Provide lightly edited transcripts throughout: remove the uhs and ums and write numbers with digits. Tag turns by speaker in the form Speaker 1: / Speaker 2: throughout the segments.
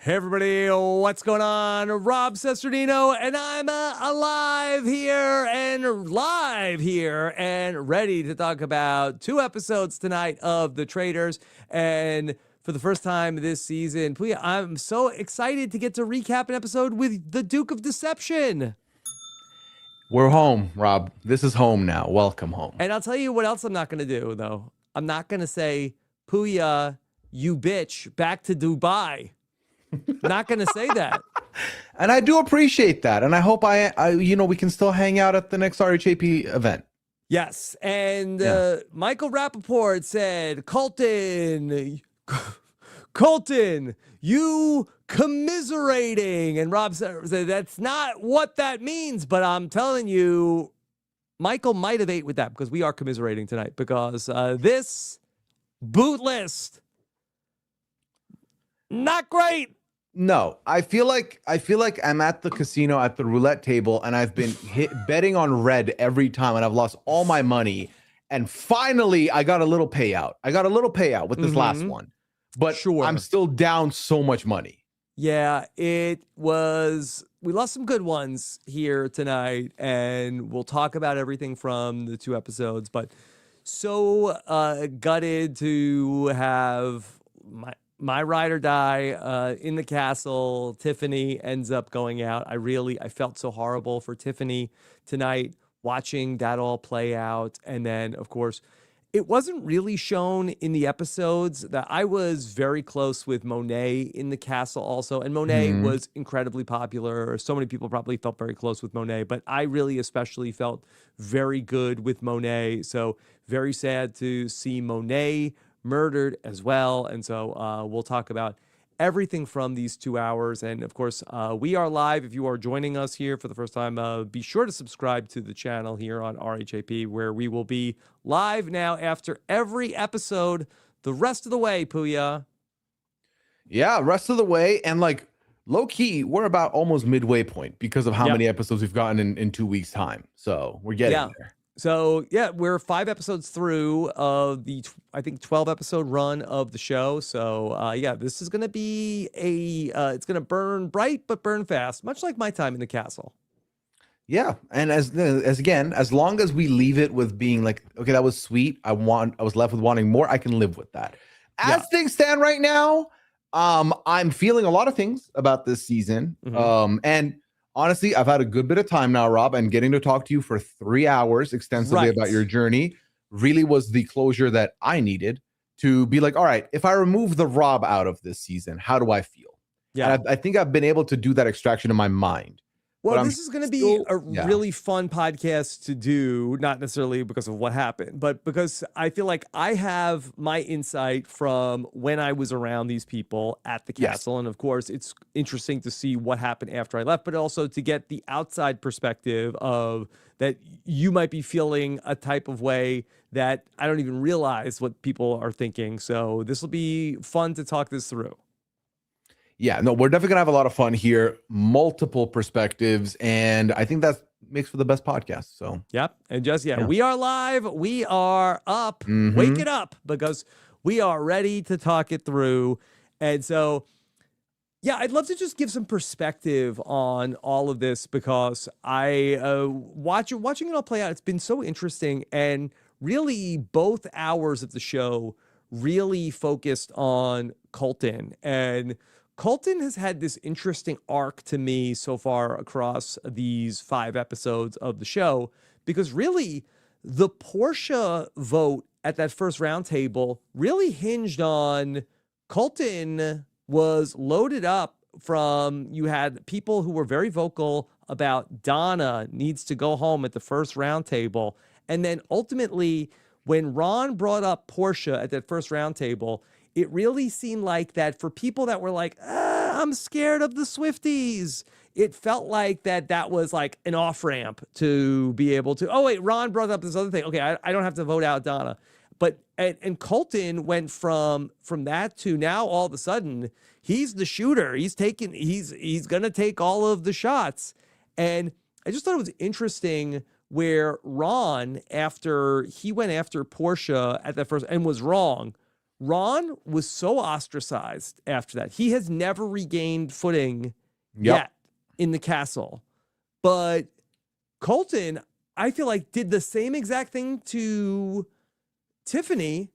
Speaker 1: Hey everybody, what's going on? Rob Cesternino, and I'm live here and ready to talk about 2 episodes tonight of The Traitors. And for the first time this season, Pooya, I'm so excited to get to recap an episode with the Duke of Deception.
Speaker 2: We're home, Rob. This is home now. Welcome home.
Speaker 1: And I'll tell you what else I'm not going to do, though. I'm not going to say, Pooya, you bitch, back to Dubai. Not going to say that.
Speaker 2: And I do appreciate that. And I hope we can still hang out at the next RHAP event.
Speaker 1: Yes. And Michael Rappaport said, Colton, you commiserating. And Rob said, that's not what that means. But I'm telling you, Michael might have ate with that because we are commiserating tonight because this boot list, not great.
Speaker 2: No, I feel like I'm at the casino at the roulette table and I've been betting on red every time and I've lost all my money. And finally, I got a little payout. With this last one, but sure, I'm still down so much money.
Speaker 1: Yeah, we lost some good ones here tonight, and we'll talk about everything from the 2 episodes, but so gutted to have my ride or die in the castle. Tiffany ends up going out. I felt so horrible for Tiffany tonight, watching that all play out. And then, of course, it wasn't really shown in the episodes that I was very close with Monet in the castle also. And Monet was incredibly popular. So many people probably felt very close with Monet, but I really especially felt very good with Monet. So very sad to see Monet murdered as well. And so we'll talk about everything from these 2 hours. And of course, we are live. If you are joining us here for the first time, be sure to subscribe to the channel here on RHAP, where we will be live now after every episode the rest of the way, Pooya.
Speaker 2: Yeah, rest of the way. And like low key, we're about almost midway point because of how many episodes we've gotten in 2 weeks time. So we're getting there.
Speaker 1: So, yeah, we're 5 episodes through of the, I think, 12-episode run of the show. So, this is going to be it's going to burn bright but burn fast, much like my time in the castle.
Speaker 2: Yeah, and as long as we leave it with being like, okay, that was sweet. I was left with wanting more. I can live with that. As things stand right now, I'm feeling a lot of things about this season. And honestly, I've had a good bit of time now, Rob, and getting to talk to you for 3 hours extensively about your journey really was the closure that I needed to be like, all right, if I remove the Rob out of this season, how do I feel? Yeah, and I think I've been able to do that extraction in my mind.
Speaker 1: Well, this is going to be a really fun podcast to do, not necessarily because of what happened, but because I feel like I have my insight from when I was around these people at the castle. And of course, it's interesting to see what happened after I left, but also to get the outside perspective of that you might be feeling a type of way that I don't even realize what people are thinking. So this will be fun to talk this through.
Speaker 2: Yeah, no, we're definitely gonna have a lot of fun here, multiple perspectives, and I think that makes for the best podcast. So
Speaker 1: yep, and we are live, we are up, wake it up, because we are ready to talk it through. And so I'd love to just give some perspective on all of this, because I watching it all play out, it's been so interesting. And really both hours of the show really focused on Colton, and Colton has had this interesting arc to me so far across these 5 episodes of the show, because really the Portia vote at that first round table really hinged on Colton was loaded up from, you had people who were very vocal about Donna needs to go home at the first round table. And then ultimately, when Ron brought up Portia at that first round table, it really seemed like that for people that were like, I'm scared of the Swifties, it felt like that was like an off-ramp to be able to, oh, wait, Ron brought up this other thing. Okay, I don't have to vote out Donna. But, and Colton went from that to now all of a sudden, he's the shooter. He's going to take all of the shots. And I just thought it was interesting where Ron, after he went after Portia at that first and was wrong, Ron was so ostracized after that. He has never regained footing yet in the castle. But Colton, I feel like, did the same exact thing to Tiffany.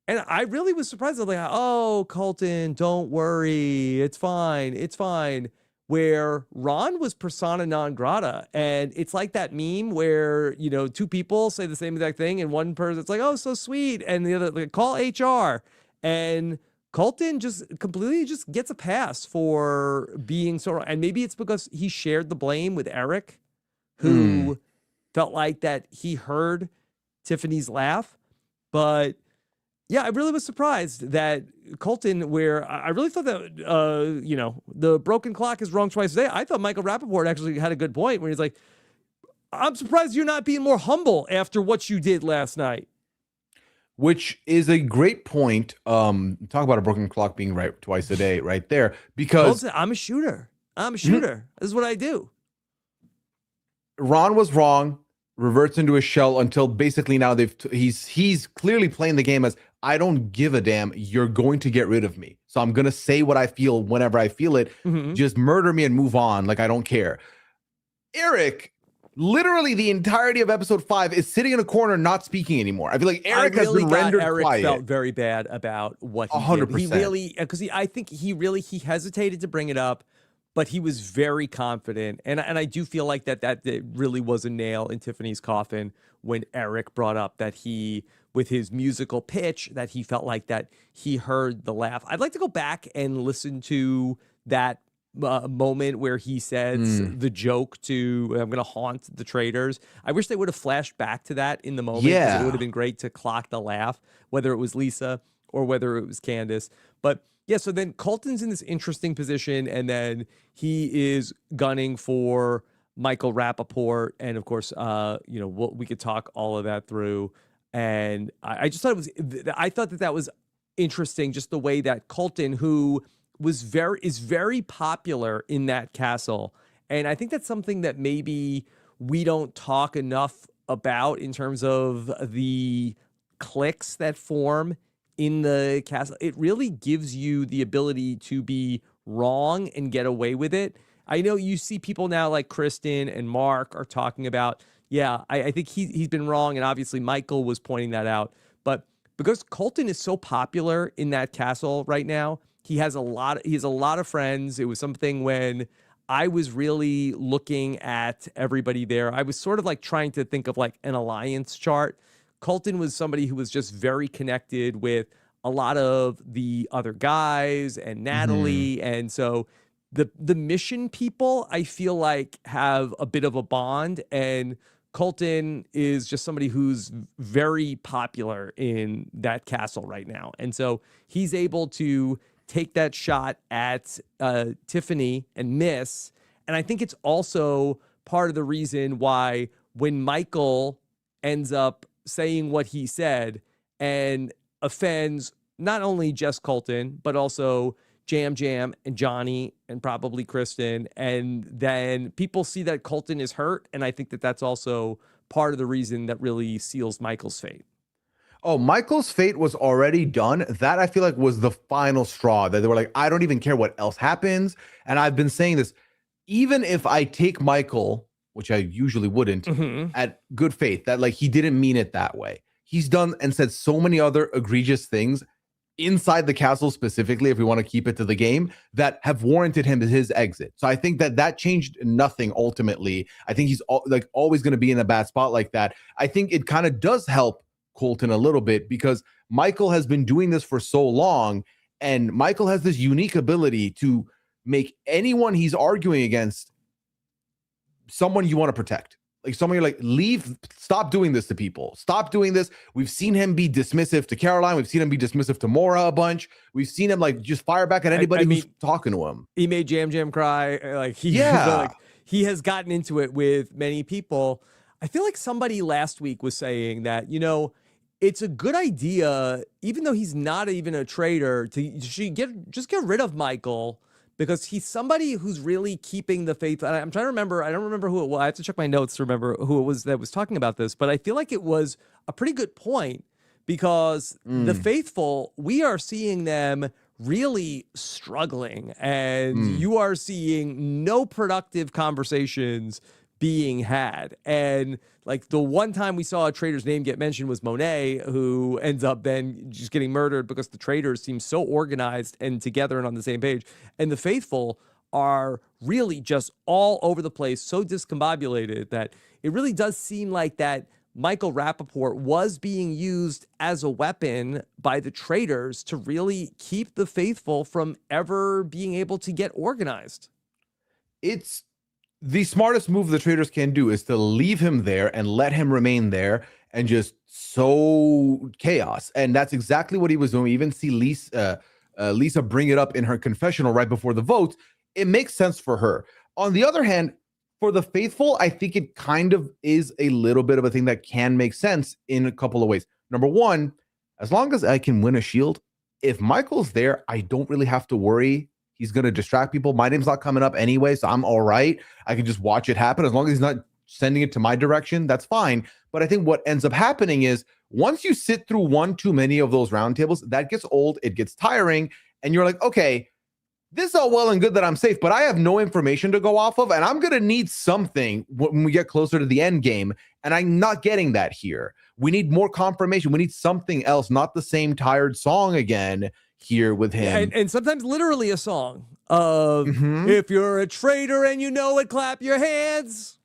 Speaker 1: And I really was surprised. I was like, oh, Colton, don't worry. It's fine. It's fine. Where Ron was persona non grata. And it's like that meme where, you know, two people say the same exact thing and one person, it's like, oh, so sweet. And the other, like, call HR. And Colton just completely just gets a pass for being so, and maybe it's because he shared the blame with Eric, who felt like that he heard Tiffany's laugh. But yeah, I really was surprised that Colton, where I really thought that, you know, the broken clock is wrong twice a day. I thought Michael Rappaport actually had a good point when he's like, I'm surprised you're not being more humble after what you did last night.
Speaker 2: Which is a great point. Talk about a broken clock being right twice a day right there. Because
Speaker 1: Colton, I'm a shooter. I'm a shooter. This is what I do.
Speaker 2: Ron was wrong, reverts into a shell until basically now he's clearly playing the game as, I don't give a damn. You're going to get rid of me. So I'm going to say what I feel whenever I feel it. Just murder me and move on. Like, I don't care. Eric, literally the entirety of episode 5 is sitting in a corner, not speaking anymore. I feel like Eric has been rendered
Speaker 1: Eric
Speaker 2: quiet.
Speaker 1: Felt very bad about what he
Speaker 2: 100%.
Speaker 1: did. He really, because I think he hesitated to bring it up, but he was very confident. And I do feel like that really was a nail in Tiffany's coffin when Eric brought up that he, with his musical pitch, that he felt like that he heard the laugh. I'd like to go back and listen to that moment where he says the joke to, I'm going to haunt the traitors. I wish they would have flashed back to that in the moment.
Speaker 2: Yeah.
Speaker 1: It would have been great to clock the laugh, whether it was Lisa or whether it was Candace. But yeah, so then Colton's in this interesting position, and then he is gunning for Michael Rappaport. And of course, you know, we could talk all of that through. And I just thought I thought that was interesting, just the way that Colton, who is very popular in that castle. And I think that's something that maybe we don't talk enough about in terms of the cliques that form in the castle. It really gives you the ability to be wrong and get away with it. I know you see people now like Kristen and Mark are talking about, yeah, I think he's been wrong. And obviously Michael was pointing that out. But because Colton is so popular in that castle right now, he has a lot of friends. It was something when I was really looking at everybody there, I was sort of like trying to think of like an alliance chart. Colton was somebody who was just very connected with a lot of the other guys and Natalie. And so the mission people, I feel like, have a bit of a bond, and Colton is just somebody who's very popular in that castle right now. And so he's able to take that shot at Tiffany and miss. And I think it's also part of the reason why when Michael ends up saying what he said and offends not only Jess Colton, but also Jam Jam and Johnny and probably Kristen. And then people see that Colton is hurt. And I think that that's also part of the reason that really seals Michael's fate.
Speaker 2: Oh, Michael's fate was already done. That, I feel like, was the final straw, that they were like, I don't even care what else happens. And I've been saying this, even if I take Michael, which I usually wouldn't, at good faith, that like he didn't mean it that way. He's done and said so many other egregious things inside the castle specifically, if we want to keep it to the game, that have warranted him his exit. So I think that changed nothing ultimately. I think he's like always going to be in a bad spot like that. I think it kind of does help Colton a little bit because Michael has been doing this for so long, and Michael has this unique ability to make anyone he's arguing against someone you want to protect. Like someone you're like, leave, stop doing this to people. Stop doing this. We've seen him be dismissive to Caroline. We've seen him be dismissive to Maura a bunch. We've seen him like just fire back at anybody who's talking to him.
Speaker 1: He made Jam Jam cry. Like he has gotten into it with many people. I feel like somebody last week was saying that, you know, it's a good idea, even though he's not even a traitor, to just get rid of Michael, because he's somebody who's really keeping the faith. I'm trying to remember. I don't remember who it was. I have to check my notes to remember who it was that was talking about this. But I feel like it was a pretty good point, because the faithful, we are seeing them really struggling, and you are seeing no productive conversations being had. And like the one time we saw a traitor's name get mentioned was Monet, who ends up then just getting murdered because the traitors seem so organized and together and on the same page. And the faithful are really just all over the place, so discombobulated that it really does seem like that Michael Rappaport was being used as a weapon by the traitors to really keep the faithful from ever being able to get organized.
Speaker 2: It's the smartest move the traitors can do is to leave him there and let him remain there and just sow chaos. And that's exactly what he was doing. We even see Lisa bring it up in her confessional right before the vote. It makes sense for her. On the other hand, for the faithful, I think it kind of is a little bit of a thing that can make sense in a couple of ways. Number one, as long as I can win a shield, if Michael's there, I don't really have to worry. He's going to distract people. My name's not coming up anyway, so I'm all right. I can just watch it happen. As long as he's not sending it to my direction, that's fine. But I think what ends up happening is once you sit through one too many of those roundtables, that gets old, it gets tiring, and you're like, okay, this is all well and good that I'm safe, but I have no information to go off of, and I'm going to need something when we get closer to the end game, and I'm not getting that here. We need more confirmation. We need something else, not the same tired song again here with him.
Speaker 1: And sometimes literally a song of, if you're a traitor and you know it, clap your hands.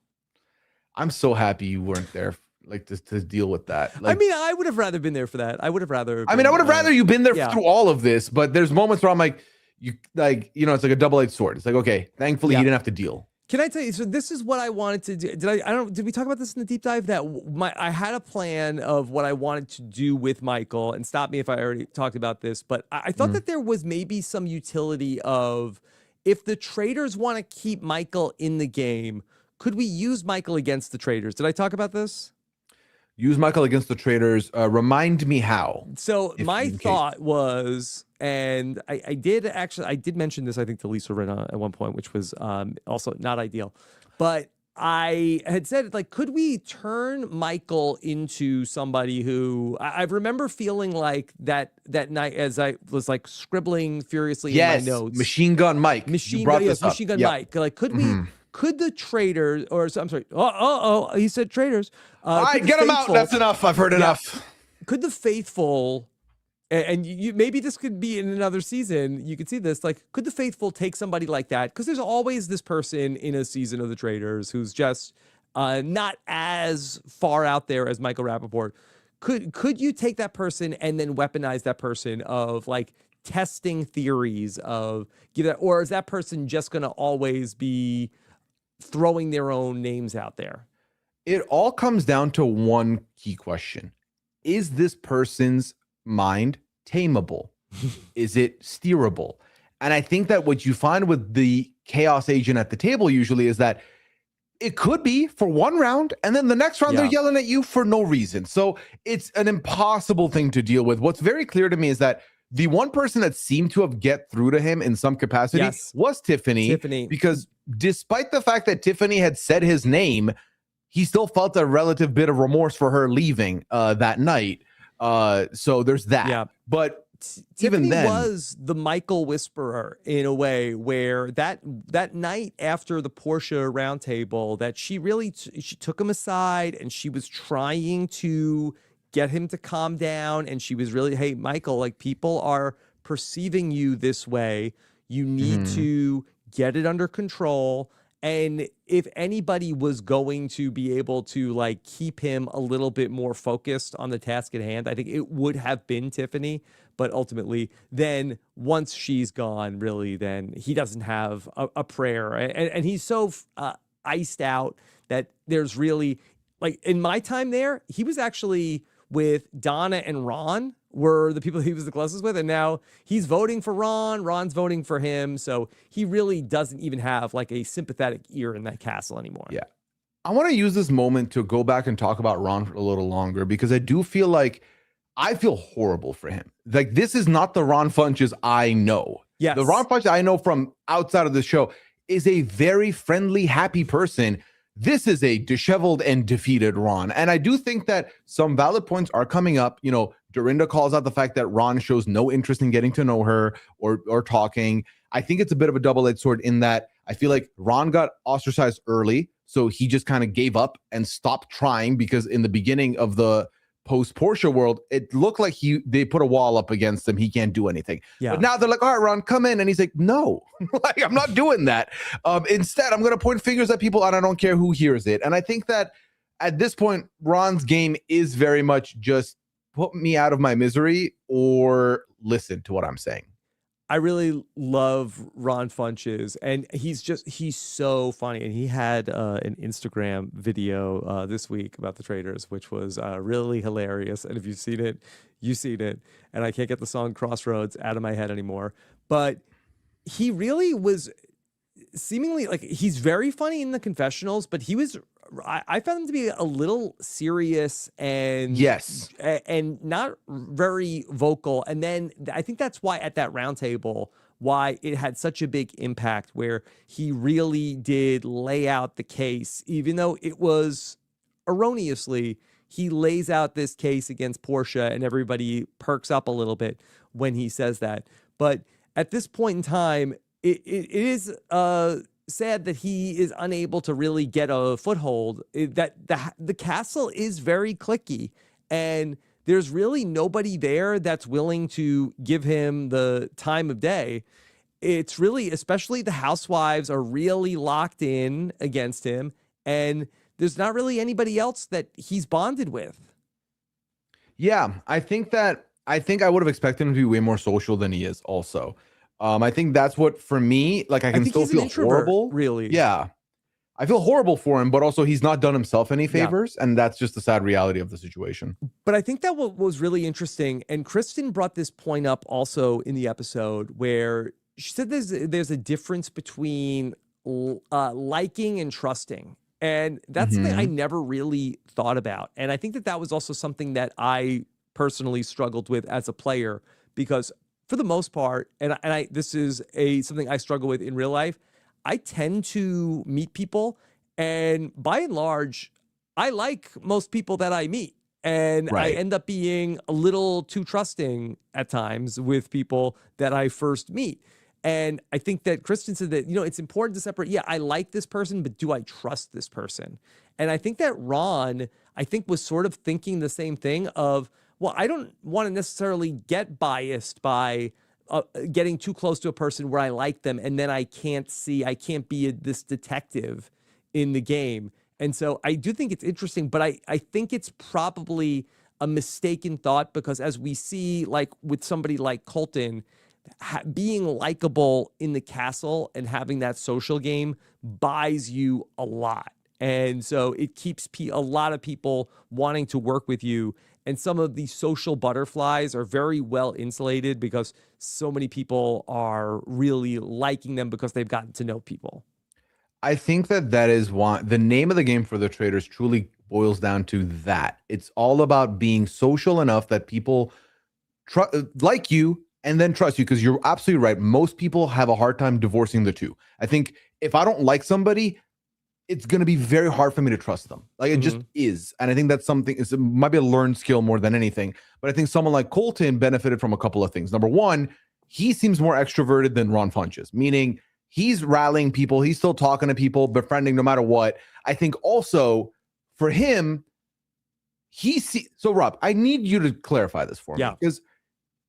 Speaker 2: I'm so happy you weren't there, like, to deal with that. Like,
Speaker 1: I mean, I would have rather been there for that. I would have rather.
Speaker 2: I would have rather you been there through all of this, but there's moments where I'm like, it's like a double-edged sword. It's like, okay, thankfully he didn't have to deal.
Speaker 1: Can I tell you? So this is what I wanted to do. Did we talk about this in the deep dive? That I had a plan of what I wanted to do with Michael, and stop me if I already talked about this. But I thought that there was maybe some utility of, if the traitors want to keep Michael in the game, could we use Michael against the traitors? Did I talk about this?
Speaker 2: Use Michael against the traitors. Remind me how.
Speaker 1: So my thought was, and I did mention this, I think, to Lisa Rinna at one point, which was also not ideal. But I had said, like, could we turn Michael into somebody who I remember feeling like that night as I was like scribbling furiously in my notes.
Speaker 2: Machine Gun Mike.
Speaker 1: Machine Gun Mike. Like, could we? Could the traitors, or I'm sorry, he said traitors.
Speaker 2: All right, get them out. That's enough. I've heard enough.
Speaker 1: Could the faithful, and you maybe this could be in another season, you could see this, like, could the faithful take somebody like that? Because there's always this person in a season of the traitors who's just not as far out there as Michael Rappaport. Could you take that person and then weaponize that person of, like, testing theories of give that, or is that person just going to always be throwing their own names out there?
Speaker 2: It all comes down to one key question. Is this person's mind tameable? Is it steerable? And I think that what you find with the chaos agent at the table usually is that it could be for one round, and then the next round they're yelling at you for no reason. So it's an impossible thing to deal with. What's very clear to me is that the one person that seemed to have get through to him in some capacity was Tiffany. Because despite the fact that Tiffany had said his name, he still felt a relative bit of remorse for her leaving that night. So there's that. Yeah. But
Speaker 1: Tiffany was the Michael whisperer in a way, where that night after the Portia roundtable, that she really she took him aside and she was trying to get him to calm down, and she was really, hey, Michael, like, people are perceiving you this way. You need to get it under control. And if anybody was going to be able to, like, keep him a little bit more focused on the task at hand, I think it would have been Tiffany. But ultimately, then once she's gone, really, then he doesn't have a prayer. And he's so iced out that there's really, like, in my time there, he was actually with Donna and Ron were the people he was the closest with. And now he's voting for Ron. Ron's voting for him. So he really doesn't even have, like, a sympathetic ear in that castle anymore.
Speaker 2: Yeah. I want to use this moment to go back and talk about Ron for a little longer, because I do feel like I feel horrible for him. Like, this is not the Ron Funches I know.
Speaker 1: Yes.
Speaker 2: The Ron Funches I know from outside of the show is a very friendly, happy person this is a disheveled and defeated Ron. And I do think that some valid points are coming up. You know, Dorinda calls out the fact that Ron shows no interest in getting to know her or talking. I think it's a bit of a double-edged sword in that I feel like Ron got ostracized early, so he just kind of gave up and stopped trying, because in the beginning of the post-Portia world, it looked like they put a wall up against him. He can't do anything. Yeah. But now they're like, all right, Ron, come in. And he's like, no, like, I'm not doing that. Instead, I'm going to point fingers at people and I don't care who hears it. And I think that at this point, Ron's game is very much just put me out of my misery or listen to what I'm saying.
Speaker 1: I really love Ron Funches, and he's so funny. And he had an Instagram video this week about the Traitors, which was really hilarious. And if you've seen it, you've seen it. And I can't get the song Crossroads out of my head anymore. But he really was seemingly like, he's very funny in the confessionals, but I found him to be a little serious and not very vocal. And then I think that's why at that roundtable, why it had such a big impact, where he really did lay out the case, even though it was erroneously, he lays out this case against Portia and everybody perks up a little bit when he says that. But at this point in time, it is sad that he is unable to really get a foothold. That the castle is very cliquey, and there's really nobody there that's willing to give him the time of day. It's really, especially the housewives are really locked in against him, and there's not really anybody else that he's bonded with.
Speaker 2: Yeah, I think I would have expected him to be way more social than he is also. I think that's what, for me, like, I can still feel horrible.
Speaker 1: Really.
Speaker 2: Yeah. I feel horrible for him, but also he's not done himself any favors. Yeah. And that's just the sad reality of the situation.
Speaker 1: But I think that what was really interesting, and Kristen brought this point up also in the episode, where she said there's a difference between liking and trusting. And that's something I never really thought about. And I think that was also something that I personally struggled with as a player, because for the most part, and this is something I struggle with in real life, I tend to meet people, and by and large, I like most people that I meet. And I end up being a little too trusting at times with people that I first meet. And I think that Kristen said that, it's important to separate. Yeah, I like this person, but do I trust this person? And I think that Ron, was sort of thinking the same thing of, well, I don't want to necessarily get biased by getting too close to a person where I like them, and then I can't be this detective in the game. And so I do think it's interesting, but I think it's probably a mistaken thought, because as we see, like with somebody like Colton, being likable in the castle and having that social game buys you a lot. And so it keeps a lot of people wanting to work with you. And some of the social butterflies are very well insulated, because so many people are really liking them because they've gotten to know people.
Speaker 2: I think that is why the name of the game for the Traitors truly boils down to that. It's all about being social enough that people like you and then trust you, because you're absolutely right. Most people have a hard time divorcing the two. I think if I don't like somebody, it's going to be very hard for me to trust them. Like, it just is. And I think that's it might be a learned skill more than anything. But I think someone like Colton benefited from a couple of things. Number one, he seems more extroverted than Ron Funches, meaning he's rallying people. He's still talking to people, befriending no matter what. I think also for him, so Rob, I need you to clarify this for me, because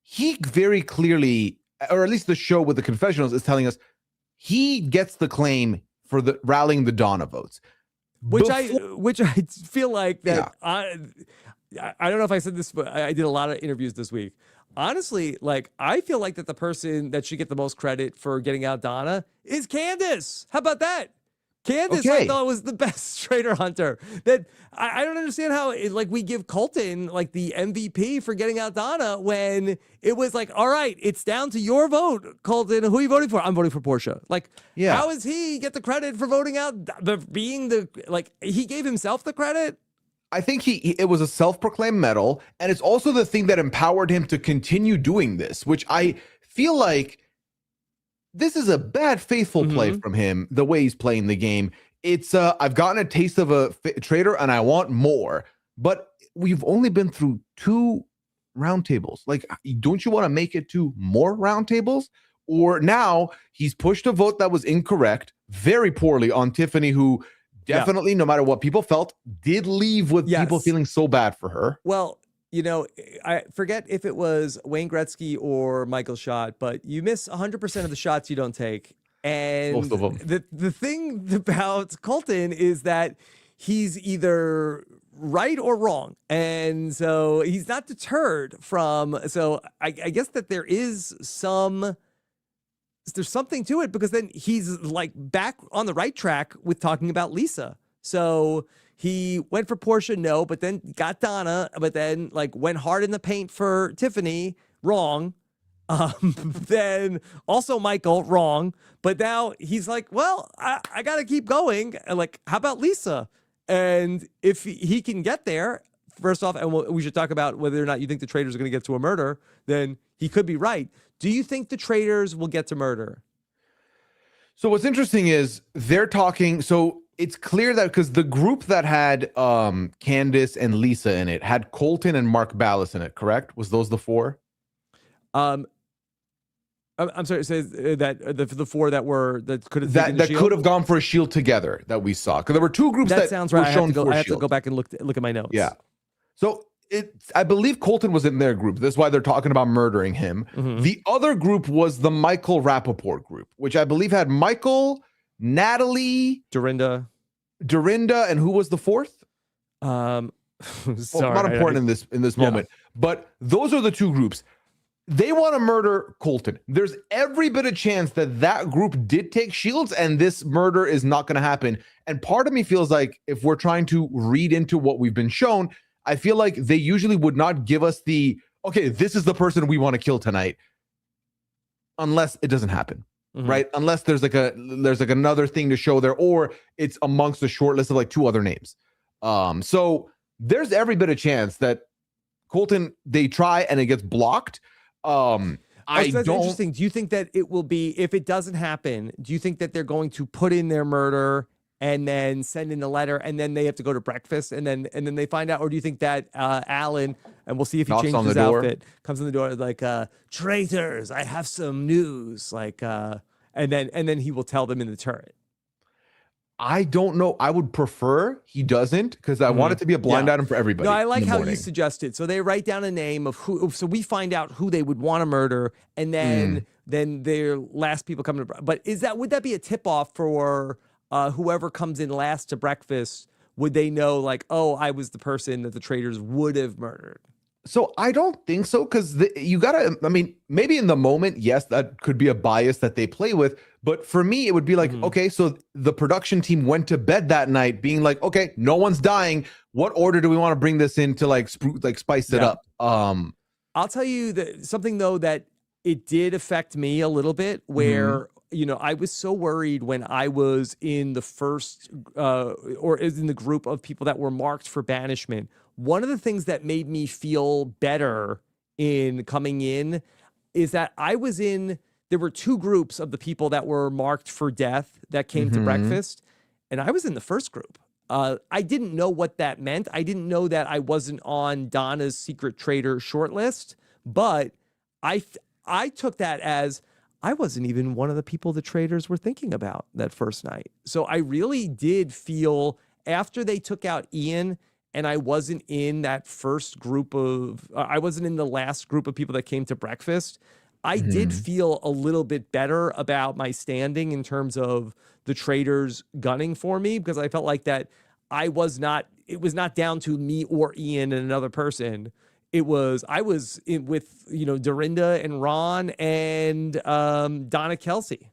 Speaker 2: he very clearly, or at least the show with the confessionals is telling us, he gets the claim for the rallying the Donna votes,
Speaker 1: which I feel like that. Yeah. I don't know if I said this, but I did a lot of interviews this week. Honestly, like, I feel like that the person that should get the most credit for getting out Donna is Candace. How about that? Candace, I thought, was the best traitor hunter. That I don't understand how we give Colton like the MVP for getting out Donna, when it was like, all right, it's down to your vote, Colton. Who are you voting for? I'm voting for Portia. Like, how does he get the credit for voting out? He gave himself the credit.
Speaker 2: I think it was a self-proclaimed medal, and it's also the thing that empowered him to continue doing this, which I feel like this is a bad faithful play from him, the way he's playing the game. it's I've gotten a taste of a traitor and I want more. But we've only been through 2 roundtables. Like, don't you want to make it to more roundtables? Or now he's pushed a vote that was incorrect very poorly on Tiffany, who definitely, no matter what people felt, did leave with people feeling so bad for her.
Speaker 1: Well, you know, I forget if it was Wayne Gretzky or Michael Schott, but you miss 100% of the shots you don't take. And
Speaker 2: most of them.
Speaker 1: The thing about Colton is that he's either right or wrong. And so he's not deterred from, so I guess that there's something to it, because then he's like back on the right track with talking about Lisa. So he went for Portia, no, but then got Donna, but then like went hard in the paint for Tiffany, wrong. Then also Michael, wrong. But now he's like, well, I got to keep going. And like, how about Lisa? And if he can get there, first off, and we should talk about whether or not you think the traitors are going to get to a murder, then he could be right. Do you think the traitors will get to murder?
Speaker 2: So what's interesting is they're talking. So it's clear that because the group that had Candace and Lisa in it had Colton and Mark Ballas in it, correct? Was those the 4?
Speaker 1: I'm sorry. So that the 4 that could
Speaker 2: have gone for a shield together that we saw, because there were 2 groups that
Speaker 1: sounds
Speaker 2: were
Speaker 1: right.
Speaker 2: shown for
Speaker 1: I have to go back and look at my notes.
Speaker 2: Yeah. So I believe Colton was in their group. That's why they're talking about murdering him. Mm-hmm. The other group was the Michael Rappaport group, which I believe had Michael, Natalie,
Speaker 1: Dorinda,
Speaker 2: and who was the 4th?
Speaker 1: Sorry,
Speaker 2: not important in this moment. But those are the 2 groups. They want to murder Colton. There's every bit of chance that group did take shields, and this murder is not going to happen. And part of me feels like if we're trying to read into what we've been shown, I feel like they usually would not give us okay, this is the person we want to kill tonight, unless it doesn't happen, right? Unless there's like another thing to show there, or it's amongst a short list of like 2 other names. So there's every bit of chance that Colton, they try and it gets blocked.
Speaker 1: That's interesting. Do you think that it will be, if it doesn't happen, do you think that they're going to put in their murder and then send in the letter, and then they have to go to breakfast, and then they find out? Or do you think that Alan, and we'll see if he changes his outfit, comes in the door like, traitors, I have some news, like, and then he will tell them in the turret?
Speaker 2: I don't know. I would prefer he doesn't, because I want it to be a blind item for everybody.
Speaker 1: No, I like how you suggested. So they write down a name of who, so we find out who they would want to murder, and then their last people come to. But would that be a tip off for whoever comes in last to breakfast? Would they know, like, oh, I was the person that the traitors would have murdered?
Speaker 2: So I don't think so, because you gotta, I mean, maybe in the moment, yes, that could be a bias that they play with. But for me, it would be like, okay, so the production team went to bed that night being like, okay, no one's dying. What order do we want to bring this in to like spice it up?
Speaker 1: I'll tell you something though, that it did affect me a little bit, where you know, I was so worried when I was in the first or is in the group of people that were marked for banishment. One of the things that made me feel better in coming in is that there were 2 groups of the people that were marked for death that came to breakfast, and I was in the first group. I didn't know what that meant. I didn't know that I wasn't on Donna's secret traitor shortlist, but I took that as I wasn't even one of the people the traitors were thinking about that first night. So I really did feel, after they took out Ian and I wasn't in that first group I wasn't in the last group of people that came to breakfast, I did feel a little bit better about my standing in terms of the traitors gunning for me, because I felt like that it was not down to me or Ian and another person. I was with, you know, Dorinda and Ron and Donna Kelsey.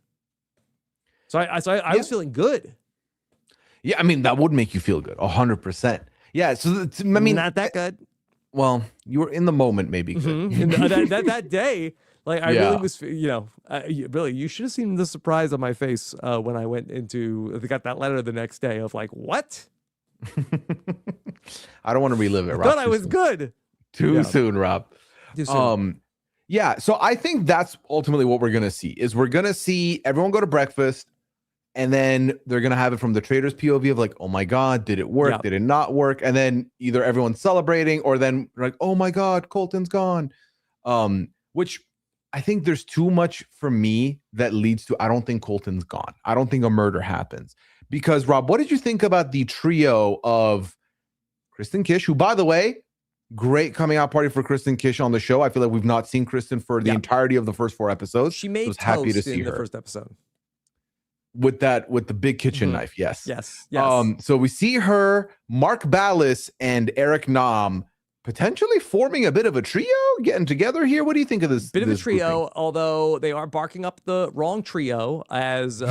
Speaker 1: So I was feeling good.
Speaker 2: Yeah, I mean, that would make you feel good, 100%. Yeah, so I mean,
Speaker 1: not that good.
Speaker 2: Well, you were in the moment, maybe.
Speaker 1: that day, like I really was, you know, really, you should have seen the surprise on my face when I went got that letter the next day of like, what?
Speaker 2: I don't want to relive it.
Speaker 1: I thought I was good.
Speaker 2: Too soon, Rob.
Speaker 1: Too soon.
Speaker 2: Yeah, so I think that's ultimately what we're gonna see. We're gonna see everyone go to breakfast. And then they're going to have it from the Traitors POV of like, oh my God, did it work?
Speaker 1: Yep.
Speaker 2: Did it not work? And then either everyone's celebrating or then like, oh my God, Colton's gone. Which I think there's too much for me that leads to, I don't think Colton's gone. I don't think a murder happens. Because Rob, what did you think about the trio of Kristen Kish, who, by the way, great coming out party for Kristen Kish on the show. I feel like we've not seen Kristen for the entirety of the first 4 episodes.
Speaker 1: She made
Speaker 2: was happy to see
Speaker 1: in
Speaker 2: her.
Speaker 1: the first episode.
Speaker 2: With the big kitchen knife, yes. So we see her, Mark Ballas, and Eric Nam potentially forming a bit of a trio, getting together here. What do you think of this?
Speaker 1: Bit of a trio,
Speaker 2: grouping?
Speaker 1: although they are barking up the wrong trio, as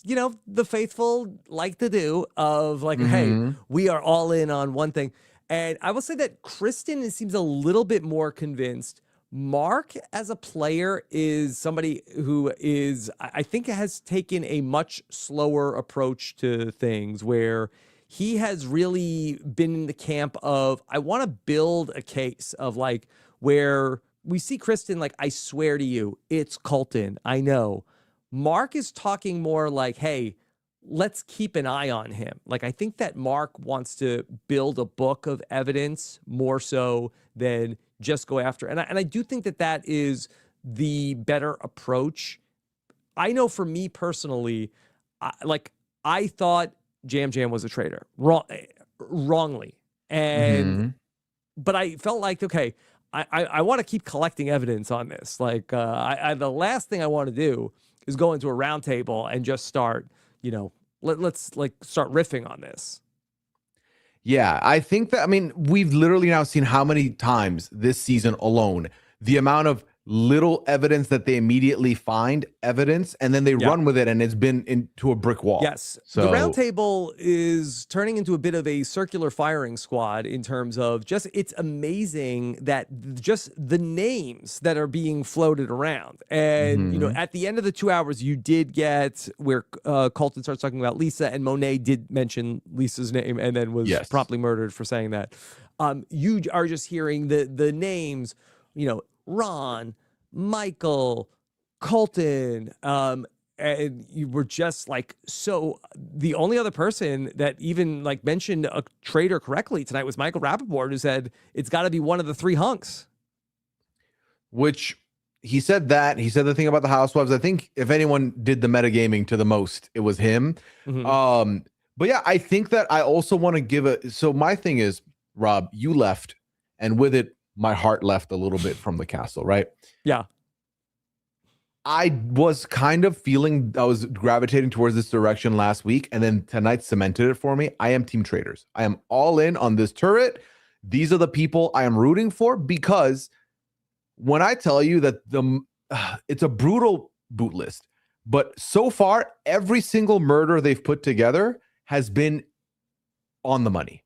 Speaker 1: you know, the faithful like to do. Of like, hey, we are all in on one thing, and I will say that Kristen seems a little bit more convinced. Mark, as a player, is somebody who is, I think, has taken a much slower approach to things, where he has really been in the camp of, I want to build a case of like, where we see Kristen like, I swear to you, it's Colton. I know. Mark is talking more like, hey, let's keep an eye on him. Like, I think that Mark wants to build a book of evidence more so than just go after. And I do think that that is the better approach. I know for me personally, I thought Jam Jam was a traitor wrongly. And, but I felt like, okay, I want to keep collecting evidence on this. Like, the last thing I want to do is go into a round table and just start, you know, let's like start riffing on this.
Speaker 2: Yeah, I think that, I mean, we've literally now seen how many times this season alone, the amount of little evidence that they immediately find evidence and then they run with it, and it's been into a brick wall.
Speaker 1: Yes.
Speaker 2: So
Speaker 1: the round table is turning into a bit of a circular firing squad in terms of just, it's amazing that just the names that are being floated around. And, you know, at the end of the 2 hours, you did get where Colton starts talking about Lisa, and Monet did mention Lisa's name and then was promptly murdered for saying that. You are just hearing the names, you know, Ron, Michael, Colton, and you were just like, so the only other person that even like mentioned a traitor correctly tonight was Michael Rappaport, who said it's got to be one of the 3 hunks.
Speaker 2: Which he said that. He said the thing about the housewives. I think if anyone did the metagaming to the most, it was him. But yeah, I think that I also want to give so my thing is, Rob, you left, and with it, my heart left a little bit from the castle, right?
Speaker 1: Yeah.
Speaker 2: I was kind of feeling I was gravitating towards this direction last week, and then tonight cemented it for me. I am Team Traitors. I am all in on this turret. These are the people I am rooting for, because when I tell you that it's a brutal boot list, but so far, every single murder they've put together has been on the money.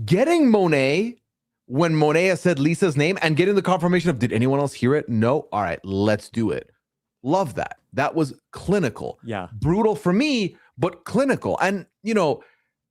Speaker 2: Getting Monet, when Monet has said Lisa's name, and getting the confirmation of, did anyone else hear it? No. All right, let's do it. Love that. That was clinical.
Speaker 1: Yeah.
Speaker 2: Brutal for me, but clinical. And, you know,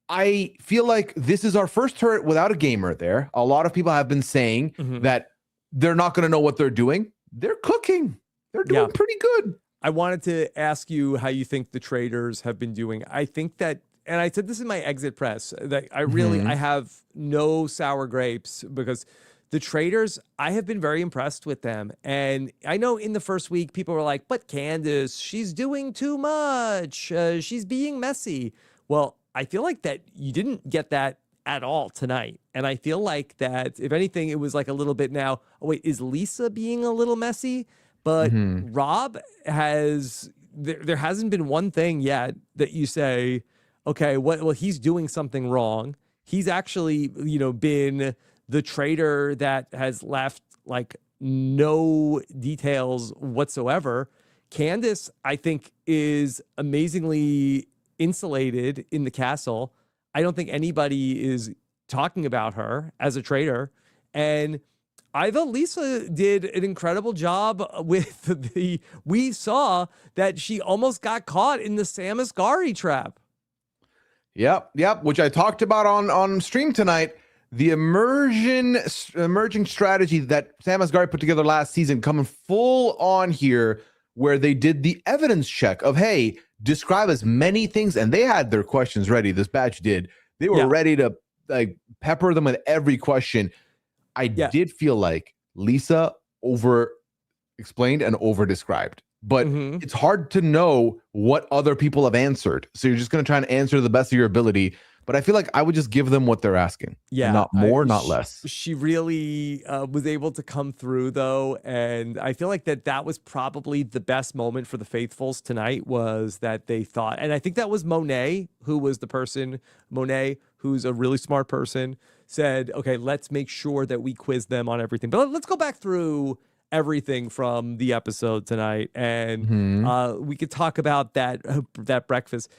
Speaker 2: I feel like this is our first turret without a gamer there. A lot of people have been saying that they're not going to know what they're doing. They're cooking. They're doing pretty good.
Speaker 1: I wanted to ask you how you think the Traitors have been doing. I think that, and I said this in my exit press, that I really, I have no sour grapes, because the Traitors, I have been very impressed with them. And I know in the first week, people were like, but Candace, she's doing too much. She's being messy. Well, I feel like that you didn't get that at all tonight. And I feel like that, if anything, it was like a little bit now, oh wait, is Lisa being a little messy? But Rob has, there hasn't been one thing yet that you say, okay, well, he's doing something wrong. He's actually, you know, been the traitor that has left like no details whatsoever. Candace, I think, is amazingly insulated in the castle. I don't think anybody is talking about her as a traitor. And I thought Lisa did an incredible job with we saw that she almost got caught in the Sam Asghari trap.
Speaker 2: Yep. Which I talked about on stream tonight. The emerging strategy that Sam Asghari put together last season, coming full on here where they did the evidence check of, hey, describe as many things, and they had their questions ready. This batch did. They were ready to like pepper them with every question. I did feel like Lisa over explained and over described, but it's hard to know what other people have answered. So you're just going to try and answer to the best of your ability. But I feel like I would just give them what they're asking.
Speaker 1: Yeah.
Speaker 2: Not more, not less.
Speaker 1: She really was able to come through, though. And I feel like that was probably the best moment for the faithfuls tonight, was that they thought, and I think that was Monet, who was the person, Monet, who's a really smart person, said, okay, let's make sure that we quiz them on everything. But let's go back through everything from the episode tonight. And we could talk about that breakfast.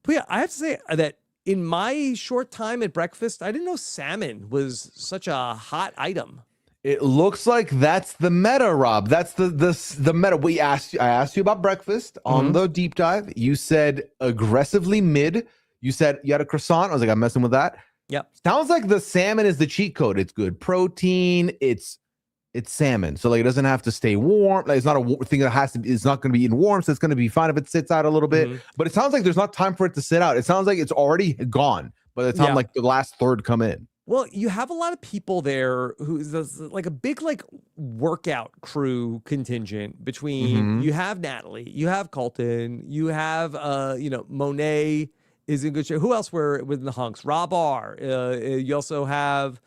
Speaker 1: But yeah, I have to say that in my short time at breakfast, I didn't know salmon was such a hot item.
Speaker 2: It looks like that's the meta, Rob. That's the meta. I asked you about breakfast on the deep dive. You said aggressively mid. You said you had a croissant. I was like, I'm messing with that.
Speaker 1: Yep.
Speaker 2: Sounds like the salmon is the cheat code. It's good protein. It's salmon, so like it doesn't have to stay warm. Like it's not a thing that has to. It's not going to be eaten warm, so it's going to be fine if it sits out a little bit. But it sounds like there's not time for it to sit out. It sounds like it's already gone by the time like the last third come in.
Speaker 1: Well, you have a lot of people there who's like a big like workout crew contingent between you have Natalie, you have Colton, you have Monet is in good shape. Who else were within the hunks? Rob R. You also have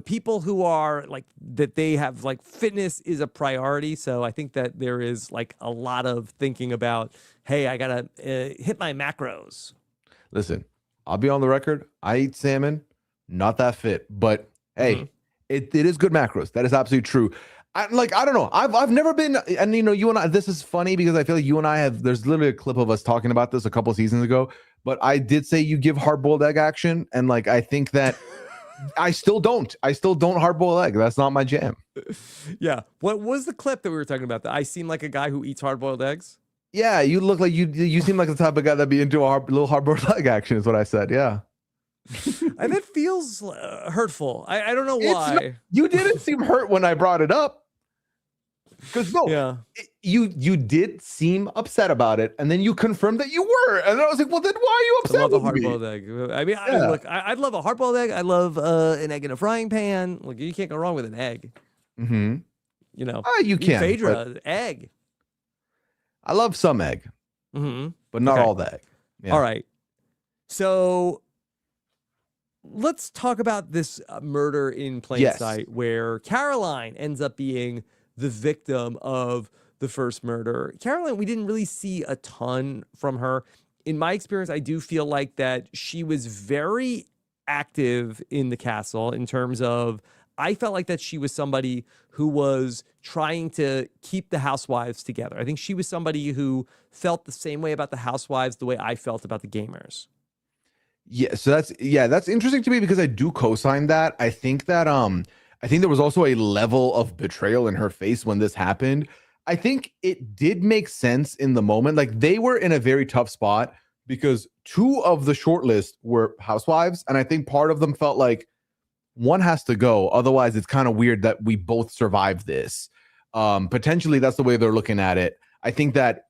Speaker 1: people who are like that. They have like fitness is a priority. So I think that there is like a lot of thinking about, hey, I gotta hit my macros.
Speaker 2: Listen, I'll be on the record. I eat salmon. Not that fit, but hey, it is good macros. That is absolutely true. I don't know. I've never been, and you and I, this is funny because I feel like you and I have, there's literally a clip of us talking about this a couple of seasons ago, but I did say you give hard-boiled egg action. And like, I think that I still don't hard-boiled egg. That's not my jam.
Speaker 1: Yeah. What was the clip that we were talking about? That I seem like a guy who eats hard-boiled eggs?
Speaker 2: Yeah. You look like you seem like the type of guy that'd be into a little hard-boiled egg action is what I said. Yeah.
Speaker 1: And that feels hurtful. I don't know why.
Speaker 2: You didn't seem hurt when I brought it up. Because you did seem upset about it, and then you confirmed that you were, and I was like, well, then why are you upset?
Speaker 1: I love a hard-boiled egg. I mean, look, I'd love a hard-boiled egg. I love an egg in a frying pan. Look, you can't go wrong with an egg.
Speaker 2: You can.
Speaker 1: Phaedra, egg.
Speaker 2: I love some egg, but not all the egg. Yeah.
Speaker 1: All right. So let's talk about this murder in plain sight, where Caroline ends up being the victim of the first murder. Caroline, we didn't really see a ton from her. In my experience, I do feel like that she was very active in the castle in terms of, I felt like that she was somebody who was trying to keep the housewives together. I think she was somebody who felt the same way about the housewives the way I felt about the gamers.
Speaker 2: Yeah, so that's interesting to me because I do co-sign that. I think that I think there was also a level of betrayal in her face when this happened. I think it did make sense in the moment. Like they were in a very tough spot because two of the shortlist were housewives, and I think part of them felt like one has to go. Otherwise, it's kind of weird that we both survived this. Potentially, that's the way they're looking at it. I think that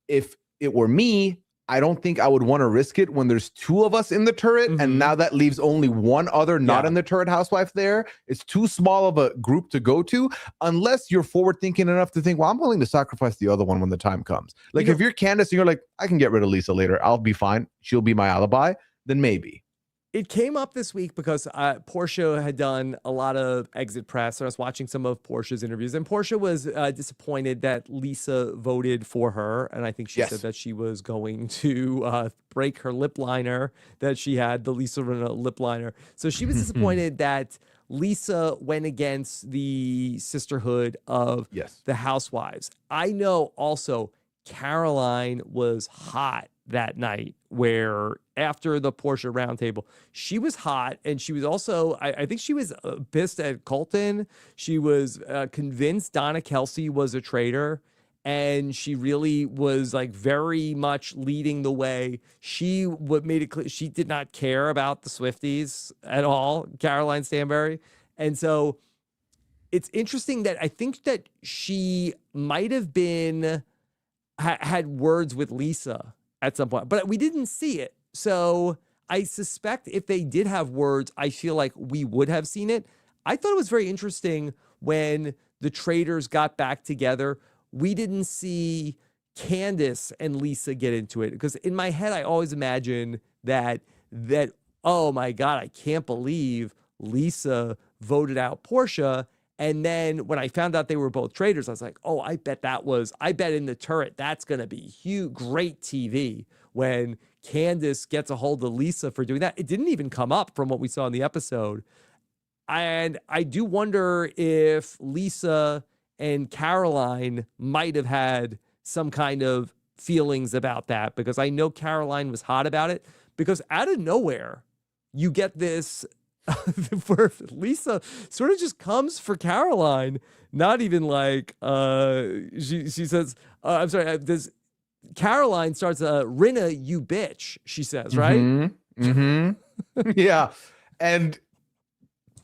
Speaker 2: if it were me, I don't think I would want to risk it when there's two of us in the turret, and now that leaves only one other not in the turret housewife there. It's too small of a group to go to, unless you're forward thinking enough to think, well, I'm willing to sacrifice the other one when the time comes. Like if you're Candace and you're like, I can get rid of Lisa later, I'll be fine, she'll be my alibi, then maybe.
Speaker 1: It came up this week because Portia had done a lot of exit press. I was watching some of Portia's interviews, and Portia was disappointed that Lisa voted for her. And I think she said that she was going to break her lip liner that she had, the Lisa Rinna lip liner. So she was disappointed that Lisa went against the sisterhood of the housewives. I know also Caroline was hot that night, where after the Portia roundtable, she was hot, and she was also, I think she was pissed at Colton. She was convinced Donna Kelsey was a traitor, and she really was like very much leading the way. She made it clear she did not care about the Swifties at all, Caroline Stanbury. And so it's interesting that I think that she might have been had words with Lisa at some point, but we didn't see it. So I suspect if they did have words, I feel like we would have seen it. I thought it was very interesting when the Traitors got back together. We didn't see Candace and Lisa get into it, because in my head, I always imagine that, oh my God, I can't believe Lisa voted out Portia. And then when I found out they were both traitors, I was like, oh, I bet in the turret, that's going to be huge, great TV when Candace gets a hold of Lisa for doing that. It didn't even come up from what we saw in the episode. And I do wonder if Lisa and Caroline might have had some kind of feelings about that, because I know Caroline was hot about it, because out of nowhere, you get this where Lisa sort of just comes for Caroline, not even like, she says, I'm sorry, this Caroline starts, Rinna, you bitch, she says, right?
Speaker 2: Yeah. And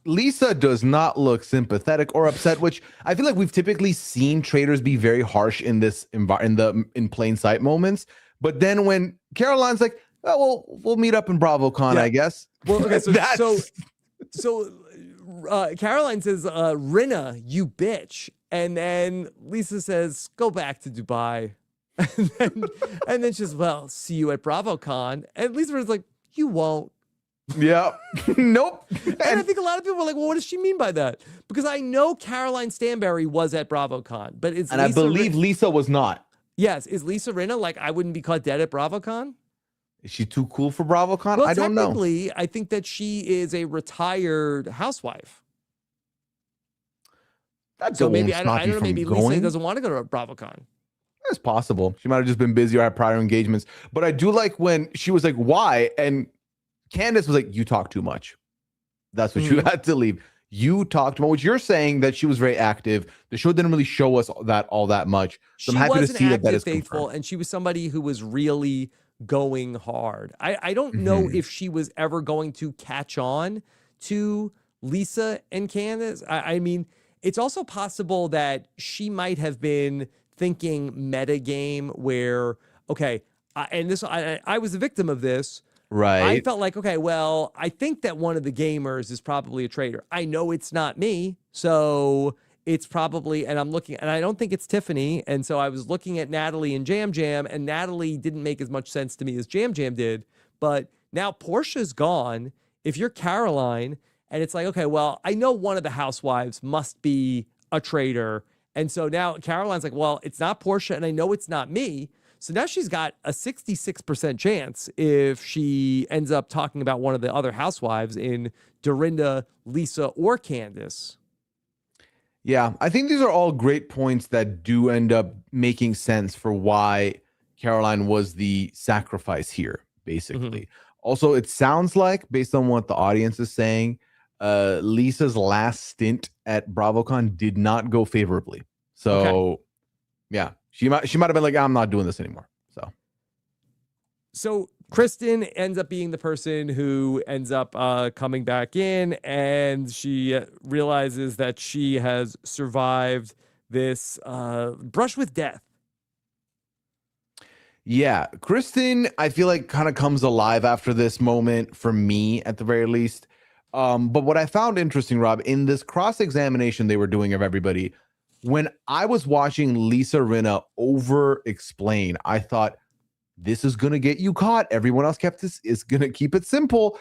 Speaker 2: Lisa does not look sympathetic or upset, which I feel like we've typically seen traitors be very harsh in this in plain sight moments. But then when Caroline's like, oh, well, we'll meet up in BravoCon, I guess.
Speaker 1: Well, okay, so Caroline says, Rinna, you bitch. And then Lisa says, go back to Dubai. and then she says, well, see you at BravoCon. And Lisa was like, you won't.
Speaker 2: Yeah. Nope.
Speaker 1: And I think a lot of people were like, well, what does she mean by that? Because I know Caroline Stanberry was at BravoCon, but it's
Speaker 2: I believe Lisa was not.
Speaker 1: Yes. Is Lisa Rinna like, I wouldn't be caught dead at BravoCon?
Speaker 2: Is she too cool for BravoCon?
Speaker 1: Well,
Speaker 2: I don't know.
Speaker 1: Technically, I think that she is a retired housewife. So maybe, I don't know, maybe Lisa doesn't want to go to BravoCon.
Speaker 2: It's possible. She might have just been busy or had prior engagements. But I do like when she was like, why? And Candace was like, you talk too much. That's what you had to leave. You talked about, which you're saying that she was very active. The show didn't really show us all that much. So I'm happy to see that is
Speaker 1: faithful,
Speaker 2: confirmed.
Speaker 1: and she was somebody who was really going hard. I don't know if she was ever going to catch on to Lisa and Candace. I mean, it's also possible that she might have been thinking metagame where, okay, I was a victim of this.
Speaker 2: Right.
Speaker 1: I felt like, okay, well, I think that one of the gamers is probably a traitor. I know it's not me, so it's probably, and I'm looking, and I don't think it's Tiffany, and so I was looking at Natalie and Jam Jam, and Natalie didn't make as much sense to me as Jam Jam did, but now Portia's gone. If you're Caroline, and it's like, okay, well, I know one of the housewives must be a traitor, and so now Caroline's like, well, it's not Portia, and I know it's not me. So now she's got a 66% chance if she ends up talking about one of the other housewives in Dorinda, Lisa, or Candace.
Speaker 2: Yeah, I think these are all great points that do end up making sense for why Caroline was the sacrifice here, basically. Also, it sounds like, based on what the audience is saying, Lisa's last stint at BravoCon did not go favorably. So, yeah. She might have been like, I'm not doing this anymore.
Speaker 1: So Kristen ends up being the person who ends up coming back in, and she realizes that she has survived this brush with death.
Speaker 2: Yeah, Kristen, I feel like kind of comes alive after this moment for me, at the very least. But what I found interesting, Rob, in this cross-examination they were doing of everybody, when I was watching Lisa Rinna over-explain, I thought, this is going to get you caught. Everyone else is going to keep it simple.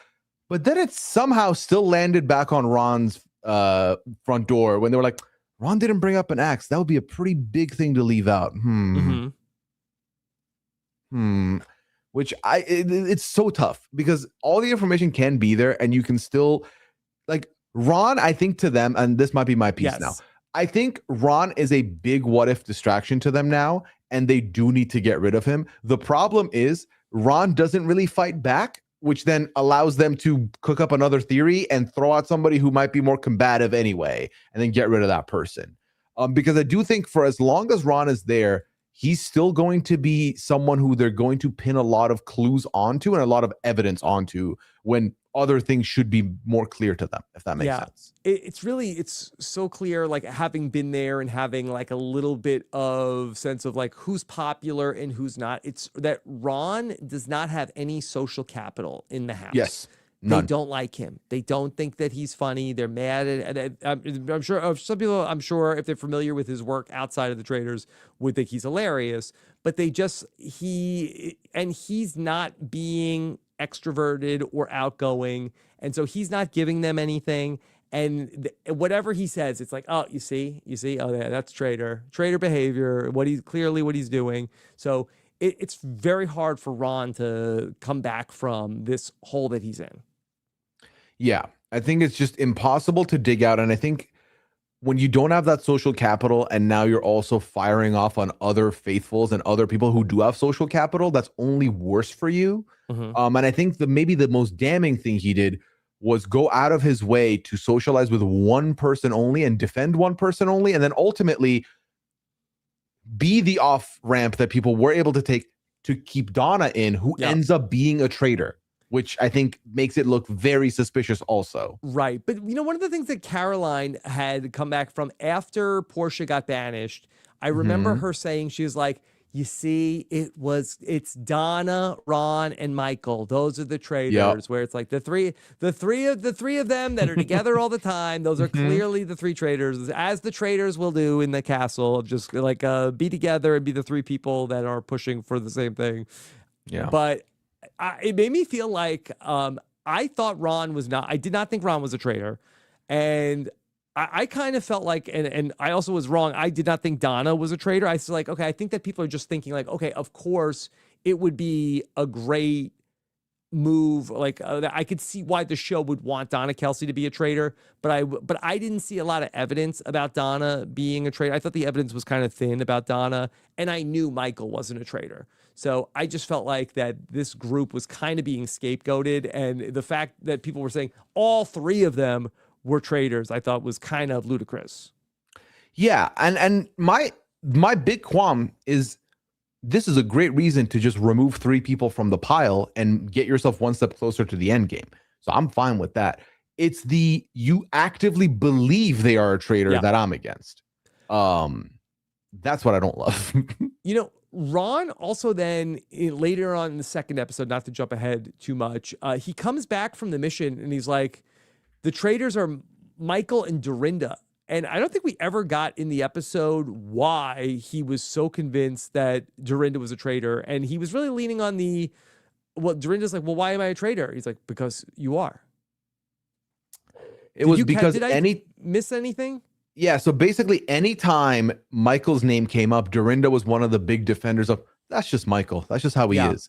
Speaker 2: But then it somehow still landed back on Ron's front door when they were like, Ron didn't bring up an axe. That would be a pretty big thing to leave out. Which it's so tough because all the information can be there and you can still, like, Ron, I think to them, and this might be my piece now, I think Ron is a big what if distraction to them now, and they do need to get rid of him. The problem is Ron doesn't really fight back, which then allows them to cook up another theory and throw out somebody who might be more combative anyway, and then get rid of that person. Because I do think for as long as Ron is there, he's still going to be someone who they're going to pin a lot of clues onto and a lot of evidence onto when other things should be more clear to them, if that makes sense.
Speaker 1: It's so clear, like having been there and having like a little bit of sense of like who's popular and who's not. It's that Ron does not have any social capital in the house.
Speaker 2: Yes. None.
Speaker 1: They don't like him. They don't think that he's funny. They're mad at I'm sure some people, I'm sure if they're familiar with his work outside of the Traitors, would think he's hilarious, but they just, he's not being extroverted or outgoing. And so he's not giving them anything. And whatever he says, it's like, oh, you see, oh, yeah, that's traitor behavior, what he's doing. So it's very hard for Ron to come back from this hole that he's in.
Speaker 2: Yeah, I think it's just impossible to dig out. And I think when you don't have that social capital and now you're also firing off on other faithfuls and other people who do have social capital, that's only worse for you. And I think maybe the most damning thing he did was go out of his way to socialize with one person only and defend one person only, and then ultimately be the off ramp that people were able to take to keep Donna in, who ends up being a traitor, which I think makes it look very suspicious also.
Speaker 1: Right. But, one of the things that Caroline had come back from after Portia got banished, I remember her saying, she was like, you see, it's Donna, Ron, and Michael. Those are the traitors, where it's like the three of them that are together all the time. Those are clearly the three traitors, as the traitors will do in the castle, of just like be together and be the three people that are pushing for the same thing.
Speaker 2: Yeah.
Speaker 1: But it made me feel like I thought Ron was not. I did not think Ron was a traitor, and I kind of felt like, and I also was wrong. I did not think Donna was a traitor. I was like, okay, I think that people are just thinking like, okay, of course it would be a great move. Like I could see why the show would want Donna Kelsey to be a traitor, but I didn't see a lot of evidence about Donna being a traitor. I thought the evidence was kind of thin about Donna, and I knew Michael wasn't a traitor. So I just felt like that this group was kind of being scapegoated, and the fact that people were saying all three of them were traitors, I thought was kind of ludicrous.
Speaker 2: Yeah, and my big qualm is this is a great reason to just remove three people from the pile and get yourself one step closer to the end game. So I'm fine with that. It's you actively believe they are a traitor that I'm against. That's what I don't love.
Speaker 1: Ron also then later on in the second episode, not to jump ahead too much, he comes back from the mission and he's like, the traitors are Michael and Dorinda. And I don't think we ever got in the episode why he was so convinced that Dorinda was a traitor. And he was really leaning on Dorinda's like, well, why am I a traitor? He's like, because you are. Did I miss anything?
Speaker 2: Yeah, so basically anytime Michael's name came up, Dorinda was one of the big defenders of, that's just Michael. That's just how he is.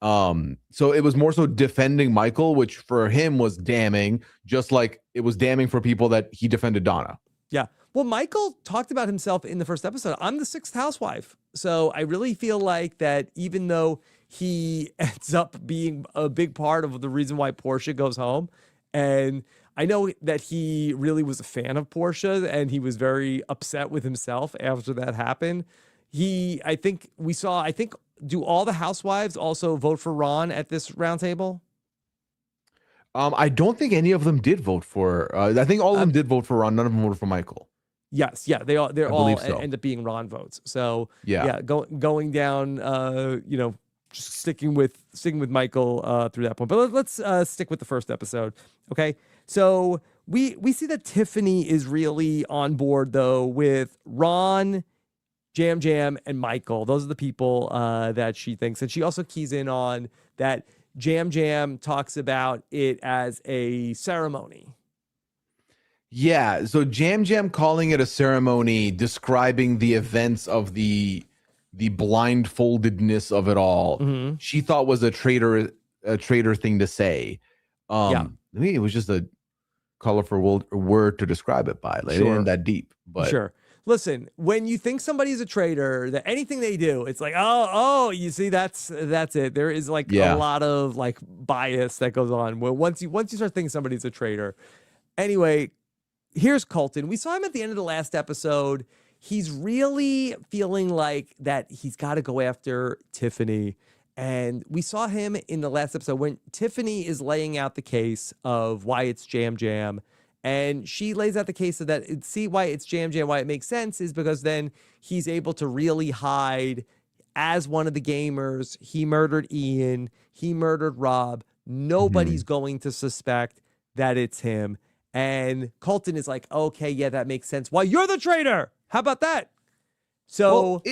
Speaker 2: So it was more so defending Michael, which for him was damning, just like it was damning for people that he defended Donna.
Speaker 1: Yeah. Well, Michael talked about himself in the first episode. I'm the sixth housewife. So I really feel like that even though he ends up being a big part of the reason why Portia goes home, and I know that he really was a fan of Portia and he was very upset with himself after that happened. I think do all the housewives also vote for Ron at this roundtable?
Speaker 2: I don't think any of them did vote for. I think all of them did vote for Ron. None of them voted for Michael.
Speaker 1: Yes, yeah, they're all
Speaker 2: so.
Speaker 1: end up being Ron votes. So
Speaker 2: yeah,
Speaker 1: going down, just sticking with Michael through that point. But let's stick with the first episode. Okay, so we see that Tiffany is really on board though with Ron, Jam, and Michael. Those are the people that she thinks. And she also keys in on that Jam talks about it as a ceremony.
Speaker 2: Yeah, so Jam calling it a ceremony, describing the events of the blindfoldedness of it all, she thought was a traitor thing to say. I mean, it was just a colorful word to describe it by. Like, it ain't that deep. But
Speaker 1: sure. Listen, when you think somebody's a traitor, that anything they do, it's like, oh, you see, that's it. There is like a lot of like bias that goes on. Well, once you start thinking somebody's a traitor. Anyway, here's Colton. We saw him at the end of the last episode. He's really feeling like that he's got to go after Tiffany. And we saw him in the last episode when Tiffany is laying out the case of why it's Jam Jam. And she lays out the case of that. See why it's Jam Jam, why it makes sense is because then he's able to really hide as one of the gamers. He murdered Ian. He murdered Rob. Nobody's going to suspect that it's him. And Colton is like, okay, yeah, that makes sense. Why you're the traitor? How about that? So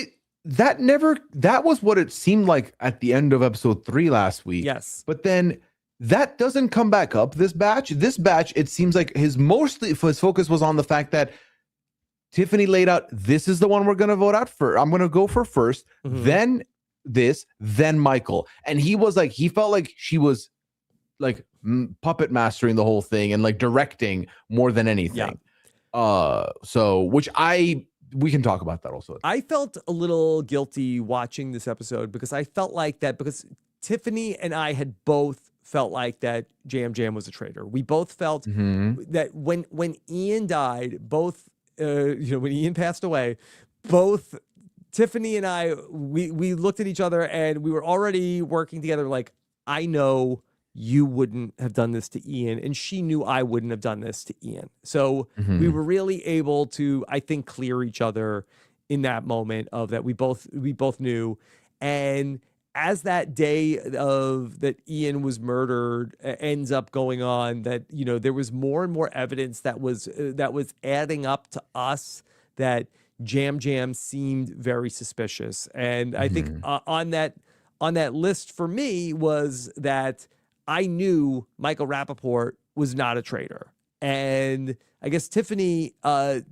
Speaker 2: that was what it seemed like at the end of episode 3 last week.
Speaker 1: Yes.
Speaker 2: But then that doesn't come back up this batch. This batch, it seems like his focus was on the fact that Tiffany laid out, this is the one we're going to vote out for. I'm going to go for first, then this, then Michael. And he was like, he felt like she was like puppet mastering the whole thing and like directing more than anything. Yeah. We can talk about that also.
Speaker 1: I felt a little guilty watching this episode because I felt like that because Tiffany and I had both felt like that Jam Jam was a traitor. We both felt that when Ian died, both when Ian passed away, both Tiffany and I, we looked at each other and we were already working together. Like, I know you wouldn't have done this to Ian, and she knew I wouldn't have done this to Ian. So we were really able to, I think, clear each other in that moment of that we both knew. And as that day of that Ian was murdered ends up going on, that there was more and more evidence that was adding up to us that Jam Jam seemed very suspicious. And I think on that list for me was that I knew Michael Rappaport was not a traitor. And I guess Tiffany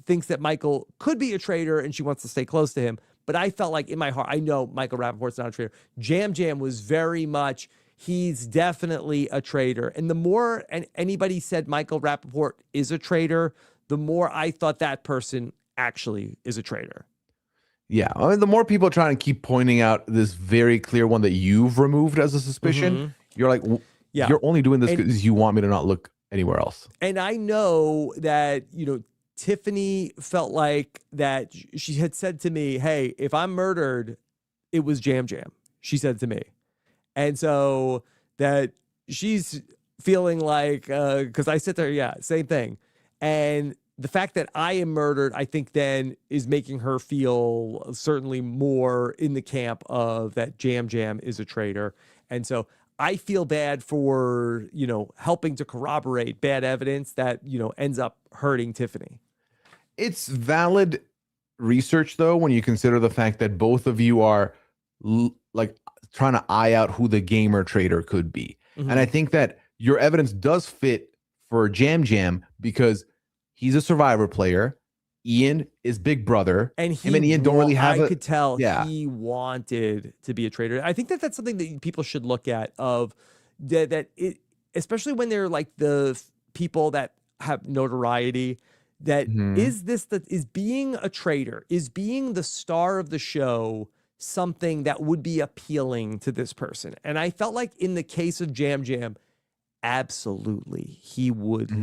Speaker 1: thinks that Michael could be a traitor and she wants to stay close to him. But I felt like in my heart, I know Michael Rappaport's not a traitor. Jam Jam was very much, he's definitely a traitor. And the more anybody said Michael Rappaport is a traitor, the more I thought that person actually is a traitor.
Speaker 2: Yeah, I mean, the more people are trying to keep pointing out this very clear one that you've removed as a suspicion, you're like, you're only doing this because you want me to not look anywhere else. And
Speaker 1: I know that, Tiffany felt like that she had said to me, hey, if I'm murdered, it was Jam Jam, she said to me. And so that she's feeling like, because I sit there, yeah, same thing. And the fact that I am murdered, I think then is making her feel certainly more in the camp of that Jam Jam is a traitor. And so I feel bad for, helping to corroborate bad evidence that, ends up hurting Tiffany.
Speaker 2: It's valid research, though, when you consider the fact that both of you are like trying to eye out who the gamer traitor could be. And I think that your evidence does fit for Jam Jam because he's a Survivor player. Ian is Big Brother, and him and Ian don't really have.
Speaker 1: I could tell he wanted to be a traitor. I think that that's something that people should look at. Of that it, especially when they're like the people that have notoriety. That is being a traitor, is being the star of the show something that would be appealing to this person. And I felt like in the case of Jam Jam, absolutely, he would have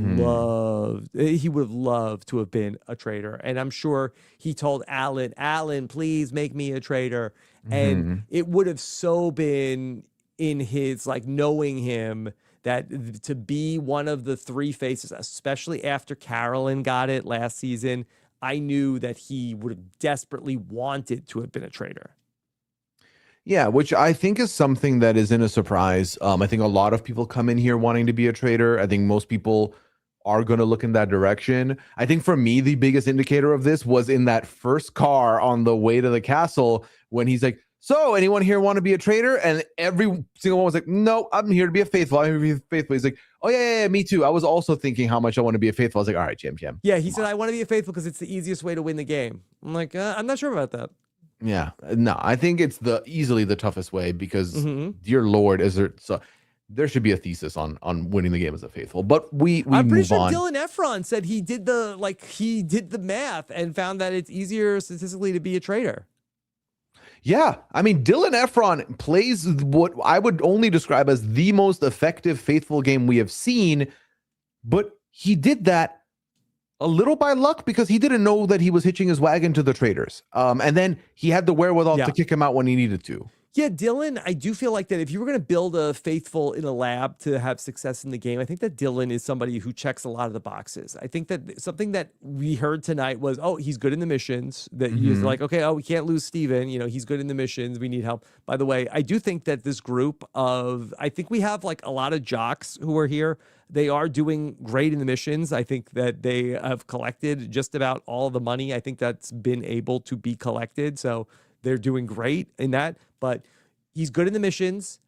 Speaker 1: loved to have been a traitor. And I'm sure he told Alan, please make me a traitor. And it would have so been in his, like, knowing him, that to be one of the three faces, especially after Carolyn got it last season, I knew that he would have desperately wanted to have been a traitor.
Speaker 2: Yeah, which I think is something that isn't a surprise. I think a lot of people come in here wanting to be a traitor. I think most people are going to look in that direction. I think for me, the biggest indicator of this was in that first car on the way to the castle when he's like, so anyone here want to be a traitor? And every single one was like, no, I'm here to be a faithful. I'm here to be faithful. He's like, oh, yeah, me too. I was also thinking how much I want to be a faithful. I was like, all right, Jam.
Speaker 1: Yeah, he said, I want to be a faithful because it's the easiest way to win the game. I'm like, I'm not sure about that.
Speaker 2: Yeah, no, I think it's easily the toughest way because, dear Lord, there should be a thesis on winning the game as a faithful. But we
Speaker 1: I'm pretty
Speaker 2: move
Speaker 1: sure
Speaker 2: on.
Speaker 1: Dylan Efron said he did the math and found that it's easier statistically to be a traitor.
Speaker 2: Yeah, I mean, Dylan Efron plays what I would only describe as the most effective faithful game we have seen, but he did that a little by luck because he didn't know that he was hitching his wagon to the traitors. And then he had the wherewithal to kick him out when he needed to.
Speaker 1: Yeah, Dylan, I do feel like that if you were going to build a faithful in a lab to have success in the game, I think that Dylan is somebody who checks a lot of the boxes. I think that something that we heard tonight was, oh, he's good in the missions. That you're like, okay, oh, we can't lose Steven. You know, he's good in the missions. We need help. By the way, I do think that this group I think we have like a lot of jocks who are here. They are doing great in the missions. I think that they have collected just about all the money. I think that's been able to be collected. So they're doing great in that, but he's good in the missions.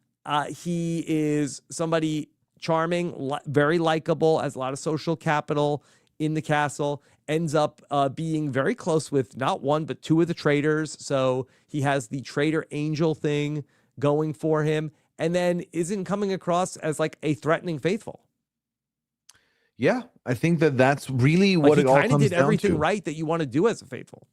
Speaker 1: He is somebody charming, very likable, has a lot of social capital in the castle, ends up being very close with not one, but two of the traitors. So he has the traitor angel thing going for him, and then isn't coming across as like a threatening faithful.
Speaker 2: Yeah, I think that that's really
Speaker 1: like
Speaker 2: what it all comes down to.
Speaker 1: He kind of did everything right that you want to do as a faithful.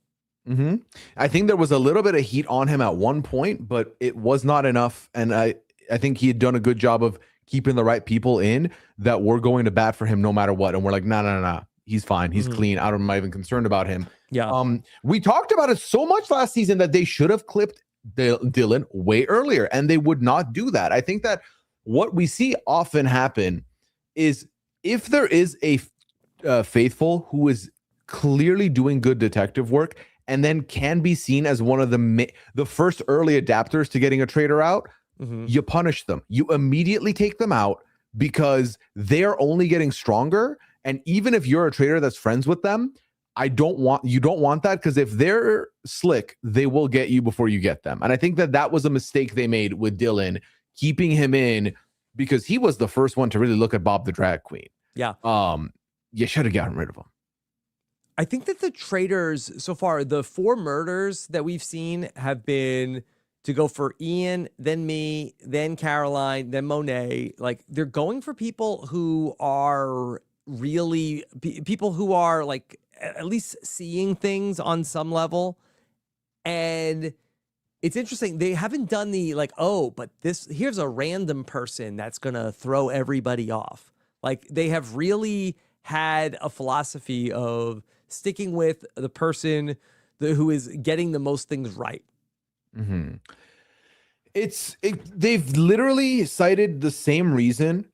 Speaker 2: I think there was a little bit of heat on him at one point, but it was not enough. And I think he had done a good job of keeping the right people in that were going to bat for him no matter what. And we're like, no. He's fine. He's clean. I'm not even concerned about him.
Speaker 1: Yeah.
Speaker 2: We talked about it so much last season that they should have clipped Dylan way earlier, and they would not do that. I think that what we see often happen is if there is a faithful who is clearly doing good detective work and then can be seen as one of the first early adapters to getting a traitor out, you punish them. You immediately take them out because they're only getting stronger. And even if you're a traitor that's friends with them, you don't want that, because if they're slick, they will get you before you get them. And I think that was a mistake they made with Dylan, keeping him in, because he was the first one to really look at Bob the Drag Queen.
Speaker 1: Yeah.
Speaker 2: You should have gotten rid of him.
Speaker 1: I think that the traitors so far, the 4 murders that we've seen have been to go for Ian, then me, then Caroline, then Monet. Like, they're going for people who are really people who are like at least seeing things on some level. And it's interesting. They haven't done the like, oh, but here's a random person that's going to throw everybody off. Like, they have really had a philosophy of sticking with the person who is getting the most things right.
Speaker 2: They've literally cited the same reason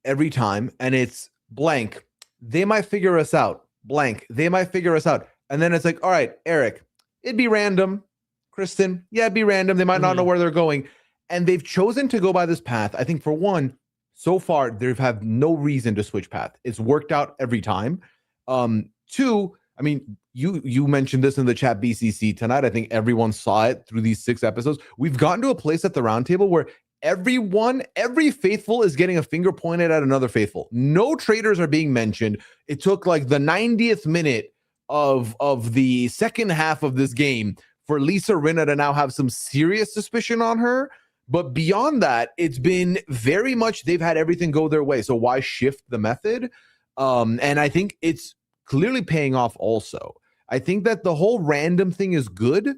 Speaker 2: every time, and it's blank. They might figure us out. Blank. They might figure us out. And then it's like, all right, Eric, it'd be random. Kristen, yeah, it'd be random. They might not know where they're going. And they've chosen to go by this path. I think for one, so far, they've had no reason to switch path. It's worked out every time. 2, I mean, you mentioned this in the chat BCC tonight. I think everyone saw it through these 6 episodes. We've gotten to a place at the roundtable where every faithful is getting a finger pointed at another faithful. No traitors are being mentioned. It took like the 90th minute of the second half of this game for Lisa Rinna to now have some serious suspicion on her. But beyond that, it's been very much they've had everything go their way. So why shift the method? And I think it's clearly paying off also. I think that the whole random thing is good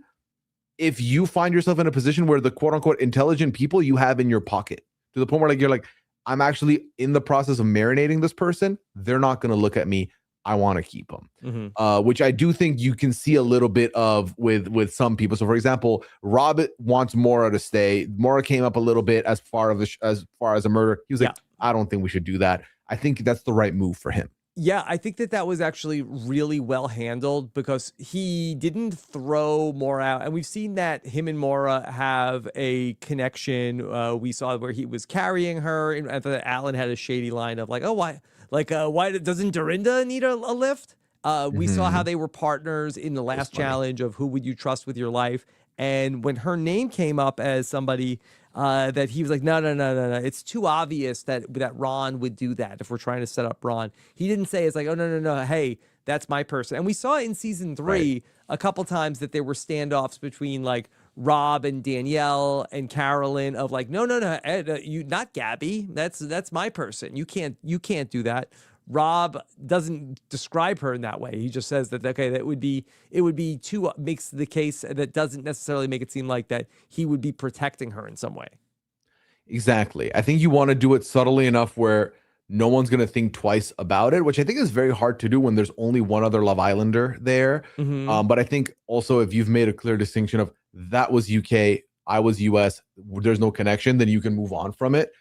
Speaker 2: if you find yourself in a position where the quote unquote intelligent people you have in your pocket, to the point where like you're like, I'm actually in the process of marinating this person. They're not going to look at me. I want to keep them, which I do think you can see a little bit of with some people. So, for example, Rob wants Maura to stay. Maura came up a little bit as far as a murder. He was like, I don't think we should do that. I think that's the right move for him.
Speaker 1: Yeah, I think that was actually really well handled because he didn't throw Maura out. And we've seen that him and Maura have a connection. We saw where he was carrying her. And I thought Alan had a shady line of like, oh, why? Like, why doesn't Dorinda need a lift? We saw how they were partners in the last challenge of who would you trust with your life. And when her name came up as somebody that he was like, no. It's too obvious that Ron would do that if we're trying to set up Ron. He didn't say it's like, oh, no. Hey, that's my person. And we saw in season 3 a couple times that there were standoffs between like Rob and Danielle and Carolyn of like, no, Ed, you not Gabby. That's my person. You can't do that. Rob doesn't describe her in that way. He just says that, okay, it would be too, makes the case that doesn't necessarily make it seem like that he would be protecting her in some way.
Speaker 2: Exactly. I think you want to do it subtly enough where no one's going to think twice about it, which I think is very hard to do when there's only one other Love Islander there. But I think also if you've made a clear distinction of that was UK, I was US, there's no connection, then you can move on from it.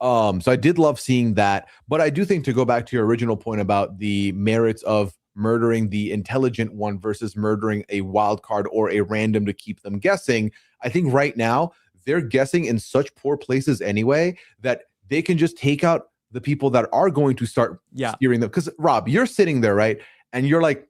Speaker 2: So I did love seeing that. But I do think, to go back to your original point about the merits of murdering the intelligent one versus murdering a wild card or a random to keep them guessing, I think right now they're guessing in such poor places anyway that they can just take out the people that are going to start steering them. Because Rob, you're sitting there, right? And you're like,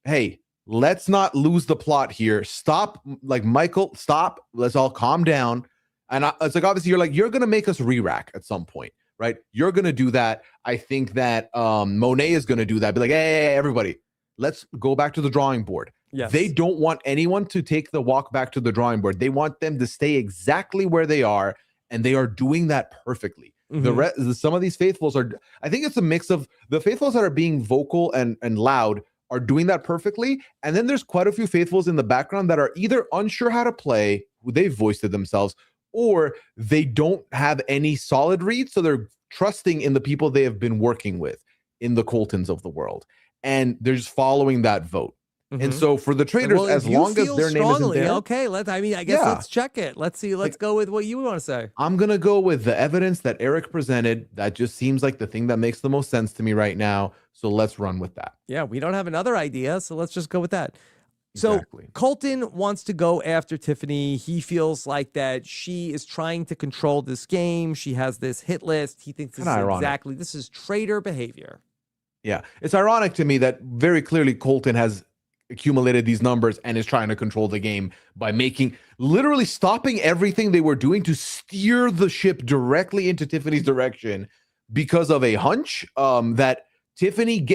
Speaker 2: hey, let's not lose the plot here. Stop, like, Michael, stop. Let's all calm down. And it's like, obviously, you're going to make us re-rack at some point, right? You're going to do that. I think that Monet is going to do that. Be like, hey, everybody, let's go back to the drawing board. Yes. They don't want anyone to take the walk back to the drawing board. They want them to stay exactly where they are, and they are doing that perfectly. Some of these faithfuls are, I think it's a mix of the faithfuls that are being vocal and loud are doing that perfectly. And then there's quite a few faithfuls in the background that are either unsure how to play, they've voiced it themselves, or they don't have any solid reads. So they're trusting in the people they have been working with, in the Coltons of the world. And they're just following that vote. And so for the Traitors, as long as their name isn't there,
Speaker 1: okay, I guess let's check it. Let's see. Let's go with what you want to say.
Speaker 2: I'm gonna go with the evidence that Eric presented. That just seems like the thing that makes the most sense to me right now. So let's run with that.
Speaker 1: Yeah, we don't have another idea, so let's just go with that. Exactly. So Colton wants to go after Tiffany. He feels like that she is trying to control this game. She has this hit list. He thinks this is this is traitor behavior.
Speaker 2: Yeah, it's ironic to me that very clearly Colton has accumulated these numbers and is trying to control the game by literally stopping everything they were doing to steer the ship directly into Tiffany's direction because of a hunch that Tiffany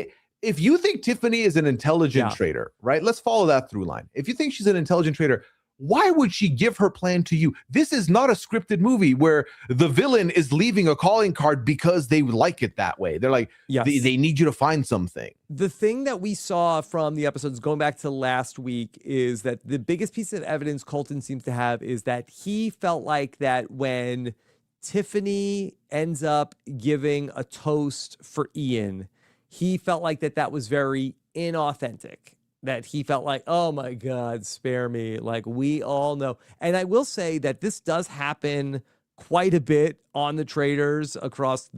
Speaker 2: if you think Tiffany is an intelligent traitor, right? Let's follow that through line. If you think she's an intelligent traitor, why would she give her plan to you? This is not a scripted movie where the villain is leaving a calling card because they like it that way. They're like, they need you to find something.
Speaker 1: The thing that we saw from the episodes going back to last week is that the biggest piece of evidence Colton seems to have is that he felt like that when Tiffany ends up giving a toast for Ian, he felt like that was very inauthentic. That he felt like, oh my God, spare me. Like, we all know. And I will say that this does happen quite a bit on the Traitors across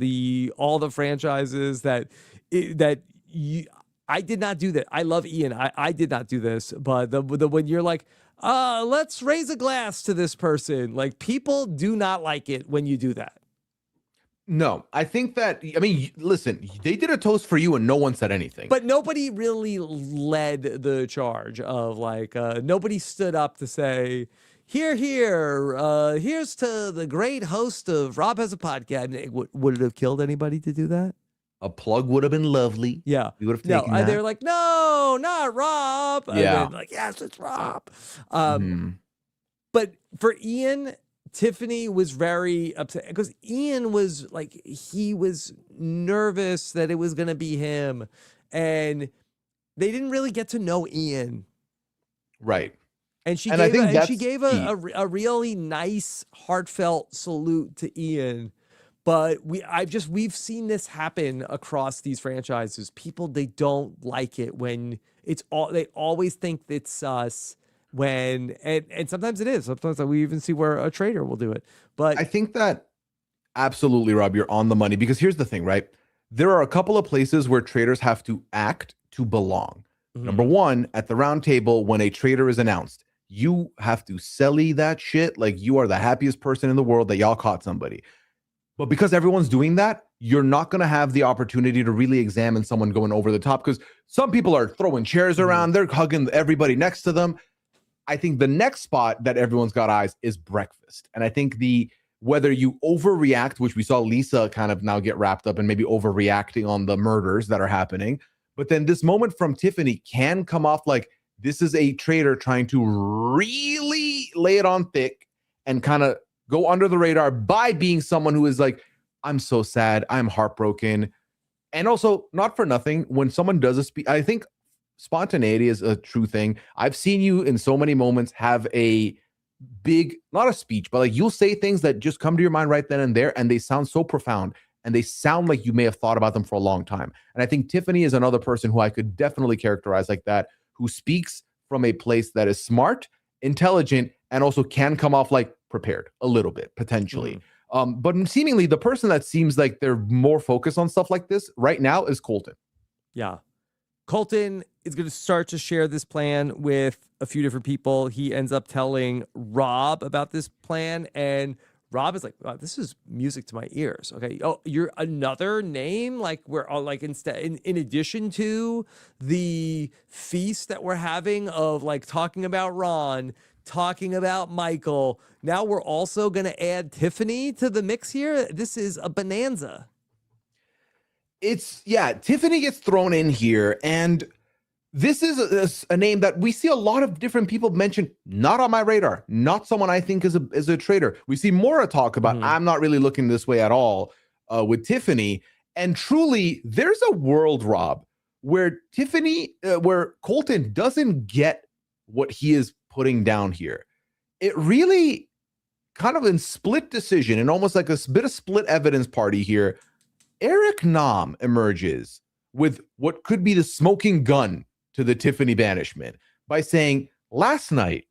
Speaker 1: all the franchises I did not do that. I love Ian. I did not do this. But when you're like, let's raise a glass to this person. Like, people do not like it when you do that.
Speaker 2: No, I think that, listen, they did a toast for you and no one said anything.
Speaker 1: But nobody really led the charge of nobody stood up to say, here's to the great host of Rob Has a Podcast. Would it have killed anybody to do that?
Speaker 2: A plug would have been lovely.
Speaker 1: Yeah.
Speaker 2: We would have taken that.
Speaker 1: They were like, no, not Rob.
Speaker 2: Yeah.
Speaker 1: And then yes, it's Rob. But for Ian, Tiffany was very upset because Ian was he was nervous that it was going to be him. And they didn't really get to know Ian.
Speaker 2: Right.
Speaker 1: And she gave a really nice, heartfelt salute to Ian. But we've seen this happen across these franchises. People, they don't like it when they always think it's sus. And sometimes it is. Sometimes we even see where a traitor will do it. But
Speaker 2: I think that absolutely, Rob, you're on the money, because here's the thing, right? There are a couple of places where traitors have to act to belong. Number one, at the round table, when a traitor is announced, you have to selly that shit like you are the happiest person in the world that y'all caught somebody. But because everyone's doing that, you're not going to have the opportunity to really examine someone going over the top, because some people are throwing chairs around, they're hugging everybody next to them. I think the next spot that everyone's got eyes is breakfast. And I think whether you overreact, which we saw Lisa kind of now get wrapped up in maybe overreacting on the murders that are happening, but then this moment from Tiffany can come off like this is a traitor trying to really lay it on thick and kind of go under the radar by being someone who is like, I'm so sad, I'm heartbroken. And also, not for nothing, when someone does a speech, I think spontaneity is a true thing. I've seen you in so many moments have a big, not a speech, but like you'll say things that just come to your mind right then and there, and they sound so profound, and they sound like you may have thought about them for a long time. And I think Tiffany is another person who I could definitely characterize like that, who speaks from a place that is smart, intelligent, and also can come off like prepared a little bit potentially. But seemingly the person that seems like they're more focused on stuff like this right now is Colton.
Speaker 1: Yeah. Colton is going to start to share this plan with a few different people. He ends up telling Rob about this plan, and Rob is like, wow, this is music to my ears. Okay. Oh, you're another name? Like we're all like instead in addition to the feast that we're having of like talking about Ron, talking about Michael. Now we're also going to add Tiffany to the mix here. This is a bonanza.
Speaker 2: Tiffany gets thrown in here, and this is a name that we see a lot of different people mention, not on my radar, not someone I think is a traitor. We see Maura talk about, I'm not really looking this way at all with Tiffany. And truly, there's a world, Rob, where where Colton doesn't get what he is putting down here. It really kind of in split decision and almost like a bit of split evidence party here. Eric Nam emerges with what could be the smoking gun to the Tiffany banishment by saying, last night,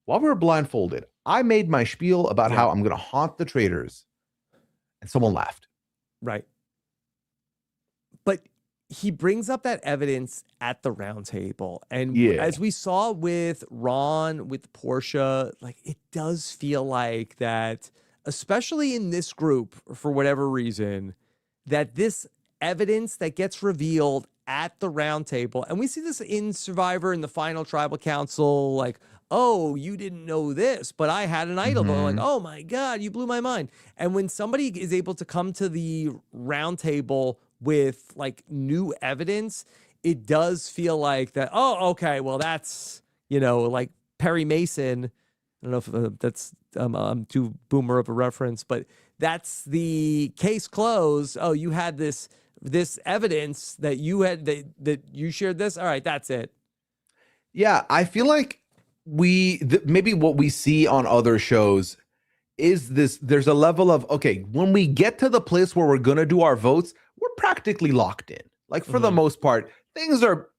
Speaker 2: while we were blindfolded, I made my spiel about how I'm going to haunt the traitors. And someone laughed.
Speaker 1: Right. But he brings up that evidence at the round table. And as we saw with Ron, with Portia, like it does feel like that, especially in this group, for whatever reason, that this evidence that gets revealed at the round table, and we see this in Survivor in the final tribal council, like, oh, you didn't know this, but I had an idol. But like, oh my God, you blew my mind. And when somebody is able to come to the round table with like new evidence, it does feel like that, oh, okay, well, that's, like Perry Mason. I don't know if that's I'm too boomer of a reference, but that's the case closed. Oh, you had this evidence that you had that you shared this. All right, that's it.
Speaker 2: Yeah, I feel like maybe what we see on other shows is this. There's a level of, okay, when we get to the place where we're gonna do our votes, we're practically locked in. Like for the most part, things are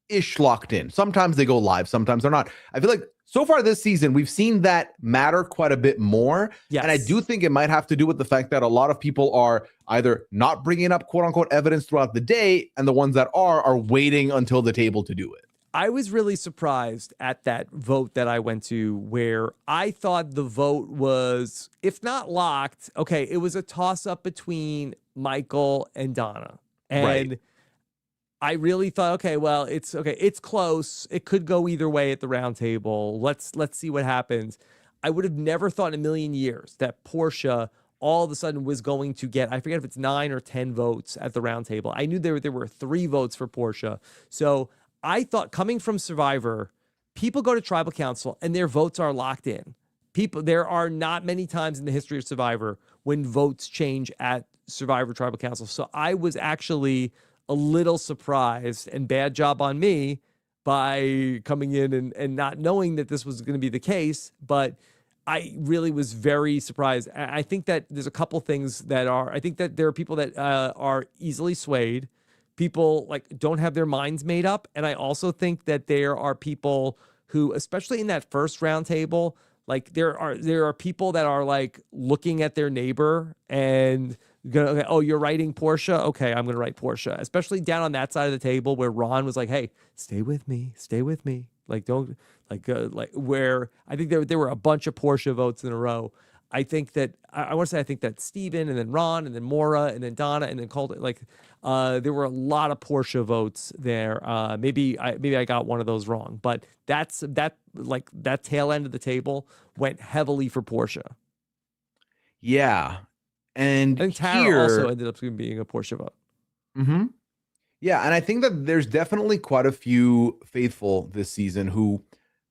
Speaker 2: ish locked in. Sometimes they go live, sometimes they're not. I feel like so far this season, we've seen that matter quite a bit more. Yes. And I do think it might have to do with the fact that a lot of people are either not bringing up quote unquote evidence throughout the day, and the ones that are waiting until the table to do it.
Speaker 1: I was really surprised at that vote that I went to where I thought the vote was, if not locked, okay, it was a toss up between Michael and Donna. And I really thought, okay, well, it's close. It could go either way at the round table. Let's see what happens. I would have never thought in a million years that Portia all of a sudden was going to get, I forget if it's 9 or 10 votes at the round table. I knew there were 3 votes for Portia. So I thought, coming from Survivor, people go to tribal council and their votes are locked in. There are not many times in the history of Survivor when votes change at Survivor tribal council. So I was actually a little surprised, and bad job on me by coming in and not knowing that this was going to be the case. But I really was very surprised. I think that there's a couple things I think that there are people that are easily swayed. People like don't have their minds made up. And I also think that there are people who, especially in that first round table, like there are people that are like looking at their neighbor and okay, oh, you're writing Portia? Okay, I'm going to write Portia. Especially down on that side of the table where Ron was like, hey, stay with me. Like, don't, like where I think there were a bunch of Portia votes in a row. I think that, I want to say, I think that Steven and then Ron and then Maura and then Donna and then Colton, like, there were a lot of Portia votes there. Maybe I got one of those wrong, but that tail end of the table went heavily for Portia.
Speaker 2: Yeah. And
Speaker 1: Tara also ended up being a Portia vote.
Speaker 2: Mm-hmm. Yeah, and I think that there's definitely quite a few faithful this season who,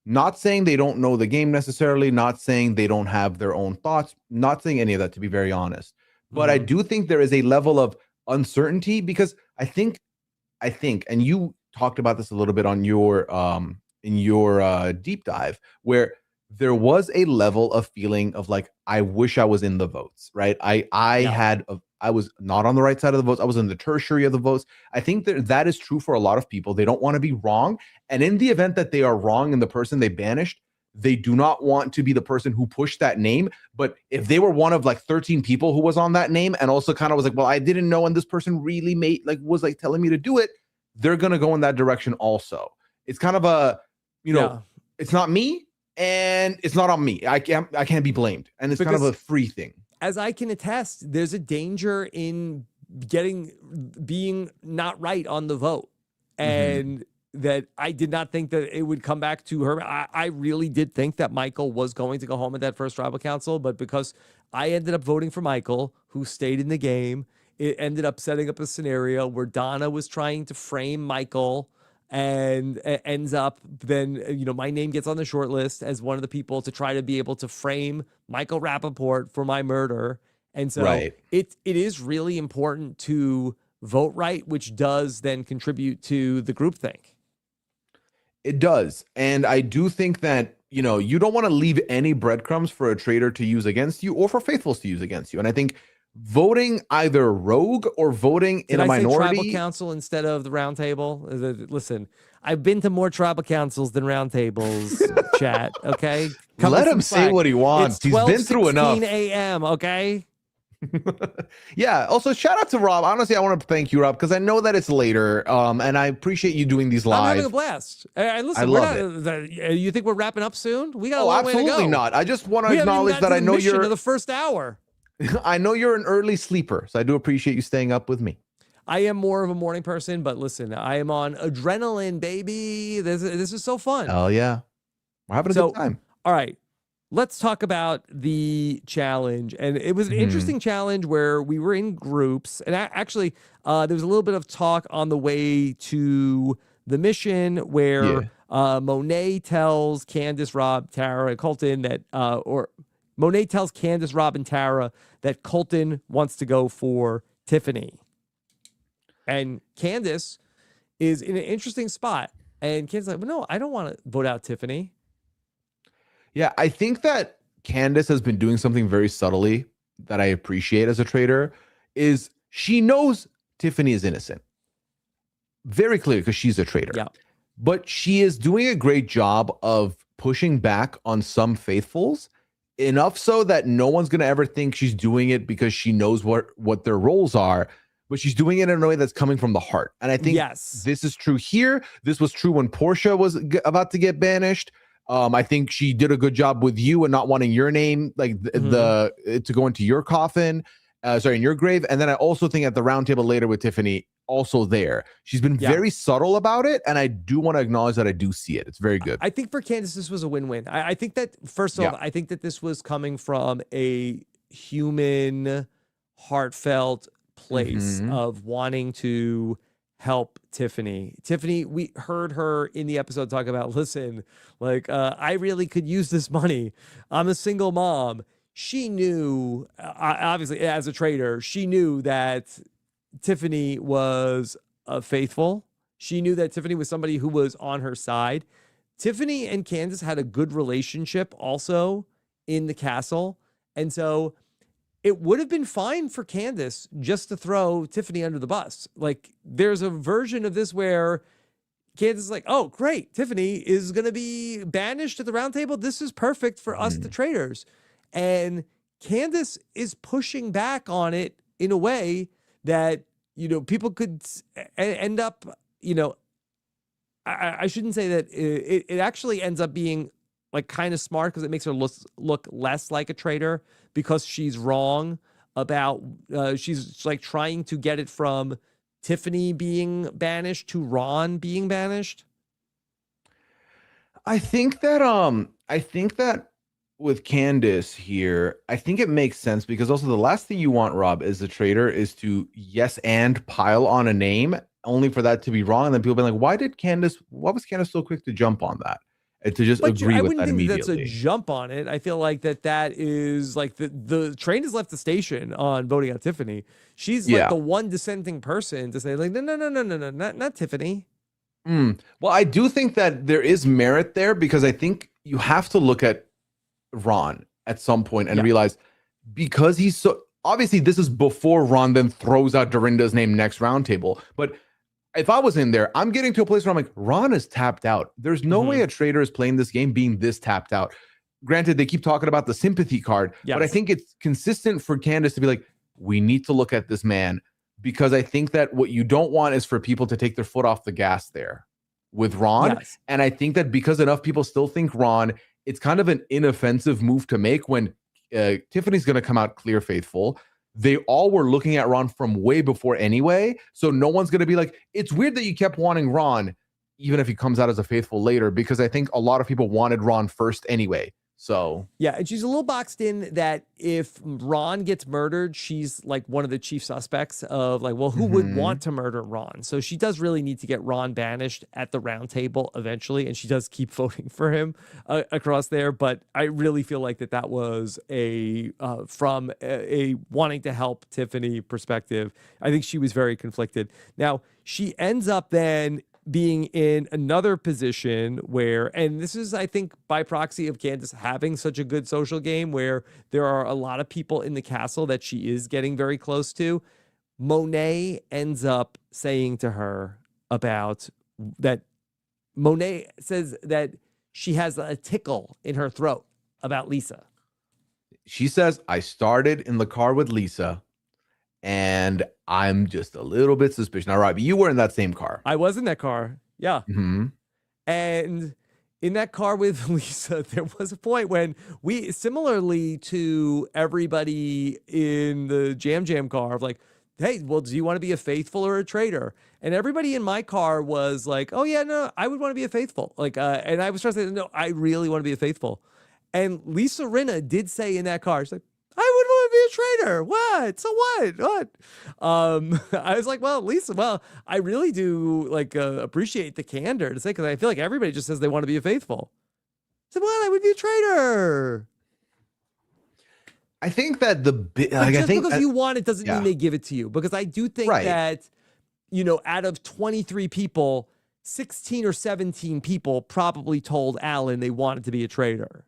Speaker 2: not saying they don't know the game necessarily, not saying they don't have their own thoughts, not saying any of that, to be very honest. But I do think there is a level of uncertainty because I think, and you talked about this a little bit on your in your deep dive, where there was a level of feeling of like, I wish I was in the votes, right? I was not on the right side of the votes. I was in the tertiary of the votes. I think that is true for a lot of people. They don't want to be wrong. And in the event that they are wrong and the person they banished They do not want to be the person who pushed that name. But if they were one of like 13 people who was on that name and also kind of was like, well, I didn't know, and this person really was like telling me to do it, they're going to go in that direction also. It's kind of a, it's not me and it's not on me. I can't be blamed. And it's kind of a free thing.
Speaker 1: As I can attest, there's a danger in being not right on the vote. And that I did not think that it would come back to her. I really did think that Michael was going to go home at that first tribal council, but because I ended up voting for Michael, who stayed in the game, it ended up setting up a scenario where Donna was trying to frame Michael and ends up then, my name gets on the short list as one of the people to try to be able to frame Michael Rappaport for my murder. And so it is really important to vote right, which does then contribute to the groupthink.
Speaker 2: It does. And I do think that, you don't want to leave any breadcrumbs for a traitor to use against you or for faithfuls to use against you. And I think voting either rogue or voting in a minority.
Speaker 1: Tribal council instead of the round table. Listen, I've been to more tribal councils than round tables, chat. Okay.
Speaker 2: Let him say what he wants. He's been through enough.
Speaker 1: 12:16 a.m. Okay.
Speaker 2: Yeah. Also, shout out to Rob. Honestly, I want to thank you, Rob, because I know that it's later. And I appreciate you doing these live.
Speaker 1: I'm having a blast. Listen,
Speaker 2: I love it.
Speaker 1: You think we're wrapping up soon? We got a long way to go.
Speaker 2: Absolutely not. I just want to acknowledge that I know you're
Speaker 1: the first hour.
Speaker 2: I know you're an early sleeper, so I do appreciate you staying up with me.
Speaker 1: I am more of a morning person, but listen, I am on adrenaline, baby. This is so fun.
Speaker 2: Oh yeah, we're having a good time.
Speaker 1: All right. Let's talk about the challenge. And it was an interesting challenge where we were in groups. And actually, there was a little bit of talk on the way to the mission where Monet tells Candace, Rob, Tara, and Colton that, Monet tells Candace, Rob, and Tara that Colton wants to go for Tiffany. And Candace is in an interesting spot. And Candace is like, well, no, I don't want to vote out Tiffany.
Speaker 2: Yeah, I think that Candace has been doing something very subtly that I appreciate as a traitor, is she knows Tiffany is innocent. Very clear, because she's a traitor.
Speaker 1: Yeah.
Speaker 2: But she is doing a great job of pushing back on some faithfuls, enough so that no one's going to ever think she's doing it because she knows what their roles are, but she's doing it in a way that's coming from the heart. And I think this is true here. This was true when Portia was about to get banished. I think she did a good job with you and not wanting your name, like to go into your coffin, in your grave. And then I also think at the round table later with Tiffany, also there, she's been very subtle about it. And I do want to acknowledge that I do see it. It's very good.
Speaker 1: I think for Candace, this was a win-win. I think that, first of all, I think that this was coming from a human, heartfelt place of wanting to help Tiffany. Tiffany, we heard her in the episode talk about, listen, like, I really could use this money. I'm a single mom. She knew, obviously, as a traitor, she knew that Tiffany was faithful. She knew that Tiffany was somebody who was on her side. Tiffany and Candace had a good relationship also in the castle. And so it would have been fine for Candace just to throw Tiffany under the bus. Like, there's a version of this where Candace is like, oh, great, Tiffany is going to be banished at the round table. This is perfect for us, the traitors. And Candace is pushing back on it in a way that, people could end up, I shouldn't say that it actually ends up being like kind of smart, because it makes her look less like a traitor, because she's wrong about, she's like trying to get it from Tiffany being banished to Ron being banished.
Speaker 2: I think that with Candace here, I think it makes sense, because also the last thing you want, Rob, as a traitor is to and pile on a name only for that to be wrong. And then people be like, why was Candace so quick to jump on that? And to just agree with that immediately. That's a
Speaker 1: jump on it. I feel like that is like the train has left the station on voting out Tiffany. She's like the one dissenting person to say like, no, not Tiffany.
Speaker 2: Well, I do think that there is merit there, because I think you have to look at Ron at some point and realize, because he's so obviously, this is before Ron then throws out Dorinda's name next roundtable, but if I was in there, I'm getting to a place where I'm like, Ron is tapped out. There's no way a traitor is playing this game being this tapped out. Granted, they keep talking about the sympathy card, but I think it's consistent for Candace to be like, we need to look at this man, because I think that what you don't want is for people to take their foot off the gas there with Ron. And I think that because enough people still think Ron, it's kind of an inoffensive move to make when Tiffany's going to come out clear faithful. They all were looking at Ron from way before anyway. So no one's going to be like, it's weird that you kept wanting Ron, even if he comes out as a faithful later, because I think a lot of people wanted Ron first anyway. So
Speaker 1: yeah, and she's a little boxed in that if Ron gets murdered, she's like one of the chief suspects of like, well, who would want to murder Ron? So she does really need to get Ron banished at the round table eventually, and she does keep voting for him across there. But I really feel like that was from a wanting to help Tiffany perspective. I think she was very conflicted. Now she ends up then being in another position where, and this is, I think, by proxy of Candace having such a good social game, where there are a lot of people in the castle that she is getting very close to. Monet ends up saying to her about that. Monet says that she has a tickle in her throat about Lisa.
Speaker 2: She says, I started in the car with Lisa, and I'm just a little bit suspicious. Now, Rob, you were in that same car.
Speaker 1: I was in that car. Yeah. And in that car with Lisa, there was a point when we, similarly to everybody in the Jam car, of like, hey, well, do you want to be a faithful or a traitor? And everybody in my car was like, oh, yeah, no, I would want to be a faithful. Like, and I was trying to say, no, I really want to be a faithful. And Lisa Rinna did say in that car, she's like, I would want to be a traitor. What? So what? I was like, well, Lisa, well, I really do like appreciate the candor to say, because I feel like everybody just says they want to be a faithful. I said, what? I would be a traitor.
Speaker 2: I think that
Speaker 1: because you want it doesn't mean they give it to you. Because I do think that, you know, out of 23 people, 16 or 17 people probably told Alan they wanted to be a traitor.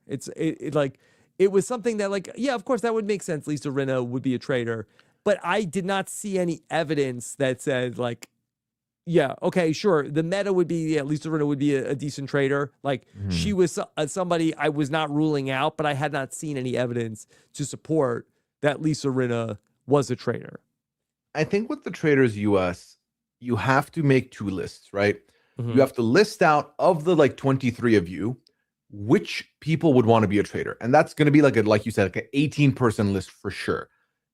Speaker 1: It was something that, like, yeah, of course, that would make sense. Lisa Rinna would be a traitor. But I did not see any evidence that said, like, yeah, okay, sure. The meta would be, yeah, Lisa Rinna would be a decent traitor. Like, she was somebody I was not ruling out, but I had not seen any evidence to support that Lisa Rinna was a traitor.
Speaker 2: I think with the Traitors US, you have to make two lists, right? You have to list out of the, like, 23 of you, which people would want to be a traitor. And that's going to be like you said, like an 18-person list for sure.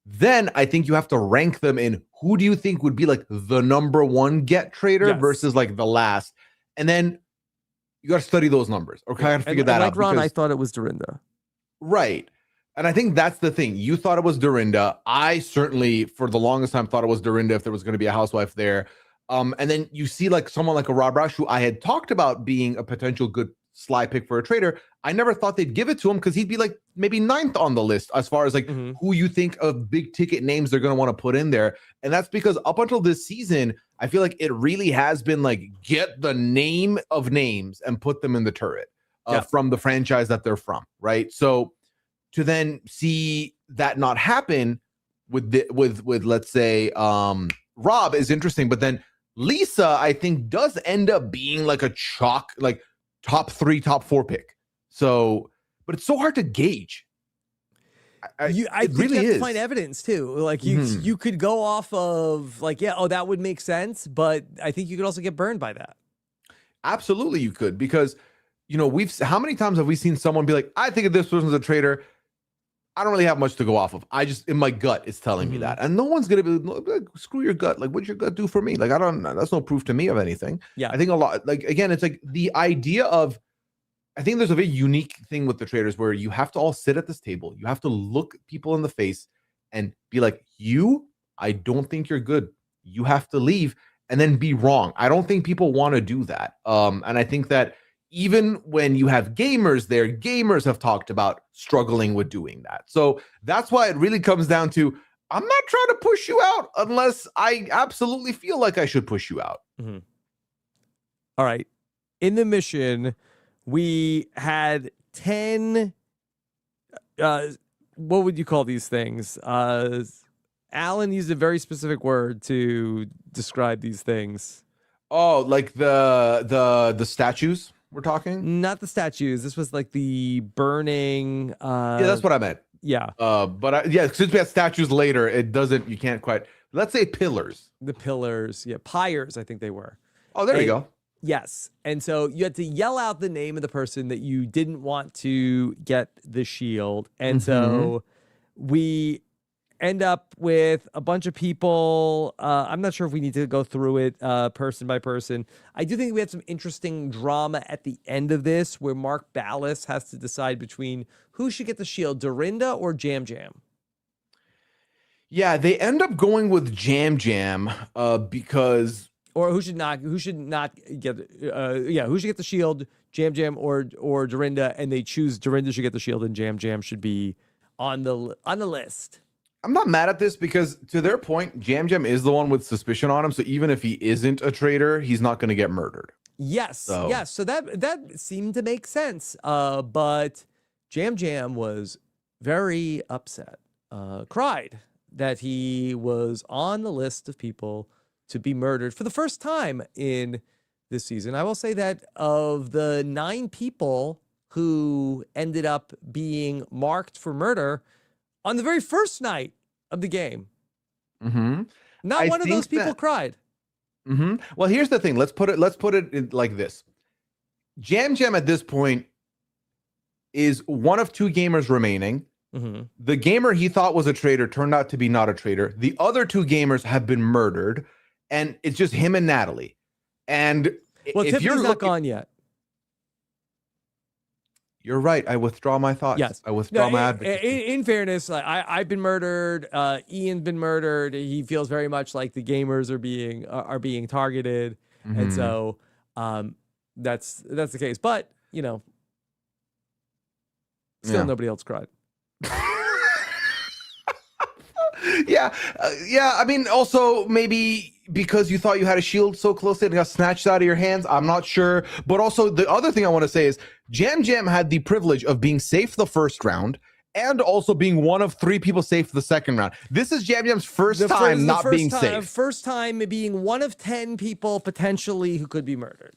Speaker 2: Then I think you have to rank them in who do you think would be like the number one get traitor versus like the last. And then you got to study those numbers or kind of figure that out.
Speaker 1: Like Ron, I thought it was Dorinda.
Speaker 2: Right. And I think that's the thing. You thought it was Dorinda. I certainly, for the longest time, thought it was Dorinda if there was going to be a housewife there. And then you see like someone like a Rob Roush, who I had talked about being a potential good sly pick for a traitor. I never thought they'd give it to him because he'd be like maybe 9th on the list as far as like who you think of big ticket names they're going to want to put in there. And that's because up until this season, I feel like it really has been like get the name of names and put them in the turret from the franchise that they're from, right? So to then see that not happen with let's say Rob is interesting, but then Lisa, I think, does end up being like a chalk, like top 3, top 4 pick. So, but it's so hard to gauge.
Speaker 1: I think really you have to find evidence too. Like you could go off of like, yeah, oh, that would make sense. But I think you could also get burned by that.
Speaker 2: Absolutely, you could, because, you know, how many times have we seen someone be like, I think if this person's a traitor, I don't really have much to go off of. I just, in my gut, it's telling me that. And no one's going to be like, screw your gut. Like, what's your gut do for me? Like, that's no proof to me of anything.
Speaker 1: Yeah.
Speaker 2: I think a lot, like, again, it's like the idea of, I think there's a very unique thing with the Traitors where you have to all sit at this table. You have to look people in the face and be like, I don't think you're good. You have to leave, and then be wrong. I don't think people want to do that. And I think that even when you have gamers there, gamers have talked about struggling with doing that. So that's why it really comes down to, I'm not trying to push you out unless I absolutely feel like I should push you out.
Speaker 1: All right. In the mission, we had 10, what would you call these things? Alan used a very specific word to describe these things.
Speaker 2: Oh, like the statues we're talking?
Speaker 1: Not the statues. This was like the burning.
Speaker 2: Yeah, that's what I meant.
Speaker 1: Yeah,
Speaker 2: Yeah, since we have statues later, it doesn't. You can't quite. Let's say pillars.
Speaker 1: the pillars. Yeah, pyres. I think they were.
Speaker 2: Oh, there you
Speaker 1: And
Speaker 2: go.
Speaker 1: yes, and so you had to yell out the name of the person that you didn't want to get the shield, and so we end up with a bunch of people. I'm not sure if we need to go through it person by person. I do think we had some interesting drama at the end of this where Mark Ballas has to decide between who should get the shield, Dorinda or Jam Jam.
Speaker 2: Yeah, they end up going with Jam Jam because
Speaker 1: Or who should not get who should get the shield, Jam Jam or Dorinda, and they choose Dorinda should get the shield and Jam Jam should be on the list.
Speaker 2: I'm not mad at this because to their point, Jam Jam is the one with suspicion on him. So even if he isn't a traitor, he's not going to get murdered.
Speaker 1: Yes, yes. So that seemed to make sense. But Jam Jam was very upset, cried that he was on the list of people to be murdered for the first time in this season. I will say that of the 9 people who ended up being marked for murder on the very first night of the game, not one of those people cried.
Speaker 2: Well, here's the thing. Let's put it in like this. Jam Jam at this point is one of 2 gamers remaining. The gamer he thought was a traitor turned out to be not a traitor. The other 2 gamers have been murdered, and it's just him and Natalie. And
Speaker 1: well,
Speaker 2: if
Speaker 1: Tiffany's
Speaker 2: you're
Speaker 1: not gone yet.
Speaker 2: You're right. I withdraw my thoughts.
Speaker 1: Yes,
Speaker 2: I withdraw my advocacy.
Speaker 1: In fairness, I've been murdered. Ian's been murdered. He feels very much like the gamers are being targeted, and so that's the case. But still nobody else cried.
Speaker 2: Yeah. I mean, also maybe because you thought you had a shield so close and it got snatched out of your hands. I'm not sure. But also the other thing I want to say is Jam Jam had the privilege of being safe the first round and also being one of 3 people safe the second round. This is Jam Jam's first time not being safe.
Speaker 1: First time being one of 10 people potentially who could be murdered.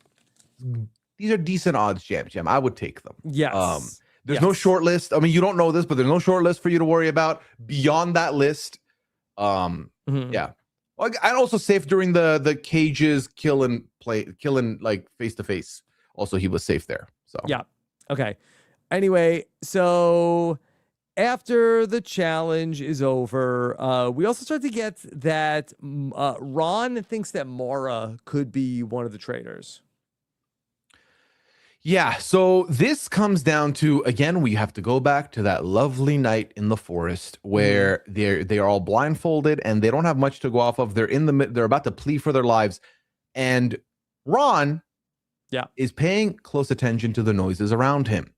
Speaker 2: These are decent odds, Jam Jam. I would take them.
Speaker 1: Yes.
Speaker 2: There's no short list. I mean, you don't know this, but there's no short list for you to worry about. Beyond that list, yeah. Well, and also safe during the cages killing like face to face. Also, he was safe there. So
Speaker 1: yeah. Okay. Anyway, so after the challenge is over, we also start to get that Ron thinks that Maura could be one of the traitors.
Speaker 2: Yeah, so this comes down to, again, we have to go back to that lovely night in the forest where they are all blindfolded and they don't have much to go off of. They're about to plead for their lives, and Ron is paying close attention to the noises around him.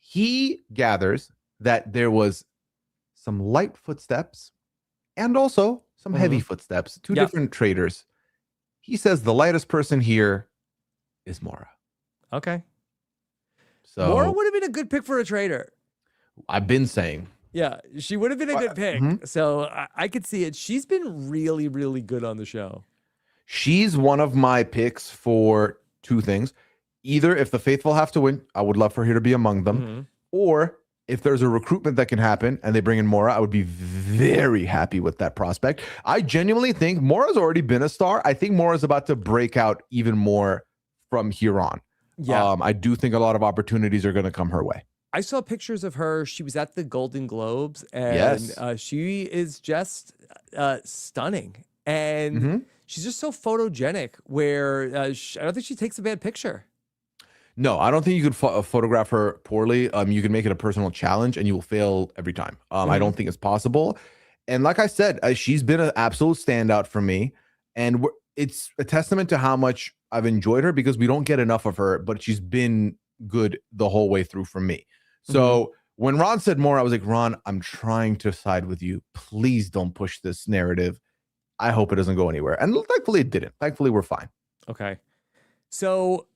Speaker 2: He gathers that there was some light footsteps and also some heavy footsteps, 2 different traitors. He says the lightest person here is Maura.
Speaker 1: Okay.
Speaker 2: So
Speaker 1: Maura would have been a good pick for a traitor.
Speaker 2: I've been saying.
Speaker 1: Yeah, she would have been a good pick. So I could see it. She's been really, really good on the show.
Speaker 2: She's one of my picks for 2 things. Either if the faithful have to win, I would love for her to be among them. Or if there's a recruitment that can happen and they bring in Maura, I would be very happy with that prospect. I genuinely think Maura's already been a star. I think Maura's about to break out even more from here on. Yeah, I do think a lot of opportunities are going to come her way.
Speaker 1: I saw pictures of her. She was at the Golden Globes, and she is just stunning. And she's just so photogenic. Where I don't think she takes a bad picture.
Speaker 2: No, I don't think you could photograph her poorly. You can make it a personal challenge, and you will fail every time. I don't think it's possible. And like I said, she's been an absolute standout for me, and it's a testament to how much I've enjoyed her because we don't get enough of her, but she's been good the whole way through for me. So when Ron said more, I was like, Ron, I'm trying to side with you. Please don't push this narrative. I hope it doesn't go anywhere. And thankfully it didn't. Thankfully we're fine.
Speaker 1: Okay. So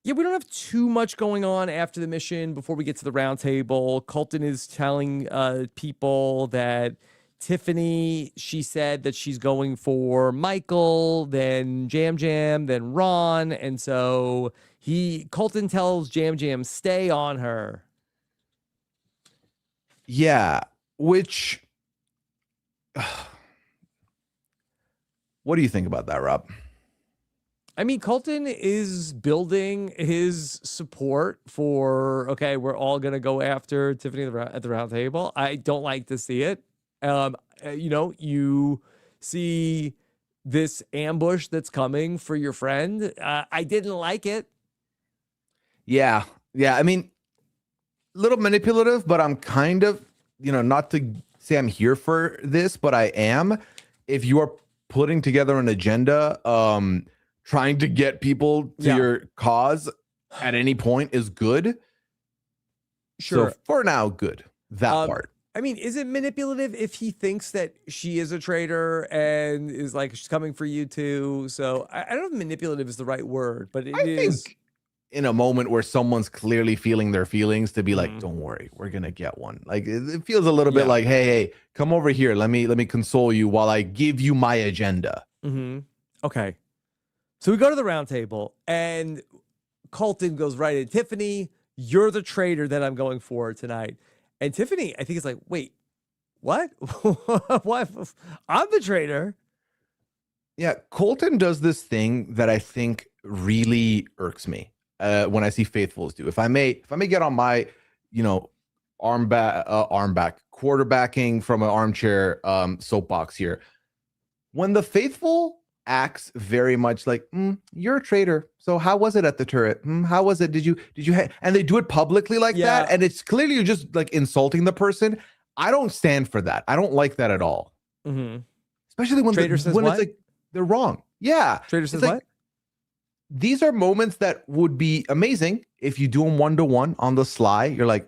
Speaker 1: yeah, we don't have too much going on after the mission before we get to the round table. Colton is telling people that Tiffany, she said that she's going for Michael, then Jam Jam, then Ron. And so Colton tells Jam Jam, stay on her.
Speaker 2: Yeah, which, what do you think about that, Rob?
Speaker 1: I mean, Colton is building his support for, okay, we're all going to go after Tiffany at the round table. I don't like to see it. You see this ambush that's coming for your friend. I didn't like it.
Speaker 2: Yeah. I mean, a little manipulative, but I'm kind of, not to say I'm here for this, but I am. If you are putting together an agenda, trying to get people to your cause at any point is good.
Speaker 1: Sure.
Speaker 2: So for now, good. That part.
Speaker 1: I mean, is it manipulative if he thinks that she is a traitor and is like, she's coming for you too? So I don't know if manipulative is the right word, but I think
Speaker 2: in a moment where someone's clearly feeling their feelings, to be like, don't worry, we're going to get one. Like, it feels a little bit like, hey, come over here. Let me console you while I give you my agenda.
Speaker 1: Okay. So we go to the round table and Colton goes right in. Tiffany, you're the traitor that I'm going for tonight. And Tiffany, I think, is like, wait, what? What? I'm the traitor.
Speaker 2: Yeah, Colton does this thing that I think really irks me when I see faithfuls do. If I may get on my, arm back, quarterbacking from an armchair soapbox here. When the faithful acts very much like, you're a traitor. So how was it at the turret? How was it? Did you and they do it publicly like that? And it's clearly you're just like insulting the person. I don't stand for that. I don't like that at all. Especially when it's like they're wrong. Yeah.
Speaker 1: Traitor says
Speaker 2: like,
Speaker 1: what?
Speaker 2: These are moments that would be amazing if you do them 1-to-1 on the sly. You're like,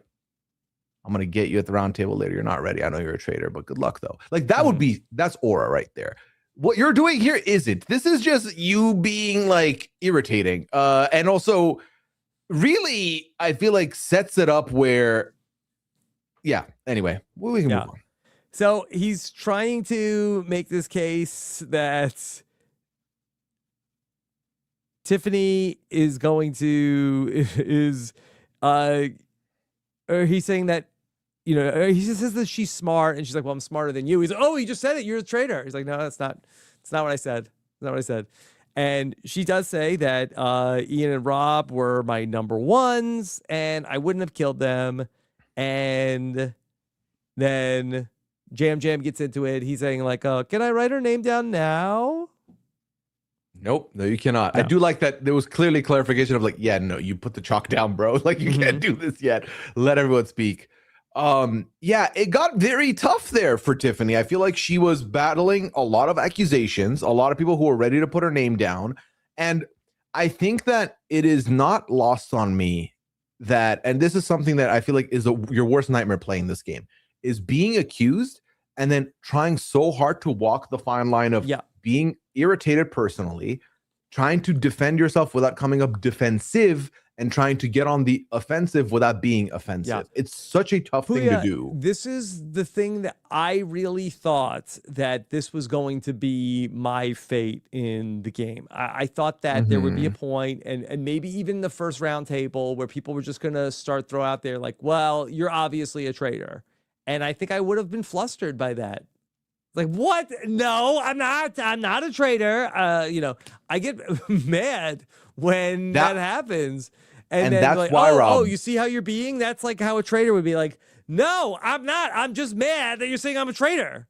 Speaker 2: I'm going to get you at the round table later. You're not ready. I know you're a traitor, but good luck though. Like that would be, that's aura right there. What you're doing here isn't. This is just you being like irritating. And also really, I feel like sets it up where, anyway, we can move on.
Speaker 1: So he's trying to make this case that Tiffany is going to, or he's saying that, he just says that she's smart, and she's like, well, I'm smarter than you. He's like, oh, you just said it. You're a traitor. He's like, no, that's not what I said. That's not what I said. And she does say that Ian and Rob were my number ones, and I wouldn't have killed them. And then Jam Jam gets into it. He's saying like, can I write her name down now?
Speaker 2: Nope. No, you cannot. No. I do like that there was clearly clarification of like, no, you put the chalk down, bro. Like you can't do this yet. Let everyone speak. It got very tough there for Tiffany. I feel like she was battling a lot of accusations, a lot of people who were ready to put her name down. And I think that it is not lost on me that, and this is something that I feel like is your worst nightmare playing this game, is being accused and then trying so hard to walk the fine line of being irritated personally, trying to defend yourself without coming up defensive, and trying to get on the offensive without being offensive. It's such a tough thing to do.
Speaker 1: This is the thing that I really thought that this was going to be my fate in the game. I thought that there would be a point, and maybe even the first round table, where people were just going to start throw out there like, well, you're obviously a traitor. And I think I would have been flustered by that. Like, what? No, I'm not. I'm not a traitor. I get mad when that happens. And then
Speaker 2: that's
Speaker 1: like,
Speaker 2: why, Rob.
Speaker 1: Oh, you see how you're being? That's like how a traitor would be like, no, I'm not. I'm just mad that you're saying I'm a traitor.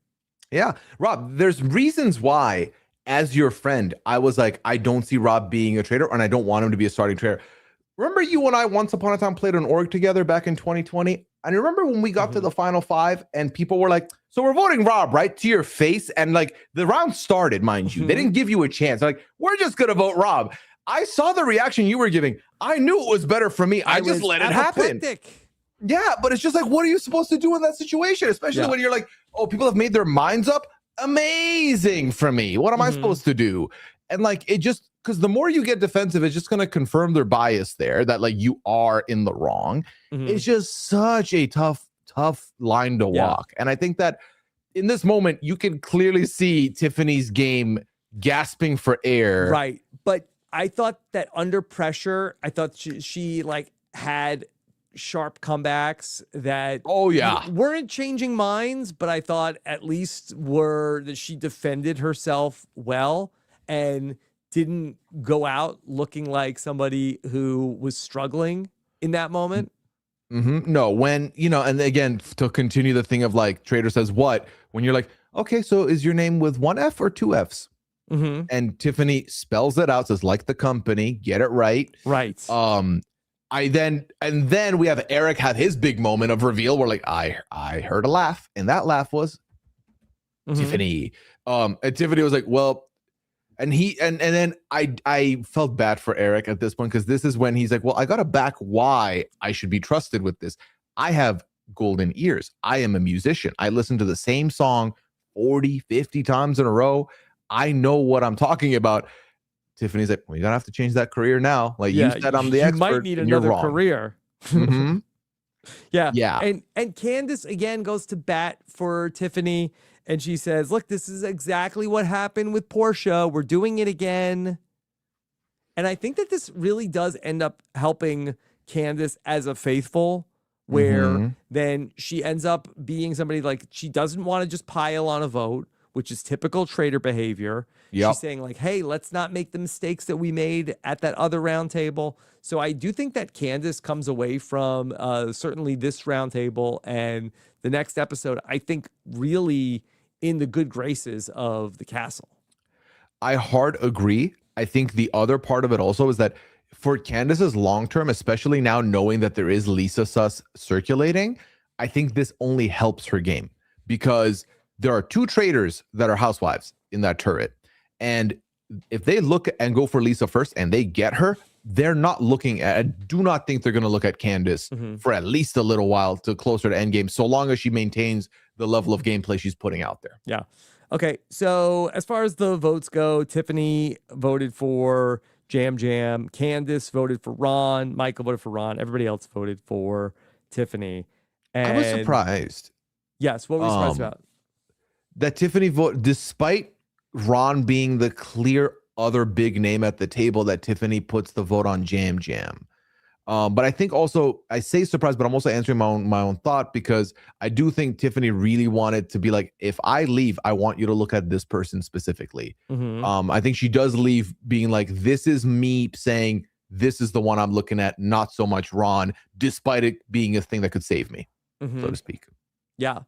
Speaker 2: Yeah. Rob, there's reasons why, as your friend, I was like, I don't see Rob being a traitor, and I don't want him to be a starting traitor. Remember you and I once upon a time played an org together back in 2020? And remember when we got to the final 5 and people were like, so we're voting Rob, right? To your face. And like the round started, mind you. They didn't give you a chance. They're like, we're just going to vote Rob. I saw the reaction you were giving. I knew it was better for me. I just let it happen. Yeah, but it's just like, what are you supposed to do in that situation? Especially when you're like, oh, people have made their minds up. Amazing for me. What am I supposed to do? And like, it just, because the more you get defensive, it's just going to confirm their bias there that like you are in the wrong. It's just such a tough line to walk. And I think that in this moment, you can clearly see Tiffany's game gasping for air.
Speaker 1: Right. But I thought that under pressure, I thought she like had sharp comebacks that weren't changing minds, but I thought at least were that she defended herself well and didn't go out looking like somebody who was struggling in that moment.
Speaker 2: No, when, and again, to continue the thing of like Trader says what, when you're like, okay, so is your name with one F or two Fs? And Tiffany spells it out, says like the company, get it right.
Speaker 1: Right.
Speaker 2: Then we have Eric have his big moment of reveal where like, I heard a laugh, and that laugh was Tiffany. And Tiffany was like, well, and then I felt bad for Eric at this point, because this is when he's like, well, I gotta back why I should be trusted with this. I have golden ears. I am a musician. I listen to the same song 40, 50 times in a row. I know what I'm talking about. Tiffany's like, well, you're gonna have to change that career now. Like, you said I'm the expert.
Speaker 1: You might need another career.
Speaker 2: Yeah.
Speaker 1: And Candace again goes to bat for Tiffany, and she says, look, this is exactly what happened with Portia. We're doing it again. And I think that this really does end up helping Candace as a faithful, where then she ends up being somebody like, she doesn't want to just pile on a vote, which is typical Traitor behavior. She's saying like, hey, let's not make the mistakes that we made at that other round table. So I do think that Candace comes away from certainly this round table and the next episode, I think, really in the good graces of the castle.
Speaker 2: I hard agree. I think the other part of it also is that for Candace's long term, especially now knowing that there is Lisa Suss circulating, I think this only helps her game, because there are two traitors that are housewives in that turret. And if they look and go for Lisa first and they get her, they're not looking at, I do not think they're going to look at Candace for at least a little while to closer to endgame, so long as she maintains the level of gameplay she's putting out there.
Speaker 1: Yeah. Okay. So as far as the votes go, Tiffany voted for Jam Jam. Candace voted for Ron. Michael voted for Ron. Everybody else voted for Tiffany. And
Speaker 2: I was surprised.
Speaker 1: Yes. What were you surprised about?
Speaker 2: That Tiffany vote, despite Ron being the clear other big name at the table, that Tiffany puts the vote on Jam Jam. But I think also, I say surprised, but I'm also answering my own thought, because I do think Tiffany really wanted to be like, if I leave, I want you to look at this person specifically. I think she does leave being like, this is me saying, this is the one I'm looking at, not so much Ron, despite it being a thing that could save me, so to speak.
Speaker 1: Yeah.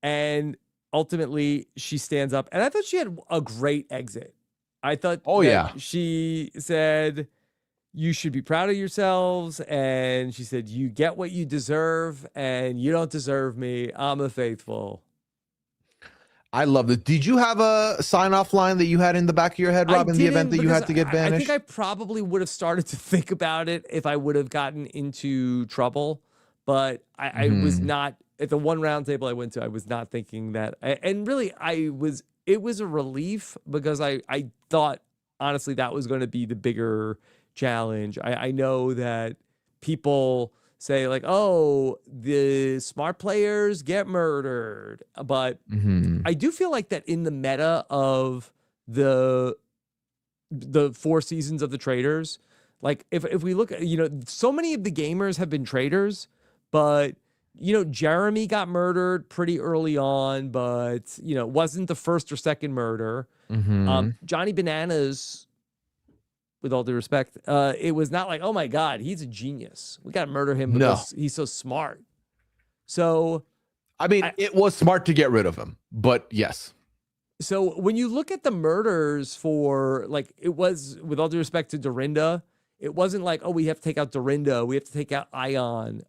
Speaker 1: And ultimately, she stands up, and I thought she had a great exit. I thought, she said, you should be proud of yourselves, and she said, you get what you deserve, and you don't deserve me. I'm a faithful.
Speaker 2: I love it. Did you have a sign-off line that you had in the back of your head, Rob, in the event that you had to get banished?
Speaker 1: I think I probably would have started to think about it if I would have gotten into trouble, but I was not. At the one round table I went to, I was not thinking that. And really, it was a relief, because I thought, honestly, that was going to be the bigger challenge. I know that people say like, oh, the smart players get murdered. But I do feel like that in the meta of the 4 seasons of the Traitors, like if we look at, so many of the gamers have been traitors, but Jeremy got murdered pretty early on, but, wasn't the first or second murder. Johnny Bananas, with all due respect, it was not like, oh my God, he's a genius, we got to murder him because he's so smart. So,
Speaker 2: I mean, it was smart to get rid of him, but yes.
Speaker 1: So when you look at the murders for, like, it was, with all due respect to Dorinda, it wasn't like, oh, we have to take out Dorinda, we have to take out Ion,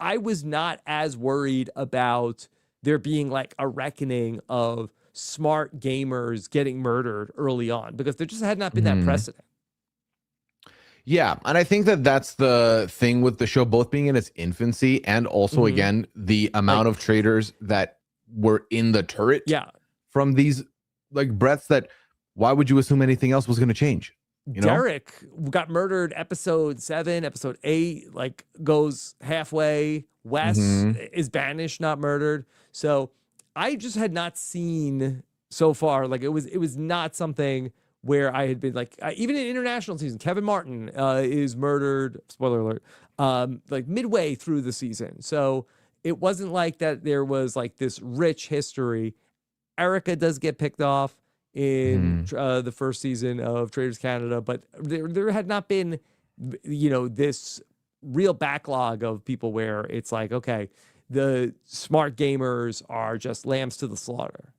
Speaker 1: I was not as worried about there being like a reckoning of smart gamers getting murdered early on, because there just had not been that precedent.
Speaker 2: Yeah, and I think that that's the thing with the show, both being in its infancy and also, again, the amount of traitors that were in the turret from these like breaths, that why would you assume anything else was going to change?
Speaker 1: Derek got murdered episode 7, episode 8, like goes halfway. Wes is banished, not murdered. So I just had not seen so far. Like it was not something where I had been like, even in international season, Kevin Martin is murdered. Spoiler alert. Like midway through the season. So it wasn't like that there was like this rich history. Erica does get picked off in the first season of Traitors Canada, but there had not been, this real backlog of people where it's like, okay, the smart gamers are just lambs to the slaughter.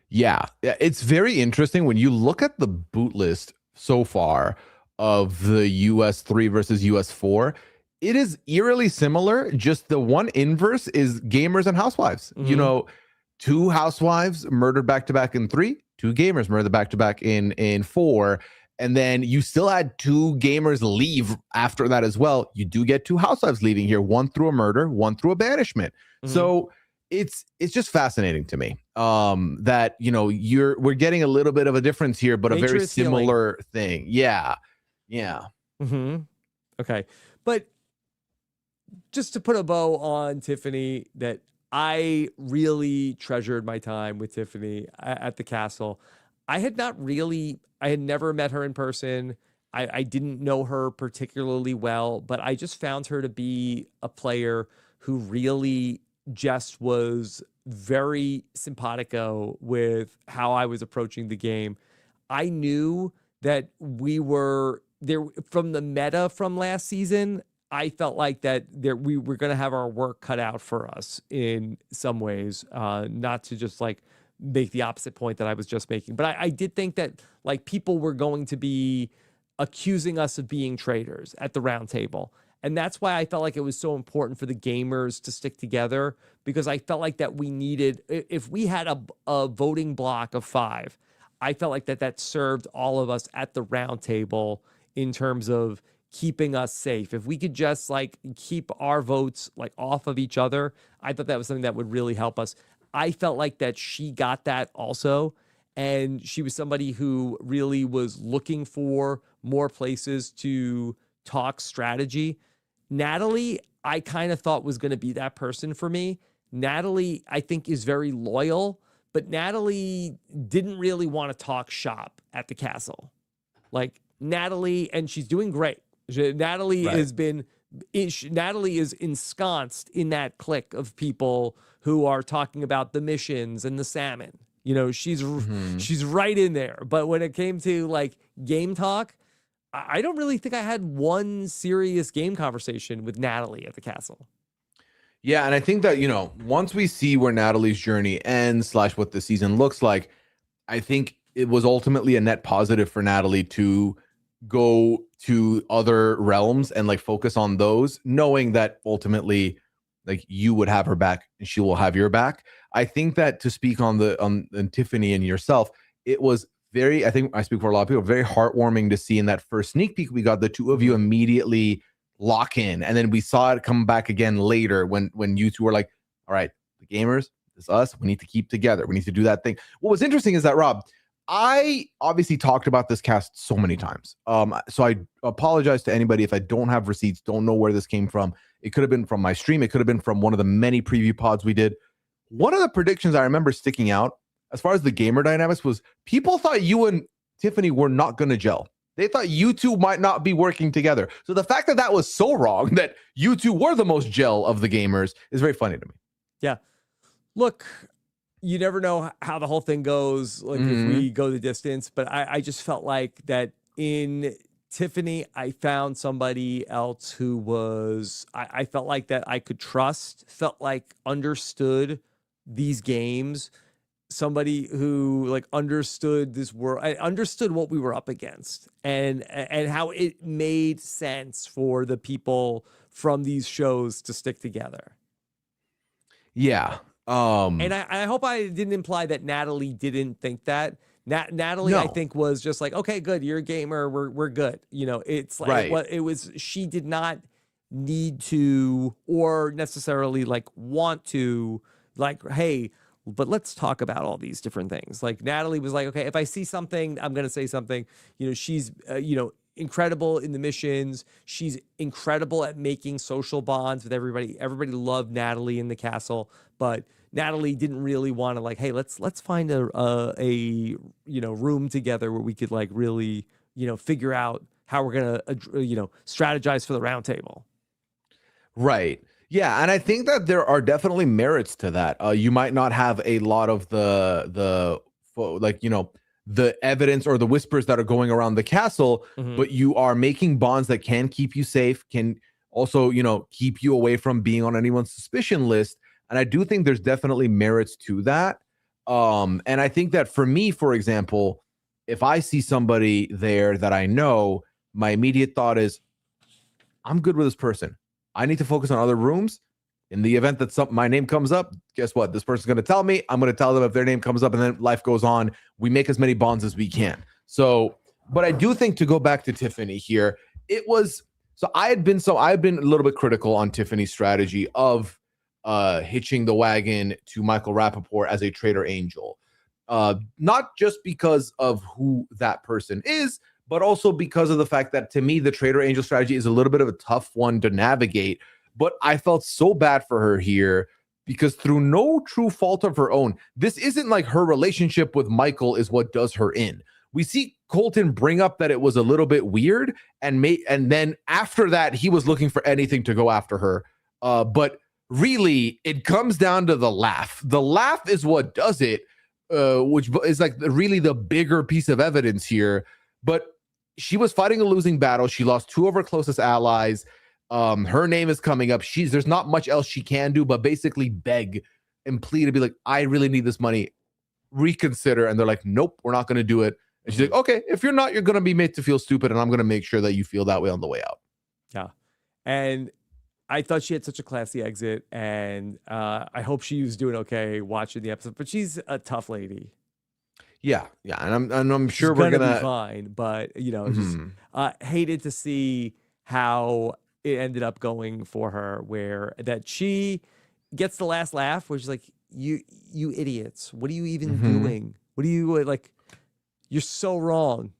Speaker 2: Yeah, it's very interesting when you look at the boot list so far of the US3 versus US4. It is eerily similar. Just the one inverse is gamers and housewives.
Speaker 1: Mm-hmm.
Speaker 2: 2 housewives murdered back to back in 3, 2 gamers murdered back to back in 4. And then you still had 2 gamers leave after that as well. You do get 2 housewives leaving here, one through a murder, one through a banishment. Mm-hmm. So it's just fascinating to me that we're getting a little bit of a difference here, but nature a very similar thing. Yeah.
Speaker 1: Mm-hmm. Okay, but just to put a bow on Tiffany, that I really treasured my time with Tiffany at the castle. I had never met her in person. I didn't know her particularly well, but I just found her to be a player who really just was very simpatico with how I was approaching the game. I knew that we were there from the meta from last season. I felt like that we were going to have our work cut out for us in some ways, not to just like make the opposite point that I was just making. But I did think that like people were going to be accusing us of being traitors at the round table. And that's why I felt like it was so important for the gamers to stick together, because I felt like that we needed, if we had a voting block of 5, I felt like that served all of us at the round table in terms of keeping us safe. If we could just like keep our votes like off of each other, I thought that was something that would really help us. I felt like that she got that also. And she was somebody who really was looking for more places to talk strategy. Natalie, I kind of thought was going to be that person for me. Natalie, I think, is very loyal, but Natalie didn't really want to talk shop at the castle. Like Natalie, and she's doing great. Natalie
Speaker 2: Right.
Speaker 1: Natalie is ensconced in that clique of people who are talking about the missions and the salmon. She's right in there. But when it came to like game talk, I don't really think I had one serious game conversation with Natalie at the castle.
Speaker 2: Yeah, and I think that, once we see where Natalie's journey ends / what the season looks like, I think it was ultimately a net positive for Natalie to go to other realms and like focus on those, knowing that ultimately like you would have her back and she will have your back. I think that to speak on Tiffany and yourself, it was I think I speak for a lot of people, very heartwarming to see in that first sneak peek we got the 2 of you immediately lock in. And then we saw it come back again later when you 2 were like, all right, the gamers, it's us. We need to keep together. We need to do that thing. What was interesting is that, Rob, I obviously talked about this cast so many times. So I apologize to anybody if I don't have receipts, don't know where this came from. It could have been from my stream. It could have been from one of the many preview pods we did. One of the predictions I remember sticking out as far as the gamer dynamics was people thought you and Tiffany were not going to gel. They thought you 2 might not be working together. So the fact that was so wrong, that you 2 were the most gel of the gamers, is very funny to me.
Speaker 1: Yeah. Look, you never know how the whole thing goes, like if we go the distance, but I just felt like that in Tiffany, I found somebody else who was, I felt like that I could trust, felt like understood these games, somebody who like understood this world, I understood what we were up against and how it made sense for the people from these shows to stick together.
Speaker 2: Yeah.
Speaker 1: And I hope I didn't imply that Natalie didn't think that. Natalie, no. I think was just like, okay, good. You're a gamer. We're good. It's like right. It was. She did not need to or necessarily like want to like, hey, but let's talk about all these different things. Like Natalie was like, okay, if I see something, I'm going to say something. She's, incredible in the missions. She's incredible at making social bonds with everybody. Everybody loved Natalie in the castle, but Natalie didn't really want to like, hey, let's find a room together where we could like really figure out how we're gonna strategize for the round table.
Speaker 2: Right. Yeah, and I think that there are definitely merits to that. You might not have a lot of the evidence or the whispers that are going around the castle, but you are making bonds that can keep you safe, can also, keep you away from being on anyone's suspicion list. And I do think there's definitely merits to that. And I think that for me, for example, if I see somebody there that I know, my immediate thought is, I'm good with this person. I need to focus on other rooms. In the event that my name comes up, guess what? This person's going to tell me. I'm going to tell them if their name comes up, and then life goes on. We make as many bonds as we can. So, but I do think, to go back to Tiffany here, I've been a little bit critical on Tiffany's strategy of hitching the wagon to Michael Rappaport as a traitor angel. Not just because of who that person is, but also because of the fact that, to me, the traitor angel strategy is a little bit of a tough one to navigate. But I felt so bad for her here because, through no true fault of her own, this isn't like her relationship with Michael is what does her in. We see Colton bring up that it was a little bit weird, and then after that, he was looking for anything to go after her. But really, it comes down to the laugh. The laugh is what does it, which is like really the bigger piece of evidence here. But she was fighting a losing battle. She lost two of her closest allies. Her name is coming up. There's not much else she can do but basically beg and plead to be like, I really need this money. Reconsider. And they're like, nope, we're not going to do it. And she's like, okay, if you're not, you're going to be made to feel stupid, and I'm going to make sure that you feel that way on the way out.
Speaker 1: Yeah. And I thought she had such a classy exit, and I hope she was doing okay watching the episode. But she's a tough lady.
Speaker 2: Yeah, and I'm sure
Speaker 1: She's
Speaker 2: we're gonna
Speaker 1: be fine. But just hated to see how it ended up going for her, where that she gets the last laugh, where she's like, "You idiots! What are you even doing? What are you like? You're so wrong."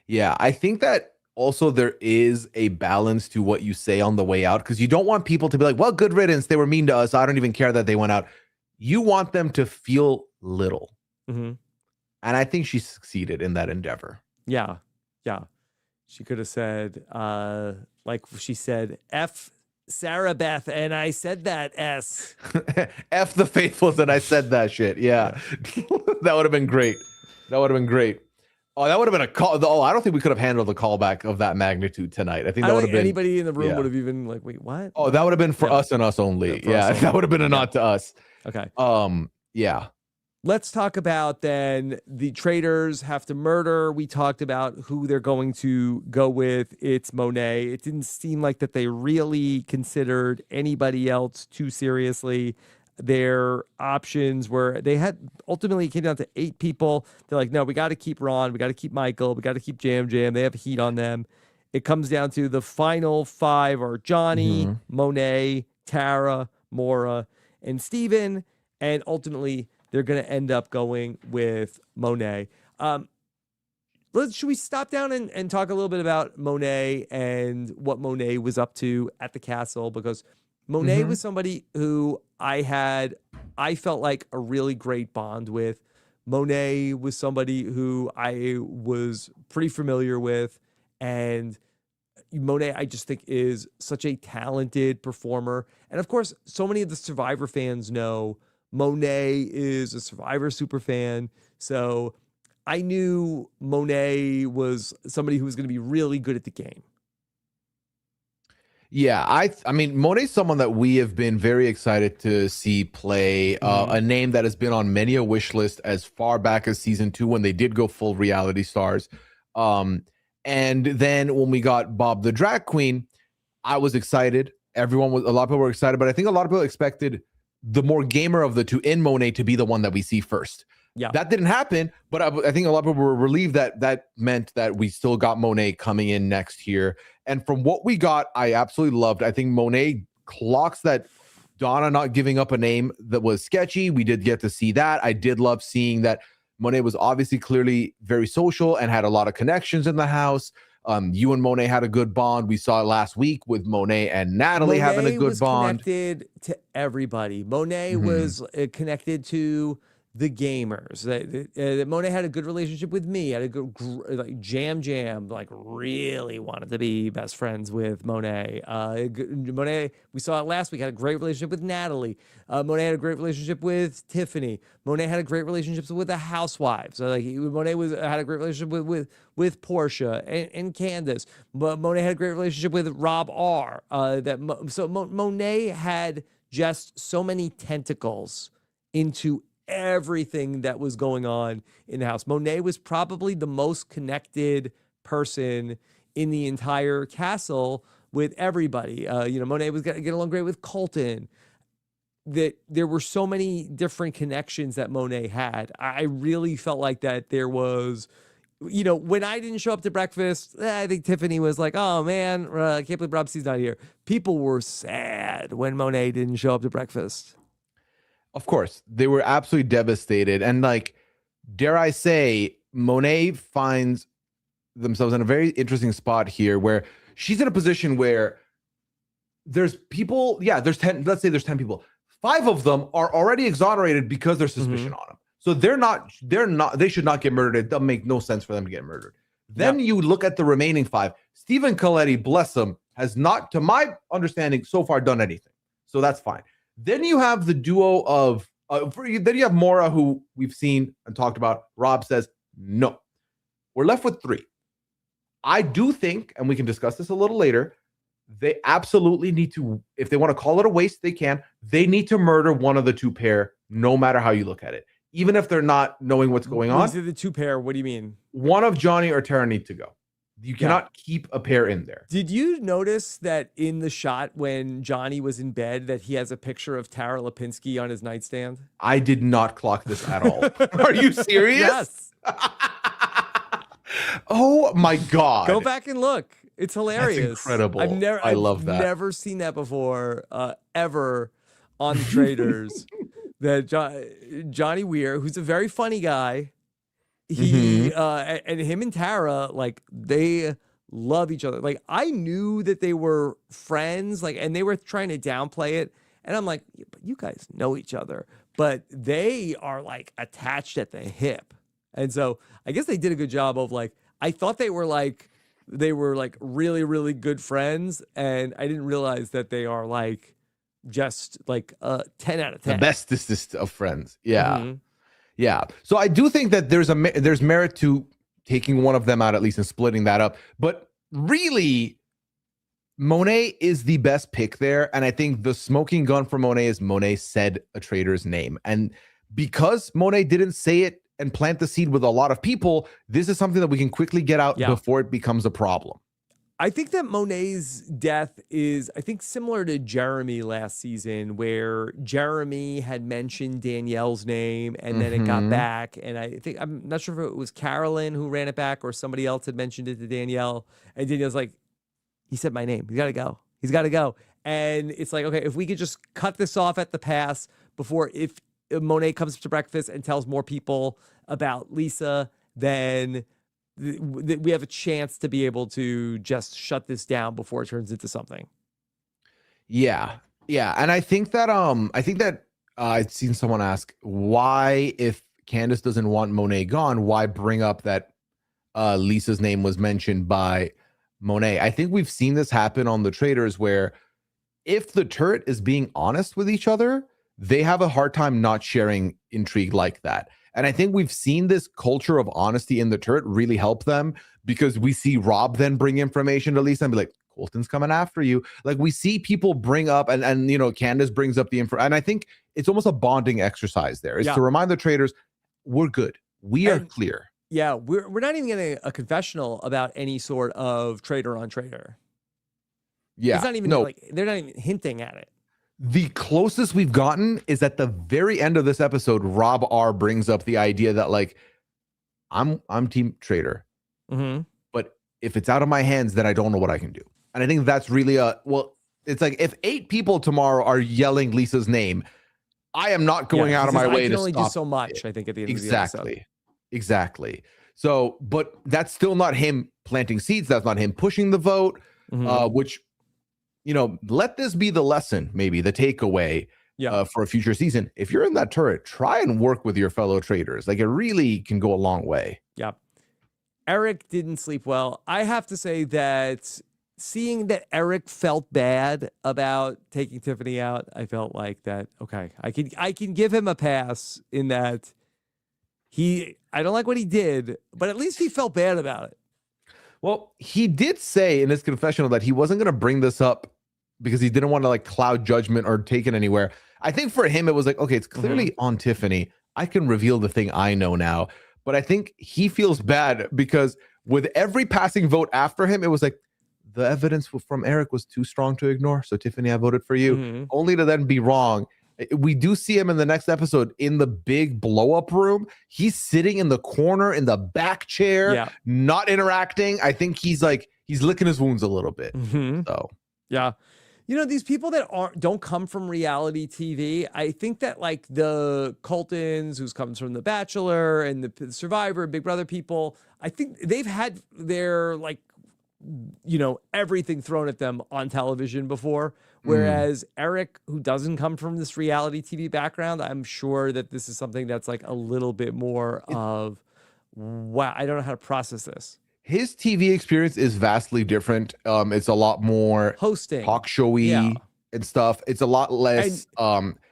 Speaker 2: Yeah, I think that also there is a balance to what you say on the way out, because you don't want people to be like, well, good riddance. They were mean to us. I don't even care that they went out. You want them to feel little. And I think she succeeded in that endeavor.
Speaker 1: Yeah. Yeah. She could have said, like she said, F Sarah Beth, and I said that S.
Speaker 2: F the faithfuls, and I said that shit. Yeah. That would have been great. That would have been great. Oh, that would have been a call. Oh, I don't think we could have handled a callback of that magnitude tonight. I think that would have been.
Speaker 1: Anybody in the room would have even like, wait, what?
Speaker 2: Oh, that would have been for us and us only. Yeah, that would have been a nod to us.
Speaker 1: Okay.
Speaker 2: Yeah.
Speaker 1: Let's talk about then the traitors have to murder. We talked about who they're going to go with. It's Monet. It didn't seem like that they really considered anybody else too seriously. Their options were, they had ultimately came down to 8 people. They're like, no, we got to keep Ron. We got to keep Michael. We got to keep Jam Jam. They have heat on them. It comes down to the final 5 are Johnny, Monet, Tara, Maura, and Steven. And ultimately, they're going to end up going with Monet. Should we stop down and talk a little bit about Monet and what Monet was up to at the castle? Because Monet was somebody who I felt like a really great bond with. Monet was somebody who I was pretty familiar with. And Monet, I just think, is such a talented performer. And of course, so many of the Survivor fans know Monet is a Survivor super fan. So I knew Monet was somebody who was going to be really good at the game.
Speaker 2: Yeah, I mean, Monet's someone that we have been very excited to see play, a name that has been on many a wish list as far back as season 2 when they did go full reality stars. And then when we got Bob the Drag Queen, I was excited. A lot of people were excited, but I think a lot of people expected the more gamer of the two in Monet to be the one that we see first.
Speaker 1: Yeah,
Speaker 2: that didn't happen, but I think a lot of people were relieved that that meant that we still got Monet coming in next here. And from what we got, I absolutely loved. I think Monet clocks that Donna not giving up a name that was sketchy. We did get to see that. I did love seeing that Monet was obviously clearly very social and had a lot of connections in the house. You and Monet had a good bond. We saw it last week with Monet and Natalie having a good bond.
Speaker 1: Connected to everybody. Monet was connected to the gamers. Monet had a good relationship with me. Had a good like jam. Like really wanted to be best friends with Monet. Monet, we saw it last week. Had a great relationship with Natalie. Monet had a great relationship with Tiffany. Monet had a great relationship with the housewives. So like Monet had a great relationship with Portia and Candace. But Monet had a great relationship with Rob R. Monet had just so many tentacles into everything that was going on in the house. Monet was probably the most connected person in the entire castle with everybody. Monet was getting along great with Colton. That there were so many different connections that Monet had. I really felt like that there was, when I didn't show up to breakfast, I think Tiffany was like, oh man, I can't believe Rob C's not here. People were sad when Monet didn't show up to breakfast.
Speaker 2: Of course, they were absolutely devastated. And like, dare I say, Monet finds themselves in a very interesting spot here where she's in a position where there's people, there's 10, let's say there's 10 people. 5 of them are already exonerated because there's suspicion on them. So they should not get murdered. It doesn't make no sense for them to get murdered. Then you look at the remaining 5. Stephen Colletti, bless him, has not, to my understanding, so far done anything. So that's fine. Then you have the duo of, then you have Maura, who we've seen and talked about. Rob says, no. We're left with 3. I do think, and we can discuss this a little later, they absolutely need to, if they want to call it a waste, they can. They need to murder one of the 2 pair, no matter how you look at it. Even if they're not knowing what's going on.
Speaker 1: The 2 pair, what do you mean?
Speaker 2: One of Johnny or Tara need to go. You cannot keep a pair in there.
Speaker 1: Did you notice that in the shot when Johnny was in bed that he has a picture of Tara Lipinski on his nightstand?
Speaker 2: I did not clock this at all. Are you serious?
Speaker 1: Yes.
Speaker 2: Oh my God.
Speaker 1: Go back and look. It's hilarious.
Speaker 2: That's incredible.
Speaker 1: I
Speaker 2: love that.
Speaker 1: I've never seen that before, ever on the Traitors. That Johnny Weir, who's a very funny guy, he and him and Tara, like they love each other. Like I knew that they were friends, like, and they were trying to downplay it. And I'm like, but you guys know each other, but they are like attached at the hip. And so I guess they did a good job of like, I thought they were like really, really good friends. And I didn't realize that they are like just like 10 out of 10.
Speaker 2: The bestest of friends. Yeah. Yeah. So I do think that there's merit to taking one of them out at least and splitting that up. But really, Monet is the best pick there. And I think the smoking gun for Monet is Monet said a traitor's name. And because Monet didn't say it and plant the seed with a lot of people, this is something that we can quickly get out before it becomes a problem.
Speaker 1: I think that Monet's death is, I think, similar to Jeremy last season, where Jeremy had mentioned Danielle's name and then it got back. And I think, I'm not sure if it was Carolyn who ran it back or somebody else had mentioned it to Danielle. And Danielle's like, he said my name. He's got to go. He's got to go. And it's like, okay, if we could just cut this off at the pass before, if Monet comes to breakfast and tells more people about Lisa, then we have a chance to be able to just shut this down before it turns into something.
Speaker 2: Yeah. And I think that I'd seen someone ask why, if Candace doesn't want Monet gone, why bring up that Lisa's name was mentioned by Monet. I think we've seen this happen on the Traitors, where if the turret is being honest with each other, they have a hard time not sharing intrigue like that. And I think we've seen this culture of honesty in the turret really help them, because we see Rob then bring information to Lisa and be like, Colton's coming after you. Like we see people bring up and you know, Candace brings up the info. And I think it's almost a bonding exercise there. It's to remind the Traitors, we're good. We are clear.
Speaker 1: Yeah, we're not even getting a confessional about any sort of traitor on traitor.
Speaker 2: Yeah.
Speaker 1: It's not even like, they're not even hinting at it.
Speaker 2: The closest we've gotten is at the very end of this episode, Rob R brings up the idea that like, I'm team traitor, but if it's out of my hands, then I don't know what I can do. And I think that's really it's like if 8 people tomorrow are yelling Lisa's name, I am not going out of my way to stop. I can only do
Speaker 1: so much, I think, at the end of the episode.
Speaker 2: Exactly. So, but that's still not him planting seeds. That's not him pushing the vote, which, let this be the lesson, maybe the takeaway for a future season. If you're in that turret, try and work with your fellow traitors. Like, it really can go a long way.
Speaker 1: Yeah. Eric didn't sleep well. I have to say that seeing that Eric felt bad about taking Tiffany out, I felt like that, okay, I can give him a pass in that I don't like what he did, but at least he felt bad about it.
Speaker 2: Well, he did say in his confessional that he wasn't going to bring this up because he didn't want to cloud judgment or take it anywhere. I think for him, it was like, okay, it's clearly on Tiffany. I can reveal the thing I know now. But I think he feels bad because with every passing vote after him, it was like the evidence from Eric was too strong to ignore. So Tiffany, I voted for you, only to then be wrong. We do see him in the next episode in the big blow up room. He's sitting in the corner in the back chair, not interacting. I think he's licking his wounds a little bit. So,
Speaker 1: yeah. These people that don't come from reality TV, I think that the Coltons, who comes from The Bachelor and the Survivor, Big Brother people, I think they've had their everything thrown at them on television before. Whereas Eric, who doesn't come from this reality TV background, I'm sure that this is something that's a little bit more of, wow, I don't know how to process this.
Speaker 2: His TV experience is vastly different. It's a lot more
Speaker 1: hosting,
Speaker 2: talk showy and stuff. It's a lot less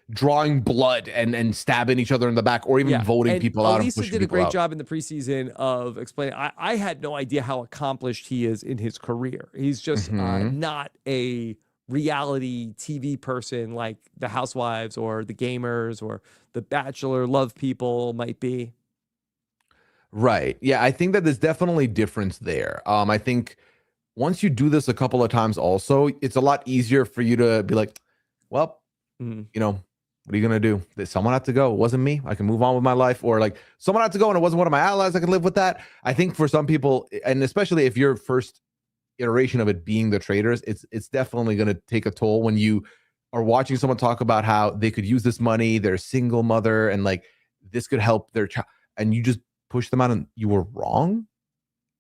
Speaker 2: drawing blood and stabbing each other in the back, or even voting people out.
Speaker 1: Elisa did a great job in the preseason of explaining. I had no idea how accomplished he is in his career. He's just not a reality TV person like the Housewives or the Gamers or the Bachelor Love people might be.
Speaker 2: Right. Yeah, I think that there's definitely difference there. I think once you do this a couple of times also, it's a lot easier for you to be like, well, what are you going to do? Someone had to go. It wasn't me. I can move on with my life. Or someone had to go and it wasn't one of my allies. I can live with that. I think for some people, and especially if your first iteration of it being the traitors, it's definitely going to take a toll when you are watching someone talk about how they could use this money, they're a single mother, and this could help their child, and you just push them out and you were wrong.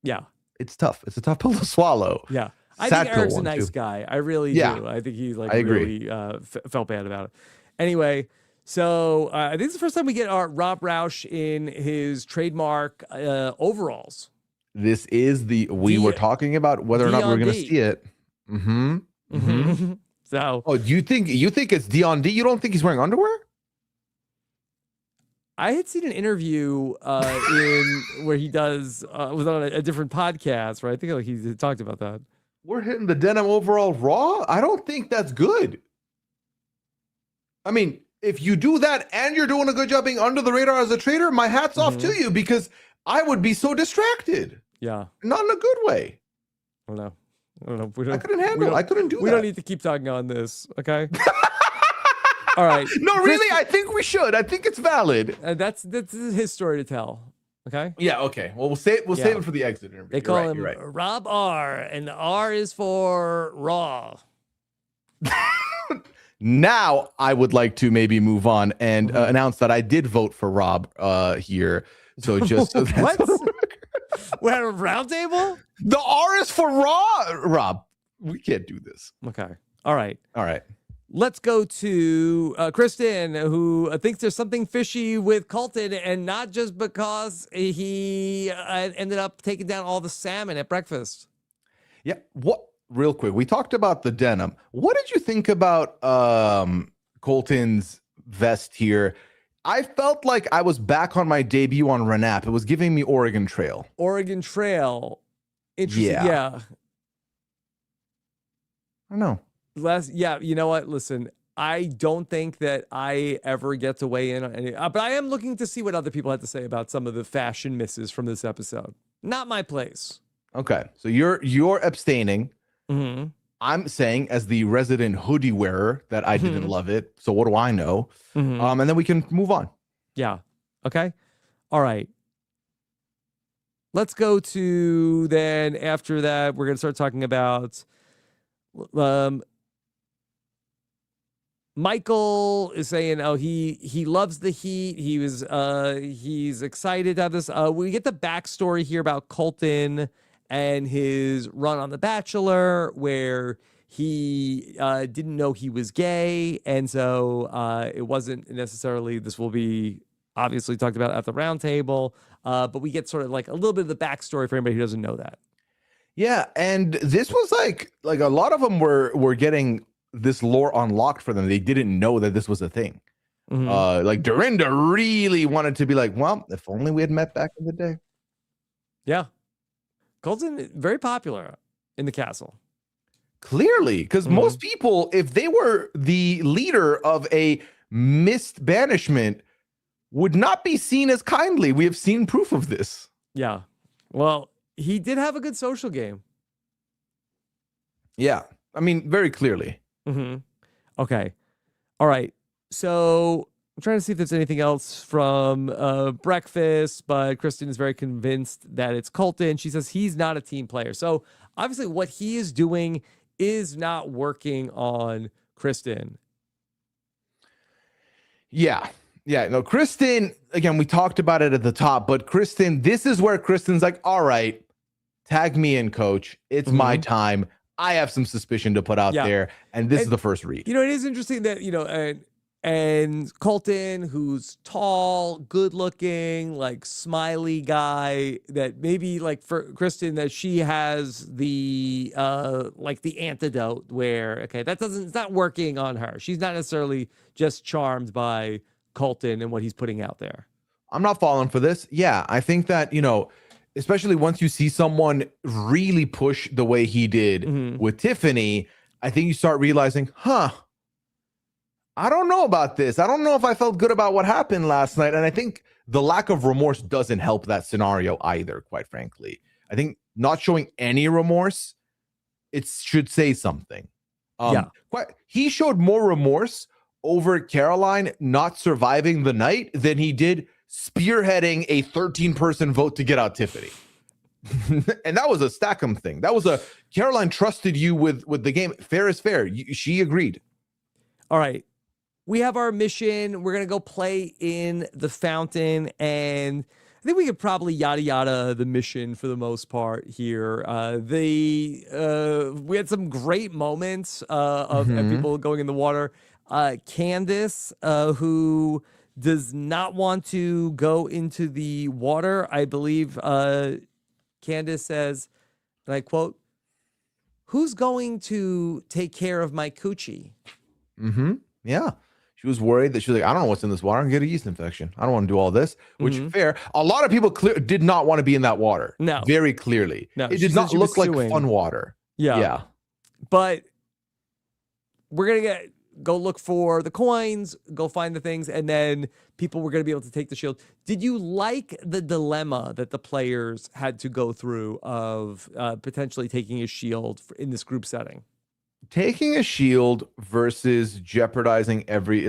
Speaker 1: Yeah.
Speaker 2: It's tough. It's a tough pill to swallow.
Speaker 1: Yeah. I think Eric's a nice guy. I really do. I think he
Speaker 2: I agree.
Speaker 1: really felt bad about it. Anyway, so I think it's the first time we get our Rob Roush in his trademark overalls.
Speaker 2: This is we were talking about whether or not we're going to see it.
Speaker 1: So,
Speaker 2: do you think it's D-on-D? You don't think he's wearing underwear?
Speaker 1: I had seen an interview where he was on a different podcast, right? I think he talked about that.
Speaker 2: We're hitting the denim overall raw. I don't think that's good. I mean, if you do that and you're doing a good job being under the radar as a traitor, my hat's off to you, because I would be so distracted.
Speaker 1: Yeah.
Speaker 2: Not in a good way.
Speaker 1: I don't know.
Speaker 2: I couldn't handle it. I couldn't do that.
Speaker 1: We don't need to keep talking on this, okay? All right.
Speaker 2: No, really, I think we should. I think it's valid.
Speaker 1: That's his story to tell. Okay.
Speaker 2: Yeah. Okay. Well, we'll save it for the exit interview.
Speaker 1: They call him Rob R, and the R is for Raw.
Speaker 2: Now, I would like to maybe move on and announce that I did vote for Rob here. So just so
Speaker 1: what? We had a round table.
Speaker 2: The R is for Raw. Rob, we can't do this.
Speaker 1: Okay. All right.
Speaker 2: Let's
Speaker 1: go to Kristen, who thinks there's something fishy with Colton, and not just because he ended up taking down all the salmon at breakfast.
Speaker 2: Yeah. Real quick, we talked about the denim. What did you think about Colton's vest here? I felt like I was back on my debut on Renap. It was giving me Oregon Trail.
Speaker 1: Interesting. Yeah.
Speaker 2: I don't know.
Speaker 1: You know what? Listen, I don't think that I ever get to weigh in on any, but I am looking to see what other people had to say about some of the fashion misses from this episode. Not my place.
Speaker 2: Okay, so you're abstaining.
Speaker 1: Mm-hmm.
Speaker 2: I'm saying, as the resident hoodie wearer, that I didn't love it. So what do I know?
Speaker 1: Mm-hmm.
Speaker 2: And then we can move on.
Speaker 1: Yeah. Okay. All right. Let's go to then after that, we're going to start talking about Michael is saying, he loves the heat. He's excited to have this. We get the backstory here about Colton and his run on The Bachelor, where he didn't know he was gay. And so it wasn't necessarily, this will be obviously talked about at the round table, but we get sort of like a little bit of the backstory for anybody who doesn't know that.
Speaker 2: Yeah, and this was like a lot of them were getting this lore unlocked for them. They didn't know that this was a thing. Like Dorinda really wanted to be like, well, if only we had met back in the day.
Speaker 1: Yeah. Colton, very popular in the castle.
Speaker 2: Clearly, because most people, if they were the leader of a missed banishment, would not be seen as kindly. We have seen proof of this.
Speaker 1: Yeah. Well, he did have a good social game.
Speaker 2: Yeah. I mean, very clearly.
Speaker 1: Okay. All right. So I'm trying to see if there's anything else from breakfast, but Kristen is very convinced that it's Colton. She says he's not a team player. So obviously what he is doing is not working on Kristen.
Speaker 2: Yeah. Yeah. No, Kristen, again, we talked about it at the top, but Kristen, this is where Kristen's like, all right, tag me in, coach. It's my time. I have some suspicion to put out there. And this is the first read.
Speaker 1: You know, it is interesting that, you know, and Colton, who's tall, good looking, like smiley guy, that maybe like for Kristen, that she has the like the antidote where, okay, it's not working on her. She's not necessarily just charmed by Colton and what he's putting out there.
Speaker 2: I'm not falling for this. Yeah, I think that, you know, especially once you see someone really push the way he did with Tiffany, I think you start realizing, I don't know about this. I don't know if I felt good about what happened last night. And I think the lack of remorse doesn't help that scenario either, quite frankly. I think not showing any remorse, it should say something. He showed more remorse over Caroline not surviving the night than he did spearheading a 13-person vote to get out Tiffany. And that was a Stackham thing. That was a Caroline trusted you with the game. Fair is fair. She agreed.
Speaker 1: All right. We have our mission. We're going to go play in the fountain. And I think we could probably yada yada the mission for the most part here. We had some great moments of people going in the water. Candace, who does not want to go into the water. I believe Candace says, and I quote, "Who's going to take care of my coochie?"
Speaker 2: Yeah. She was worried that she was like, I don't know what's in this water. I'm going to get a yeast infection. I don't want to do all this, which fair. A lot of people did not want to be in that water.
Speaker 1: No.
Speaker 2: Very clearly. No, it did not look like fun water.
Speaker 1: Yeah. But we're going to go look for the coins, go find the things, and then people were going to be able to take the shield. Did you like the dilemma that the players had to go through of potentially taking a shield in this group setting?
Speaker 2: Taking a shield versus jeopardizing everybody